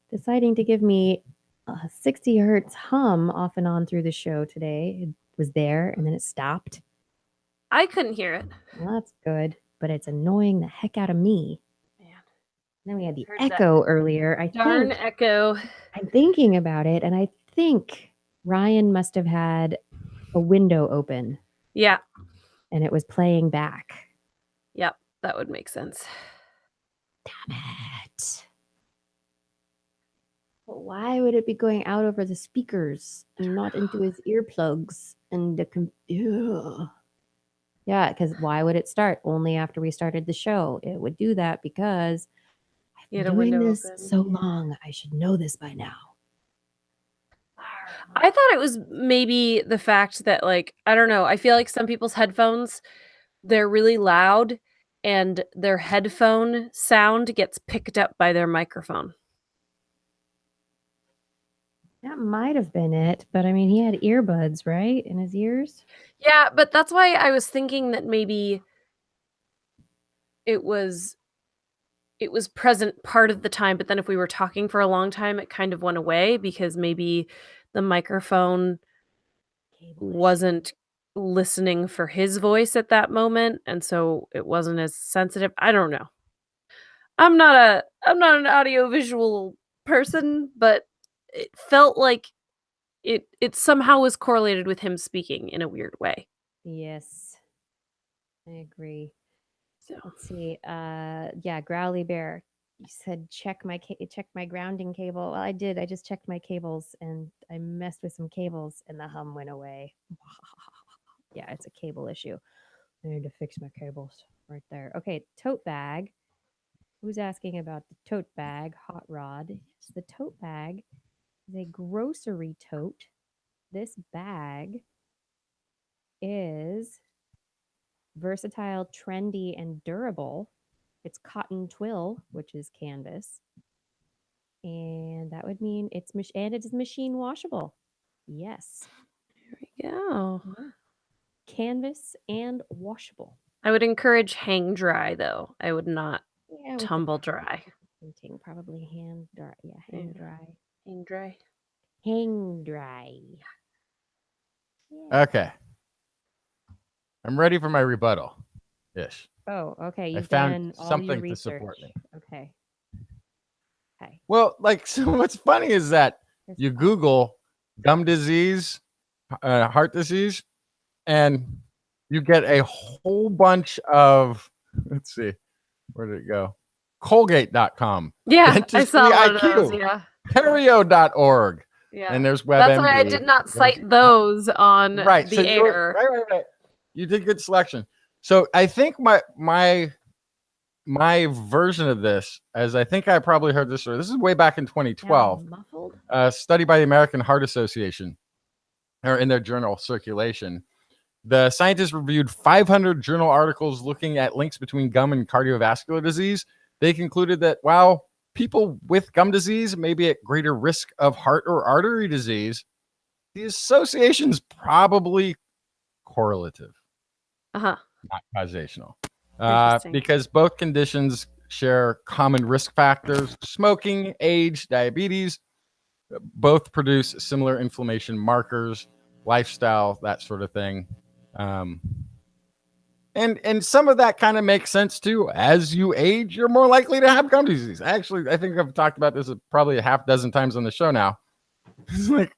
deciding to give me a 60 hertz hum off and on through the show today. It was there and then it stopped. I couldn't hear it. Well, that's good, but it's annoying the heck out of me. Man. Then we had the Heard that echo earlier. Darn echo. I'm thinking about it, and I think Ryan must have had a window open Yeah. and it was playing back. Yep. That would make sense. Damn it. But why would it be going out over the speakers and not into his earplugs and the ugh. Yeah, because why would it start only after we started the show? It would do that because I've You been had a doing window this open. so long. I should know this by now. I thought it was maybe the fact that, like, I don't know. I feel like some people's headphones, they're really loud and their headphone sound gets picked up by their microphone. That might have been it, but I mean, he had earbuds, right, in his ears? Yeah, but that's why I was thinking that maybe it was present part of the time, but then if we were talking for a long time, it kind of went away because maybe the microphone wasn't listening for his voice at that moment, and so it wasn't as sensitive. I don't know. I'm not an audio-visual person, but it felt like it somehow was correlated with him speaking in a weird way. Yes, I agree. So Let's see. Yeah, Growly Bear. You said check my grounding cable. Well, I did. I just checked my cables and I messed with some cables and the hum went away. Yeah, it's a cable issue. I need to fix my cables right there. Okay, tote bag. Who's asking about the tote bag? Hot Rod. Yes, the tote bag is a grocery tote. This bag is versatile, trendy, and durable. It's cotton twill, which is canvas. And that would mean it is machine washable. Yes. there we go. Yeah. Canvas and washable. I would encourage hang dry though. I would not Yeah, with the tumble dry. printing, probably hand dry. Yeah, hang Yeah. dry. Hang dry. Hang dry. Yeah. Okay. I'm ready for my rebuttal. Ish. Oh, okay. You've found done all your something to research. support me. Okay. Okay. Well, like, so what's funny is that Here's you the- Google gum disease, heart disease, and you get a whole bunch of, let's see, where did it go? Colgate.com, Yeah, I Dentistry saw one of IQ. those. Yeah. Perio.org, Yeah. and there's WebMD. That's why I did not cite those on Right, the so you were- air. right. You did good selection. So I think my version of this, as I think I probably heard this story. This is way back in 2012. Now muffled. A study by the American Heart Association, or in their journal Circulation. The scientists reviewed 500 journal articles looking at links between gum and cardiovascular disease. They concluded that while people with gum disease may be at greater risk of heart or artery disease, the association is probably correlative, Uh-huh. not causational. Interesting. Because both conditions share common risk factors: smoking, age, diabetes. Both produce similar inflammation markers, lifestyle, that sort of thing. And some of that kind of makes sense too. As you age, you're more likely to have gum disease. Actually, I think I've talked about this probably a half dozen times on the show now. It's like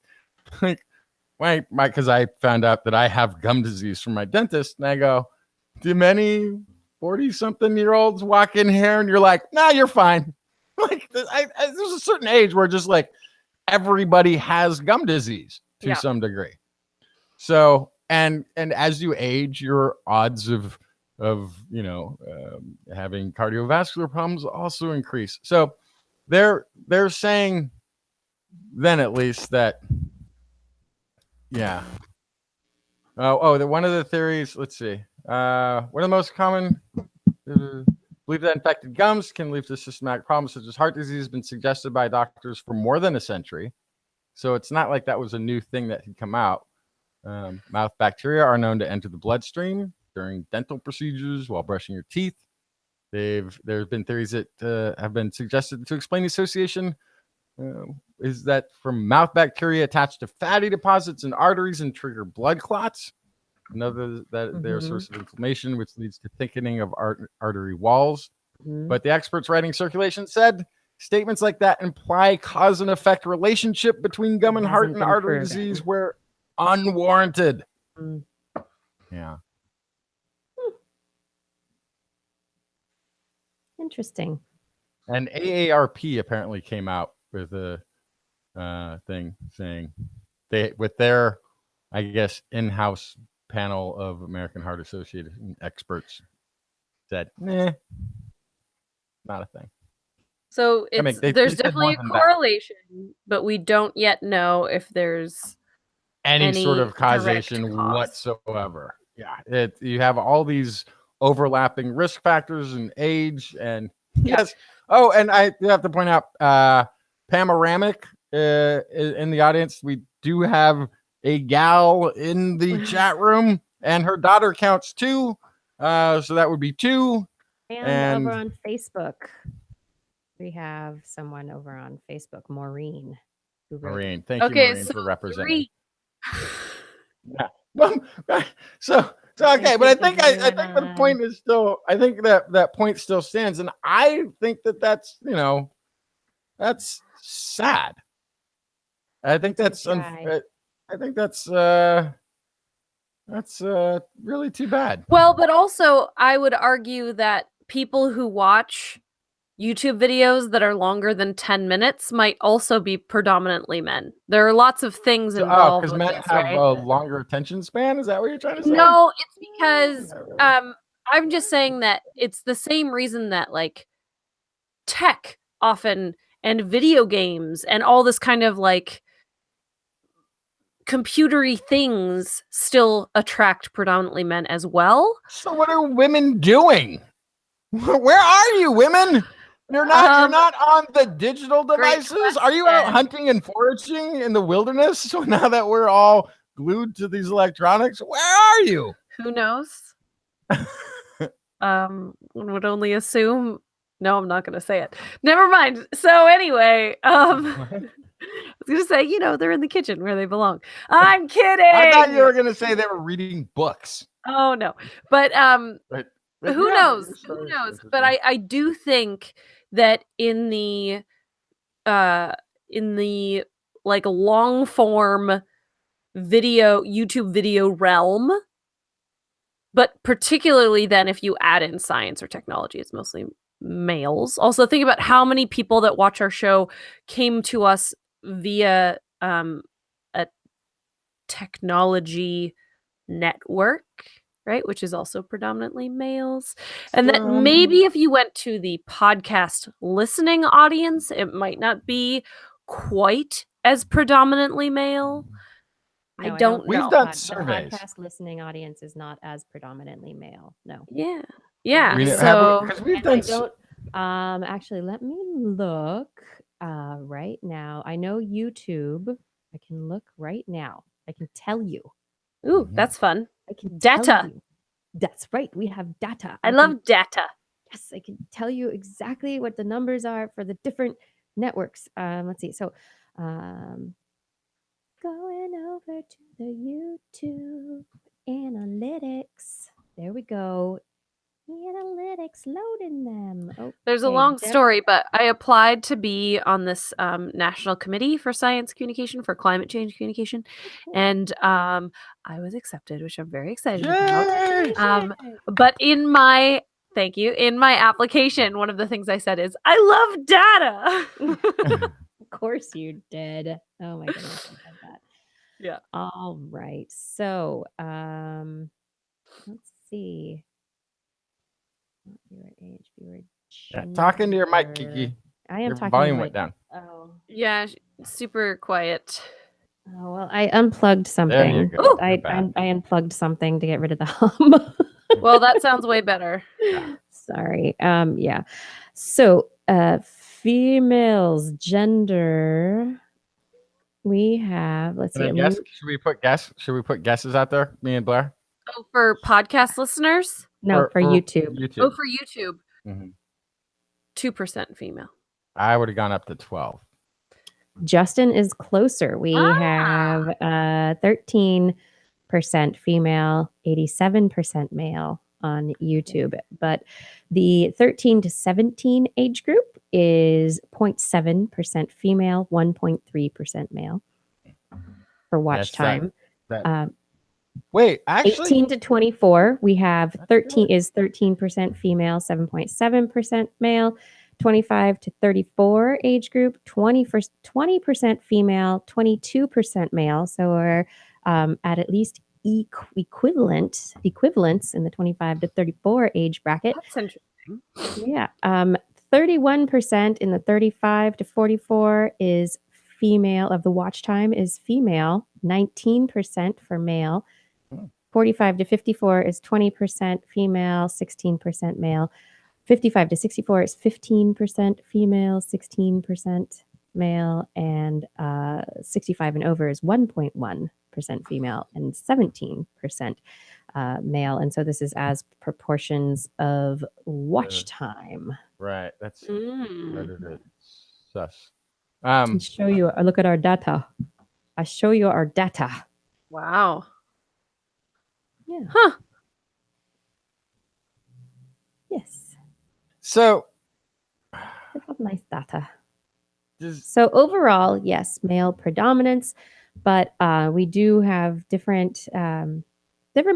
wait, because I found out that I have gum disease from my dentist, and I go, do many 40-something-year-olds walk in here, and you're like, nah, you're fine. Like, there's a certain age where just like everybody has gum disease to some degree. So, and as you age, your odds of having cardiovascular problems also increase. So they're saying then at least that one of the theories, let's see, one of the most common believe that infected gums can lead to systematic problems such as heart disease has been suggested by doctors for more than a century. So it's not like that was a new thing that had come out. Mouth bacteria are known to enter the bloodstream during dental procedures while brushing your teeth. There's been theories that have been suggested to explain the association is that from mouth bacteria attached to fatty deposits in arteries and trigger blood clots. Another that they're a source of inflammation, which leads to thickening of artery walls. But the experts writing Circulation said statements like that imply cause and effect relationship between gum and heart and artery disease were unwarranted. Yeah. Interesting. And AARP apparently came out with a thing saying they, with their, I guess, in-house panel of American Heart Association experts, said, nah, not a thing. So it's there's definitely a correlation, but we don't yet know if there's any sort of causation whatsoever. Yeah, you have all these overlapping risk factors and age, and yes. Oh, and I have to point out, Panoramic in the audience. We do have a gal in the chat room, and her daughter counts 2, so that would be 2. And over on Facebook, we have someone over on Facebook, Maureen. Maureen, thank you, Maureen, for representing. So okay, but I think the point is still. I think that point still stands, and I think that's that's sad. I think that's really too bad. Well, but also I would argue that people who watch YouTube videos that are longer than 10 minutes might also be predominantly men. There are lots of things involved. Because men have a longer attention span? Is that what you're trying to say? No, it's because I'm just saying that it's the same reason that like tech often and video games and all this kind of like computery things still attract predominantly men as well. So what are women doing? Where are you, women? You're not on the digital devices? Are you out hunting and foraging in the wilderness? So now that we're all glued to these electronics, where are you? Who knows? One would only assume. No, I'm not going to say it. Never mind. So anyway, I was going to say, they're in the kitchen where they belong. I'm kidding. I thought you were going to say they were reading books. Oh no, but who knows? Who knows? But I do think that in the like long form video, YouTube video realm, but particularly then if you add in science or technology, it's mostly males. Also think about how many people that watch our show came to us via a technology network, right, which is also predominantly males. And that maybe if you went to the podcast listening audience, it might not be quite as predominantly male. No, I don't know. We've done surveys. The podcast listening audience is not as predominantly male. No. Yeah. Because we've done. Actually, let me look right now. I know YouTube. I can look right now. I can tell you. Ooh, that's fun. I can data. That's right. We have data. I love data. Yes, I can tell you exactly what the numbers are for the different networks. Let's see. So, going over to the YouTube analytics. There we go. Analytics loading them. Okay, There's a long Deb- story, but I applied to be on this national committee for science communication, for climate change communication, and I was accepted, which I'm very excited about. Yay! But in my thank you, in my application, one of the things I said is I love data. Of course you did. Oh my goodness, I had that. Yeah. All right. So, let's see. Viewer age, viewer Yeah, talk into your mic, gender. Kiki. I am Your talking. volume to went my- down. Oh. Yeah, super quiet. Oh well, I unplugged There something. you go. Ooh! I You're back. unplugged something to get rid of the hum. Well, that sounds way better. Sorry. Yeah. So, females gender. We have. Let's Can I see. guess? Should we put guesses out there? Me and Blair. Oh, for podcast listeners? No, for YouTube. Oh, for YouTube. Mhm. 2% female. I would have gone up to 12. Justin is closer. We Ah. have 13% female, 87% male on YouTube. But the 13 to 17 age group is 0.7% female, 1.3% male for watch Yes, time. Wait, actually, 18 to 24, we have That's 13 is 13% female, 7.7% male. 25 to 34 age group, 20% female, 22% male. So we're at least equivalence in the 25 to 34 age bracket. That's interesting. Yeah. 31% in the 35 to 44 is female, of the watch time is female, 19% for male. 45 to 54 is 20% female, 16% male. 55 to 64 is 15% female, 16% male, and 65 and over is 1.1% female and 17% male. And so this is as proportions of watch time. right. That's Mm. sus. I'll show you. Look at our data. I show you our data. Wow. Yeah. Huh. Yes. So, We have nice data. just So overall, yes, male predominance, but we do have different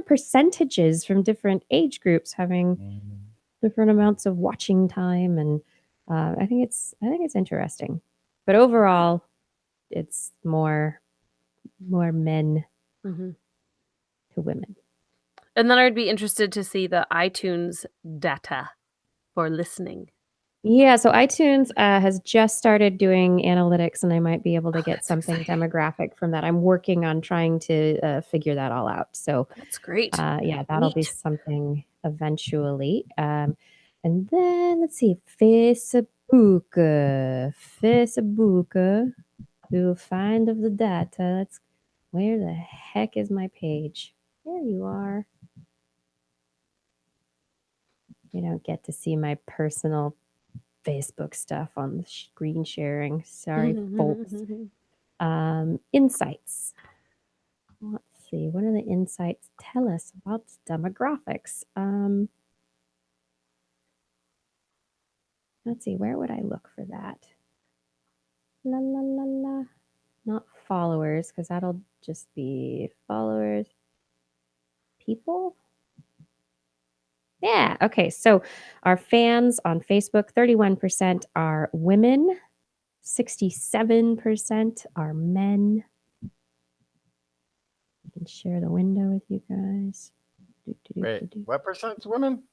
percentages from different age groups having different amounts of watching time, and I think it's interesting. But overall, it's more men Mhm. to women. And then I'd be interested to see the iTunes data for listening. Yeah, so iTunes has just started doing analytics, and I might be able to get that's something exciting. demographic from that. I'm working on trying to figure that all out. So That's great. yeah, that'll be Neat. something eventually. And then let's see, Facebook. We will find of the data. Where the heck is my page? There you are. You don't get to see my personal Facebook stuff on the screen sharing. Sorry, folks. Insights. Let's see. What do the insights tell us about demographics? Let's see. Where would I look for that? La la la la. Not followers, because that'll just be followers. People. Yeah. Okay. So our fans on Facebook, 31% are women, 67% are men. I can share the window with you guys. wait. What percent's women?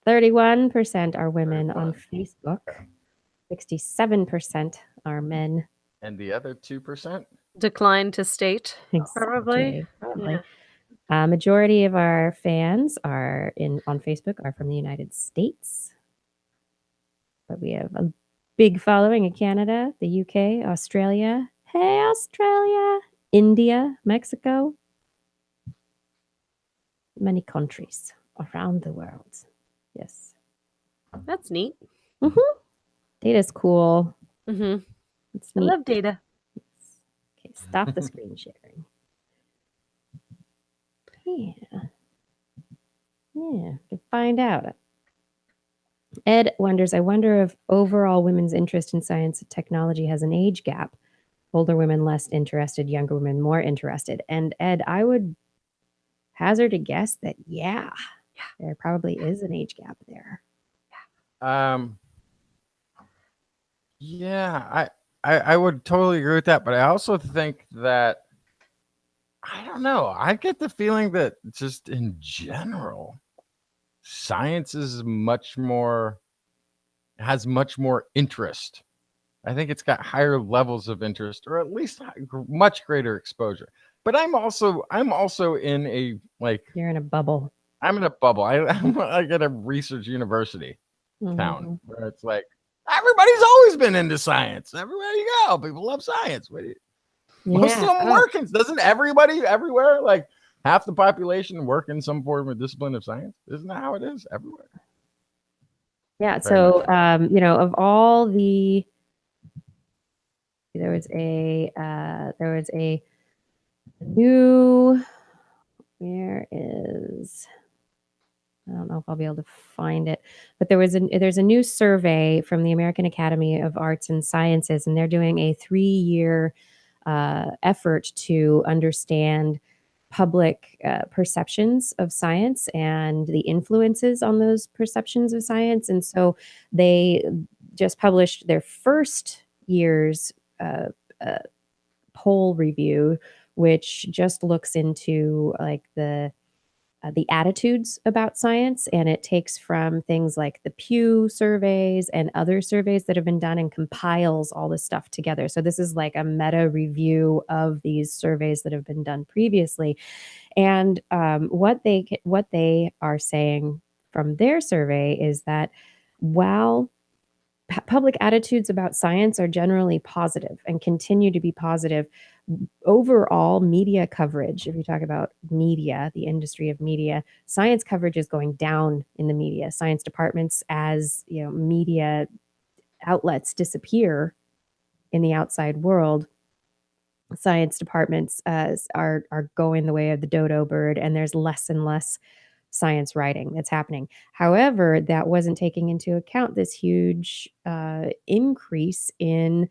31% are women on 31. Facebook. 67% are men. And the other 2%? Decline to state, probably. Probably. Yeah. Majority of our fans are on Facebook are from the United States, but we have a big following in Canada, the UK, Australia. Hey, Australia! India, Mexico. Many countries around the world. Yes. That's neat. Data's cool. Hmm. It's I neat. love data. Okay, stop the screen sharing. Yeah. Yeah, to find out. Ed wonders, I wonder if overall women's interest in science and technology has an age gap. Older women less interested, younger women more interested. And Ed, I would hazard a guess that, yeah, there probably is an age gap there. Yeah, I would totally agree with that, but I also think that I don't know. I get the feeling that just in general, science is has much more interest. I think it's got higher levels of interest, or at least much greater exposure. But I'm also in a You're in a bubble. I'm in a bubble. I'm like at a research university town where it's like everybody's always been into science. Everywhere you go, people love science. Most of them working. Doesn't everybody everywhere, like half the population, work in some form of discipline of science? Isn't that how it is everywhere? Yeah. So, of all the, there was a new, I don't know if I'll be able to find it, but there's a new survey from the American Academy of Arts and Sciences, and they're doing a 3-year effort to understand public perceptions of science and the influences on those perceptions of science. And so they just published their first year's poll review, which just looks into like the attitudes about science, and it takes from things like the Pew surveys and other surveys that have been done and compiles all this stuff together. So this is like a meta review of these surveys that have been done previously. And what they are saying from their survey is that while public attitudes about science are generally positive and continue to be positive, overall media coverage, if you talk about media, the industry of media, science coverage is going down in the media. Science departments, as media outlets disappear in the outside world, science departments are going the way of the dodo bird, and there's less and less science writing that's happening. However, that wasn't taking into account this huge increase in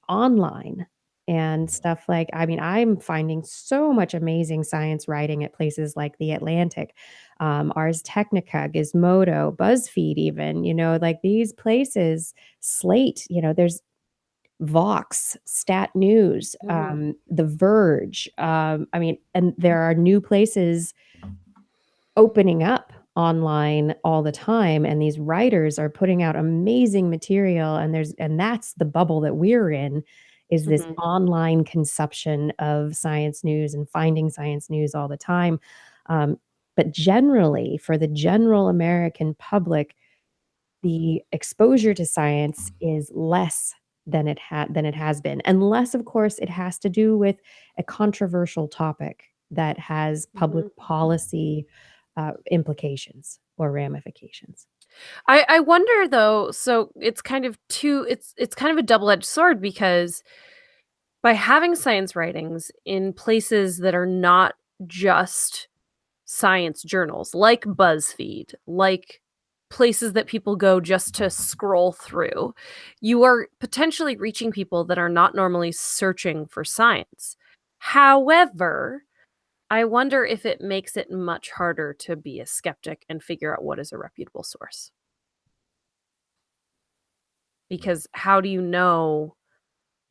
online and stuff like, I'm finding so much amazing science writing at places like The Atlantic, Ars Technica, Gizmodo, BuzzFeed even, like these places, Slate, there's Vox, Stat News, The Verge. And there are new places opening up online all the time, and these writers are putting out amazing material, and that's the bubble that we're in, is this online consumption of science news and finding science news all the time. But generally, for the general American public, the exposure to science is less than it has been, unless of course it has to do with a controversial topic that has public policy implications or ramifications. I wonder though, so it's kind of it's kind of a double-edged sword, because by having science writings in places that are not just science journals, like BuzzFeed, like places that people go just to scroll through, you are potentially reaching people that are not normally searching for science. However, I wonder if it makes it much harder to be a skeptic and figure out what is a reputable source. Because how do you know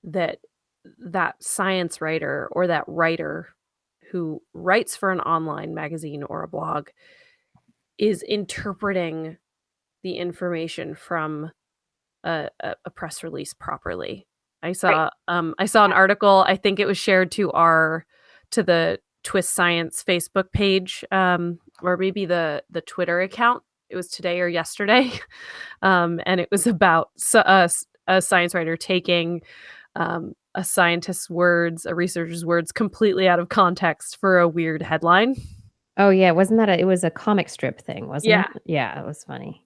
that that science writer or that writer who writes for an online magazine or a blog is interpreting the information from a press release properly? I saw an article, I think it was shared to the TWIS Science Facebook page, or maybe the Twitter account. It was today or yesterday. And it was about a science writer taking a scientist's words, a researcher's words, completely out of context for a weird headline. Oh yeah, wasn't that it was a comic strip thing, wasn't it? Yeah, it was funny.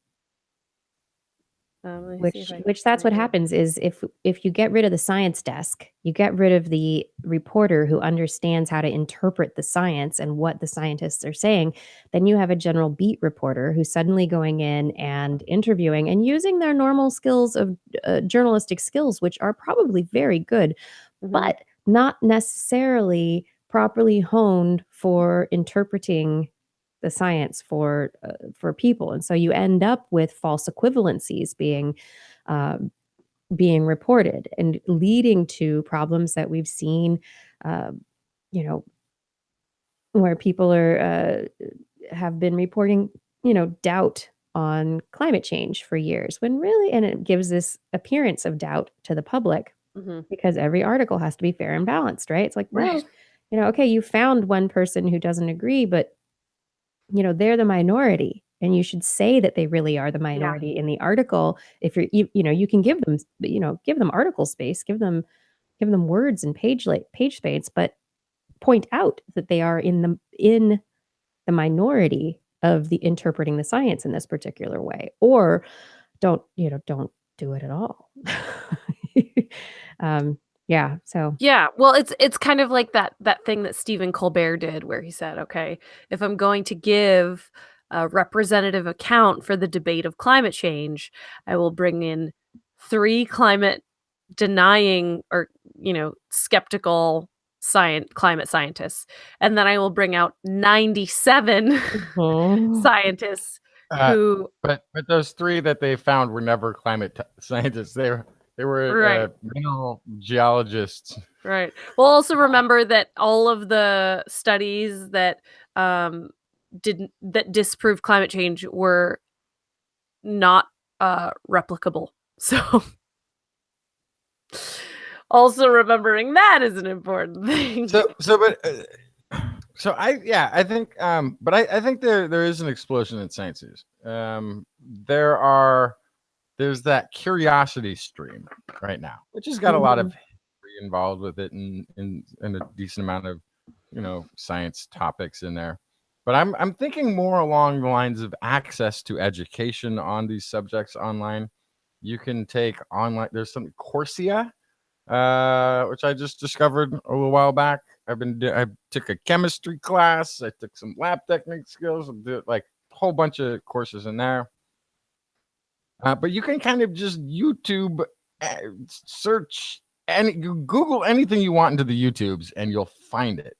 Let me see if I Which can that's what find it. happens is if you get rid of the science desk, you get rid of the reporter who understands how to interpret the science and what the scientists are saying, then you have a general beat reporter who's suddenly going in and interviewing and using their normal skills of journalistic skills, which are probably very good, Mhm. but not necessarily properly honed for interpreting the science for people, and so you end up with false equivalencies being reported and leading to problems that we've seen, you know, where people are have been reporting, doubt on climate change for years when really, and it gives this appearance of doubt to the public Mhm. because every article has to be fair and balanced, right? It's like, well, Right. okay, you found one person who doesn't agree, but they're the minority, and you should say that they really are the minority in the article. If you can give them, give them article space, give them words and page space, but point out that they are in the minority of the interpreting the science in this particular way, or don't do it at all. Yeah. So Yeah, well, it's kind of like that thing that Stephen Colbert did where he said, "Okay, if I'm going to give a representative account for the debate of climate change, I will bring in 3 climate denying or, skeptical climate scientists, and then I will bring out 97 Mhm. scientists Uh, who." but those 3 that they found were never scientists. They were Right. mineral geologists. Right. We'll also remember that all of the studies that that disprove climate change were not replicable. So also remembering that is an important thing. I think but I think there is an explosion in sciences. There's that curiosity stream right now, which has got a lot of history involved with it and a decent amount of science topics in there. But I'm thinking more along the lines of access to education on these subjects online. You can take online. There's some Coursera, which I just discovered a little while back. I took a chemistry class. I took some lab technique skills. I did like a whole bunch of courses in there. But you can kind of just YouTube search and Google anything you want into the YouTubes, and you'll find it.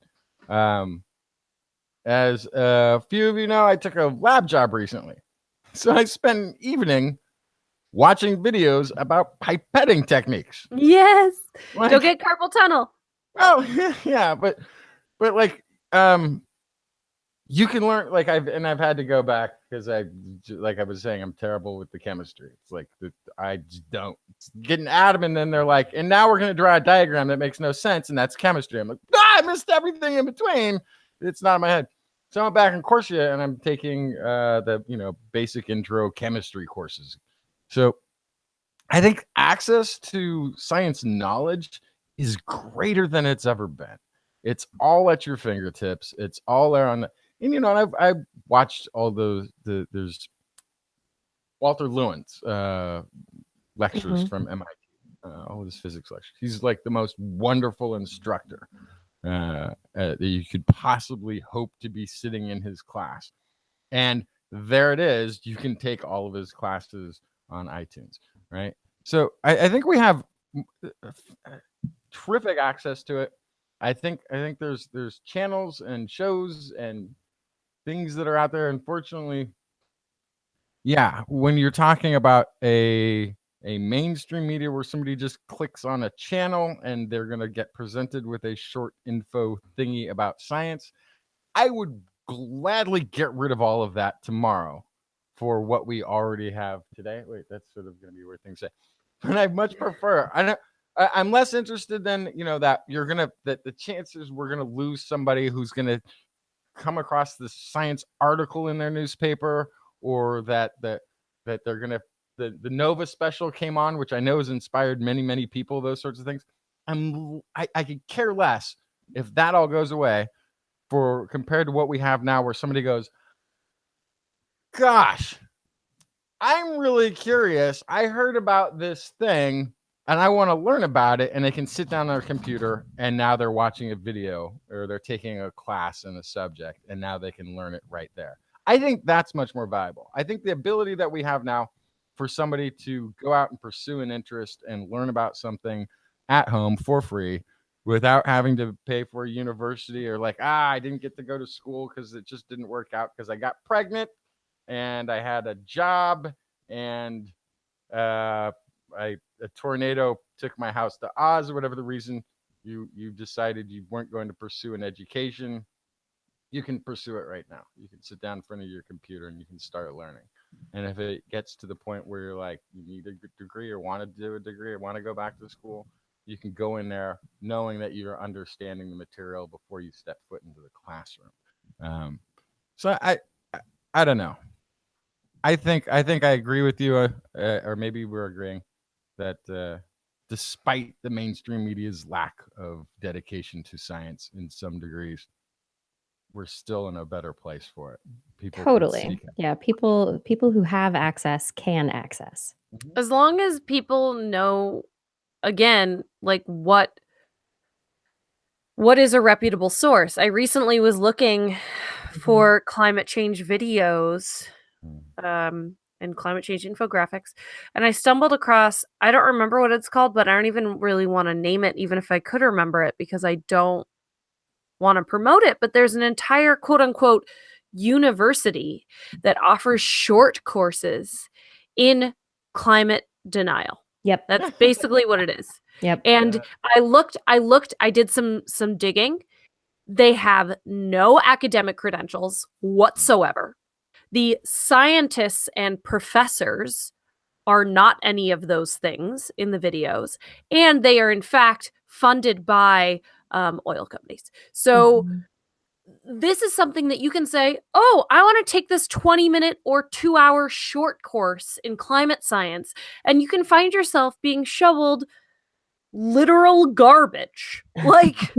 As a few of you know, I took a lab job recently, so I spent an evening watching videos about pipetting techniques. Yes. Like, Go get carpal tunnel. oh yeah, but like you can learn, like I've had to go back because like I was saying, I'm terrible with the chemistry. It's like I just don't get an atom, and then they're like, and now we're gonna draw a diagram that makes no sense, and that's chemistry. I'm like, I missed everything in between. It's not in my head. So I'm back in Coursera, and I'm taking the basic intro chemistry courses. So I think access to science knowledge is greater than it's ever been. It's all at your fingertips. It's all there on the, and I've watched all there's Walter Lewin's lectures from MIT, all his physics lectures. He's like the most wonderful instructor that you could possibly hope to be sitting in his class. And there it is. You can take all of his classes on iTunes, right? So I think we have terrific access to it. I think there's channels and shows and things that are out there. Unfortunately, yeah, when you're talking about a mainstream media where somebody just clicks on a channel and they're going to get presented with a short info thingy about science, I would gladly get rid of all of that tomorrow for what we already have today. Wait, that's sort of going to be a weird thing to say. But I much prefer, I'm less interested than, that that the chances we're going to lose somebody who's going to come across this science article in their newspaper, or that they're going to, the Nova special came on, which I know has inspired many, many people, those sorts of things. I could care less if that all goes away compared to what we have now, where somebody goes, gosh, I'm really curious. I heard about this thing and I want to learn about it. And they can sit down on their computer and now they're watching a video or they're taking a class in a subject and now they can learn it right there. I think that's much more valuable. I think the ability that we have now for somebody to go out and pursue an interest and learn about something at home for free without having to pay for a university or like, I didn't get to go to school because it just didn't work out because I got pregnant and I had a job and a tornado took my house to Oz or whatever the reason you decided you weren't going to pursue an education. You can pursue it right now. You can sit down in front of your computer and you can start learning. And if it gets to the point where you're like, you need a degree or want to do a degree or want to go back to school, you can go in there knowing that you're understanding the material before you step foot into the classroom. So I don't know. I think I agree with you, or maybe we're agreeing that despite the mainstream media's lack of dedication to science in some degrees, we're still in a better place for it. People Totally. Yeah, people who have access can access. As long as people know, again, like what is a reputable source. I recently was looking for climate change videos and climate change infographics, and I stumbled across, I don't remember what it's called, but I don't even really want to name it, even if I could remember it, because I don't want to promote it. But there's an entire quote unquote university that offers short courses in climate denial. Yep. That's basically what it is. Yep. And I did some digging. They have no academic credentials whatsoever. The scientists and professors are not any of those things in the videos, and they are in fact funded by oil companies. So this is something that you can say, oh, I want to take this 20-minute or 2-hour short course in climate science, and you can find yourself being shoveled literal garbage. Like,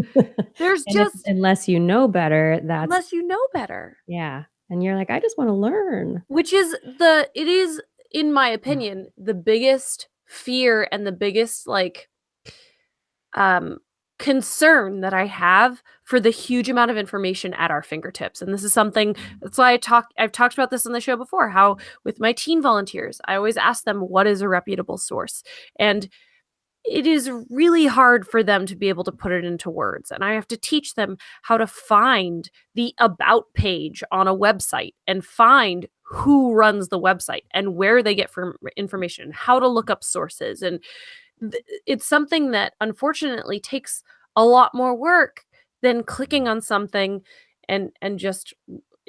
there's unless you know better, unless you know better. Yeah. And you're like, I just want to learn. Which is it is, in my opinion, the biggest fear and the biggest concern that I have for the huge amount of information at our fingertips. And this is something, that's why I've talked about this on the show before, how with my teen volunteers, I always ask them, what is a reputable source? And it is really hard for them to be able to put it into words. And I have to teach them how to find the about page on a website and find who runs the website and where they get information, how to look up sources. And it's something that unfortunately takes a lot more work than clicking on something and just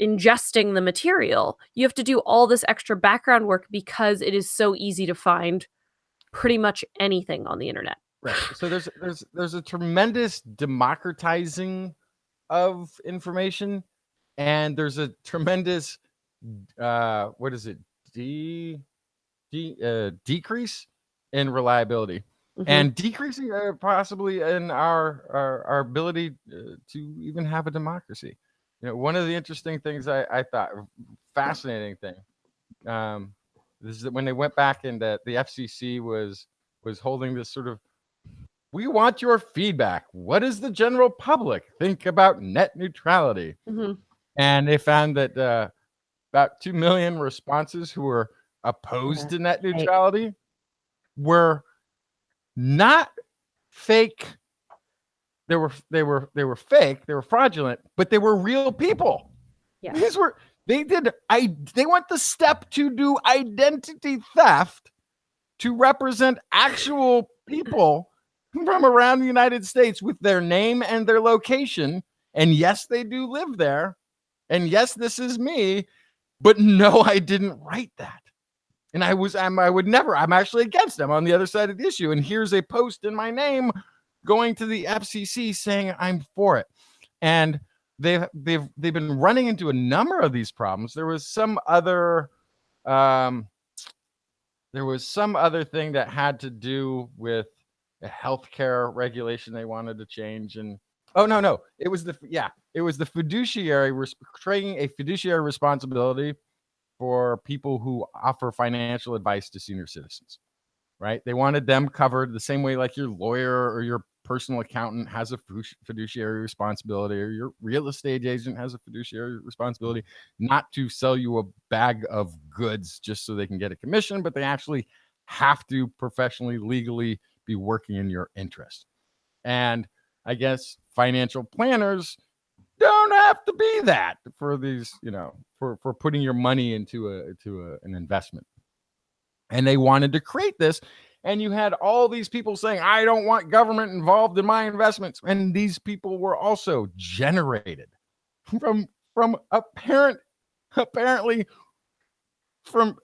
ingesting the material. You have to do all this extra background work because it is so easy to find pretty much anything on the internet. Right. So there's a tremendous democratizing of information, and there's a tremendous decrease in reliability, and decreasing possibly in our ability to even have a democracy. You know, one of the interesting things I thought, fascinating thing, this is that when they went back and the FCC was holding this sort of, we want your feedback. What does the general public think about net neutrality? And they found that about 2 million responses who were opposed to net neutrality were not fake. They were fake. They were fraudulent, but they were real people. Yeah. They went the step to do identity theft to represent actual people from around the United States with their name and their location. And yes, they do live there. And yes, this is me. But no, I didn't write that. And I'm actually against them on the other side of the issue. And here's a post in my name going to the FCC saying I'm for it. And they've been running into a number of these problems. There was some other thing that had to do with a healthcare regulation they wanted to change, and it was the fiduciary creating a fiduciary responsibility for people who offer financial advice to senior citizens, right? They wanted them covered the same way like your lawyer or your personal accountant has a fiduciary responsibility, or your real estate agent has a fiduciary responsibility, not to sell you a bag of goods just so they can get a commission, but they actually have to professionally, legally be working in your interest. And I guess financial planners don't have to be that for these, for putting your money into an investment. And they wanted to create this. And you had all these people saying, I don't want government involved in my investments. And these people were also generated from apparently from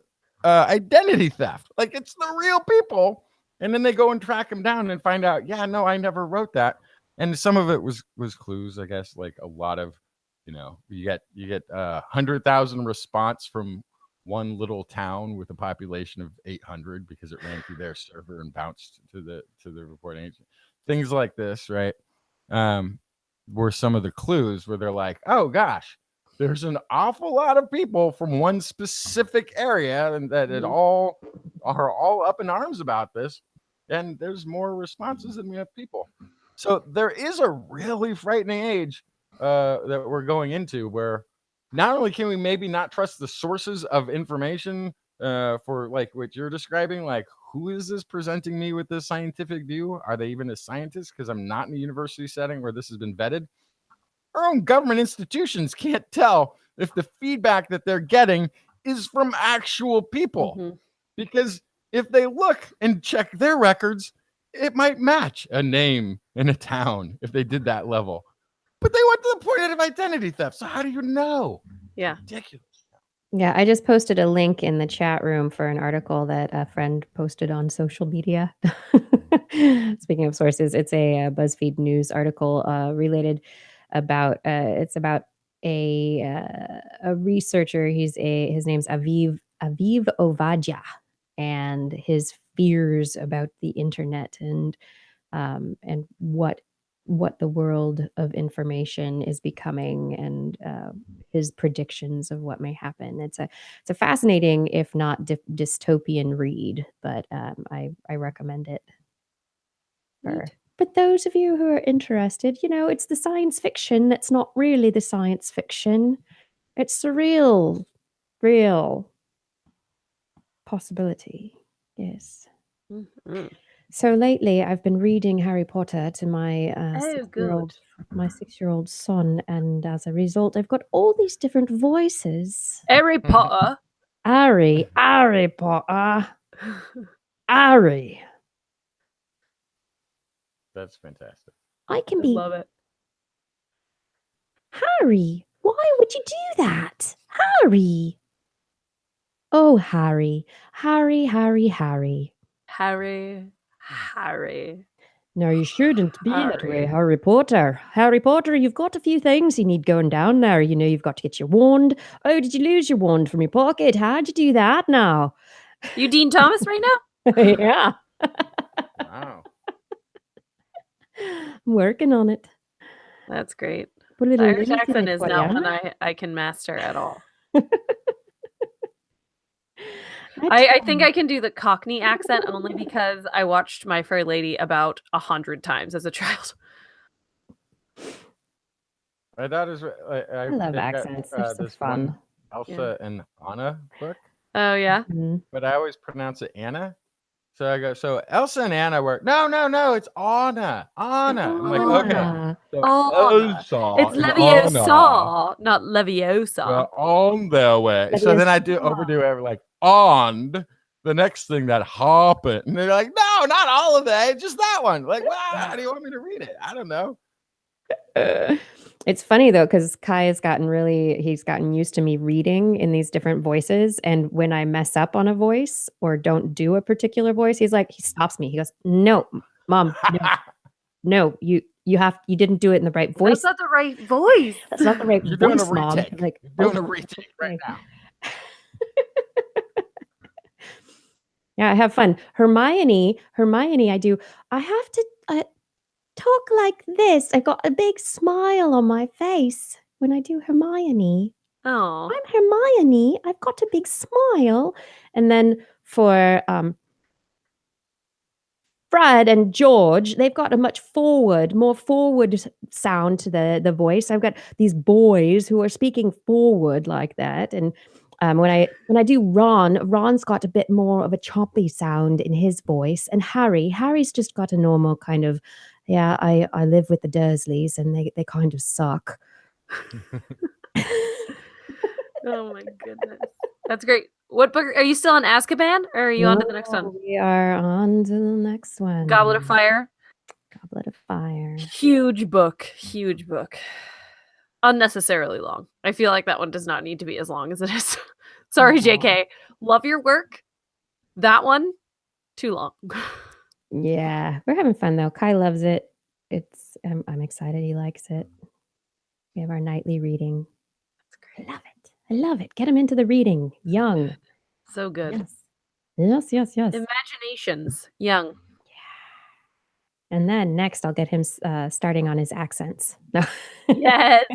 identity theft. Like, it's the real people. And then they go and track them down and find out, yeah, no, I never wrote that. And some of it was clues, I guess, like a lot of, you get 100,000 response from one little town with a population of 800 because it ran through their server and bounced to the reporting agent. Things like this, right? Were some of the clues where they're like, oh gosh, there's an awful lot of people from one specific area and that are all up in arms about this. And there's more responses than we have people. So there is a really frightening age that we're going into where not only can we maybe not trust the sources of information for like what you're describing, like who is this presenting me with this scientific view? Are they even a scientist? Because I'm not in a university setting where this has been vetted. Our own government institutions can't tell if the feedback that they're getting is from actual people. Because if they look and check their records, it might match a name in a town if they did that level. But they went to the point of identity theft. So how do you know? Yeah. Ridiculous. Yeah, I just posted a link in the chat room for an article that a friend posted on social media. Speaking of sources, it's a BuzzFeed News article related about it's about a researcher. His name's Aviv Ovadia, and his fears about the internet and what the world of information is becoming, and his predictions of what may happen. It's a fascinating, if not dystopian read, but I recommend it for those of you who are interested. It's the science fiction that's not really the science fiction. It's the real possibility. Yes. So lately, I've been reading Harry Potter to my my 6-year-old son, and as a result, I've got all these different voices. Harry Potter. Harry Potter. Harry. That's fantastic. I can I love it. Harry, why would you do that? Harry. Oh, Harry. Harry. No, you shouldn't be that way, Harry Potter. Harry Potter, you've got a few things you need going down there. You've got to get your wand. Oh, did you lose your wand from your pocket? How'd you do that now? You Dean Thomas right now? Yeah. Wow. I'm working on it. That's great. Put a little Irish link in accent it is for not ya. one I can master at all. I think I can do the Cockney accent only because I watched My Fair Lady about 100 times as a child. My daughter's. I love accents. They're so this fun. one Elsa and Anna book, Oh, yeah? Mhm. but I always pronounce it Anna. So I go, so Elsa and Anna were, no, it's Anna. I'm like, okay. Ah. So Anna. Elsa It's and Leviosa, not Leviosa. Anna were on their way. So then I overdo it, like, and the next thing that happened. And they're like, no, not all of that, just that one. Like, well, how do you want me to read it? I don't know. It's funny though, because Kai he's gotten used to me reading in these different voices. And when I mess up on a voice or don't do a particular voice, he stops me. He goes, no, Mom, no, you didn't do it in the right voice. That's not the right voice. That's not the right You're voice, doing a Mom. retake. Like, You're doing a retake right now. Yeah, I have fun. Hermione, I have to talk like this. I got a big smile on my face when I do Hermione. Oh. I'm Hermione. I've got a big smile. And then for Fred and George, they've got a much more forward sound to the voice. I've got these boys who are speaking forward like that. And when I do Ron's got a bit more of a choppy sound in his voice. And Harry's just got a normal kind of, yeah, I live with the Dursleys and they kind of suck. Oh my goodness. That's great. What book are you still on Azkaban or are you on to the next one? We are on to the next one. Goblet of Fire. Goblet of Fire. Huge book. Unnecessarily long. I feel like that one does not need to be as long as it is. Sorry, JK. Love your work. That one, too long. Yeah, we're having fun though. Kai loves it. I'm excited he likes it. We have our nightly reading. That's great. I love it. Get him into the reading. Young. So good. Yes. Imaginations. Young. And then next I'll get him starting on his accents. No. Yes.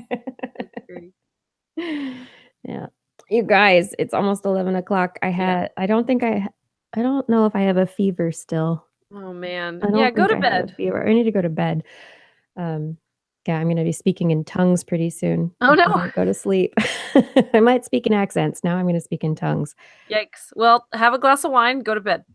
Yeah. You guys, it's almost 11 o'clock. I don't know if I have a fever still. Oh man. I don't Yeah, go think to I have a bed. fever. I need to go to bed. Yeah, I'm going to be speaking in tongues pretty soon. Oh, no. I might go to sleep. I might speak in accents. Now I'm going to speak in tongues. Yikes. Well, have a glass of wine, go to bed.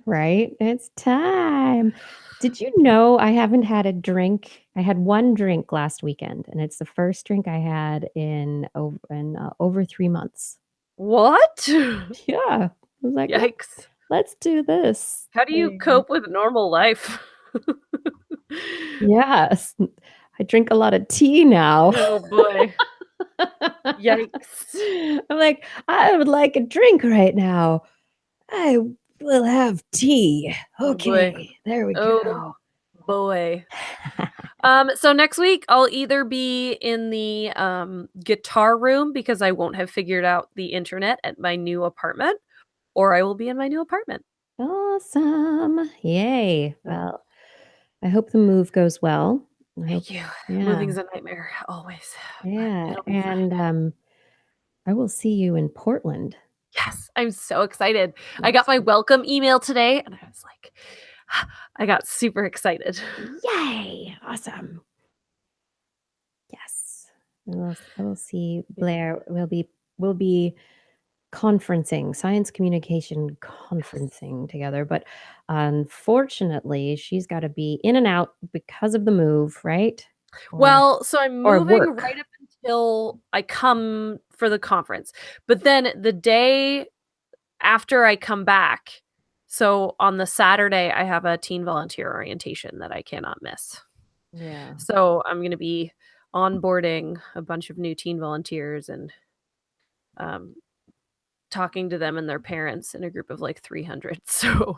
Right? It's time. Did you know I haven't had a drink? I had one drink last weekend, and it's the first drink I had in over 3 months. What? Yeah. I was like, Yikes. let's do this. How do you cope with normal life? Yes. I drink a lot of tea now. Oh boy. Yikes. I'm like, I would like a drink right now. I will have tea. Oh, Okay, boy. there we Oh go. boy. So next week I'll either be in the guitar room because I won't have figured out the internet at my new apartment, or I will be in my new apartment. Awesome. Yay. Well, I hope the move goes well. Thank you. Yeah. Moving's a nightmare always. but Yeah. it'll be fine. And I will see you in Portland. Yes, I'm so excited. I got my welcome email today and I was like, I got super excited. Yay. Awesome. Yes. I will see Blair. We'll be conferencing, science communication conferencing together. But unfortunately, she's got to be in and out because of the move, right? Well, so I'm or moving work. right up until I come for the conference. But then the day after I come back, so on the Saturday, I have a teen volunteer orientation that I cannot miss. Yeah. So I'm going to be onboarding a bunch of new teen volunteers and talking to them and their parents in a group of like 300. So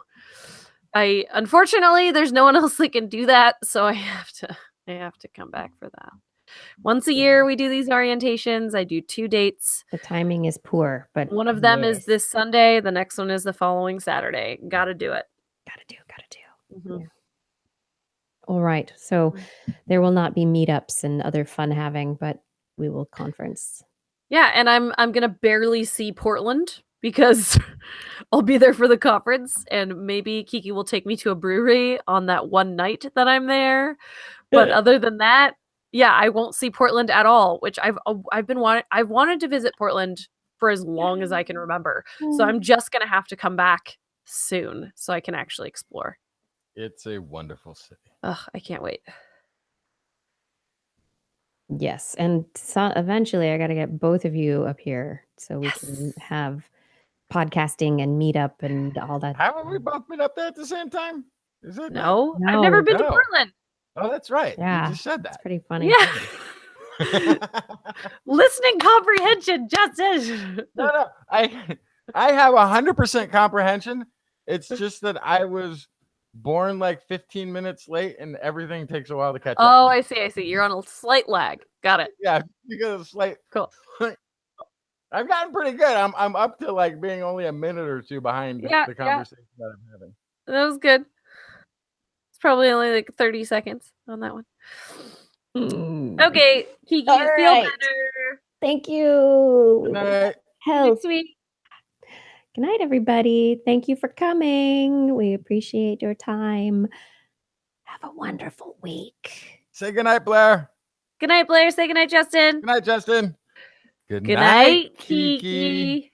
unfortunately there's no one else that can do that, so I have to come back for that. Once a year we do these orientations. I do 2 dates. The timing is poor, but one of them is this Sunday, the next one is the following Saturday. Gotta do it. Gotta do. Mm-hmm. Yeah. All right, so there will not be meetups and other fun having, but we will conference. Yeah, and I'm gonna barely see Portland because I'll be there for the conference, and maybe Kiki will take me to a brewery on that one night that I'm there. But other than that, yeah, I won't see Portland at all. Which I've wanted to visit Portland for as long as I can remember. So I'm just gonna have to come back soon so I can actually explore. It's a wonderful city. Ugh, I can't wait. Yes, and so eventually I got to get both of you up here so we can have podcasting and meetup and all that. Haven't we both been up there at the same time? Is it? No, I've never been to No. Portland. Oh, that's right. Yeah, You just said It's that. pretty funny. Yeah. Listening comprehension, Justin. No. I have 100% comprehension. It's just that I was born like 15 minutes late and everything takes a while to catch up. Oh, I see. You're on a slight lag. Got it. Yeah, because it's like Cool. I've gotten pretty good. I'm up to like being only a minute or two behind the conversation that I'm having. That was good. It's probably only like 30 seconds on that one. Okay, Kiki, feel better. Thank you. Good night. Health. Next week. Good night, everybody. Thank you for coming. We appreciate your time. Have a wonderful week. Say goodnight, Blair. Good night, Blair. Say good night, Justin. Good night, Justin. Good night, Kiki.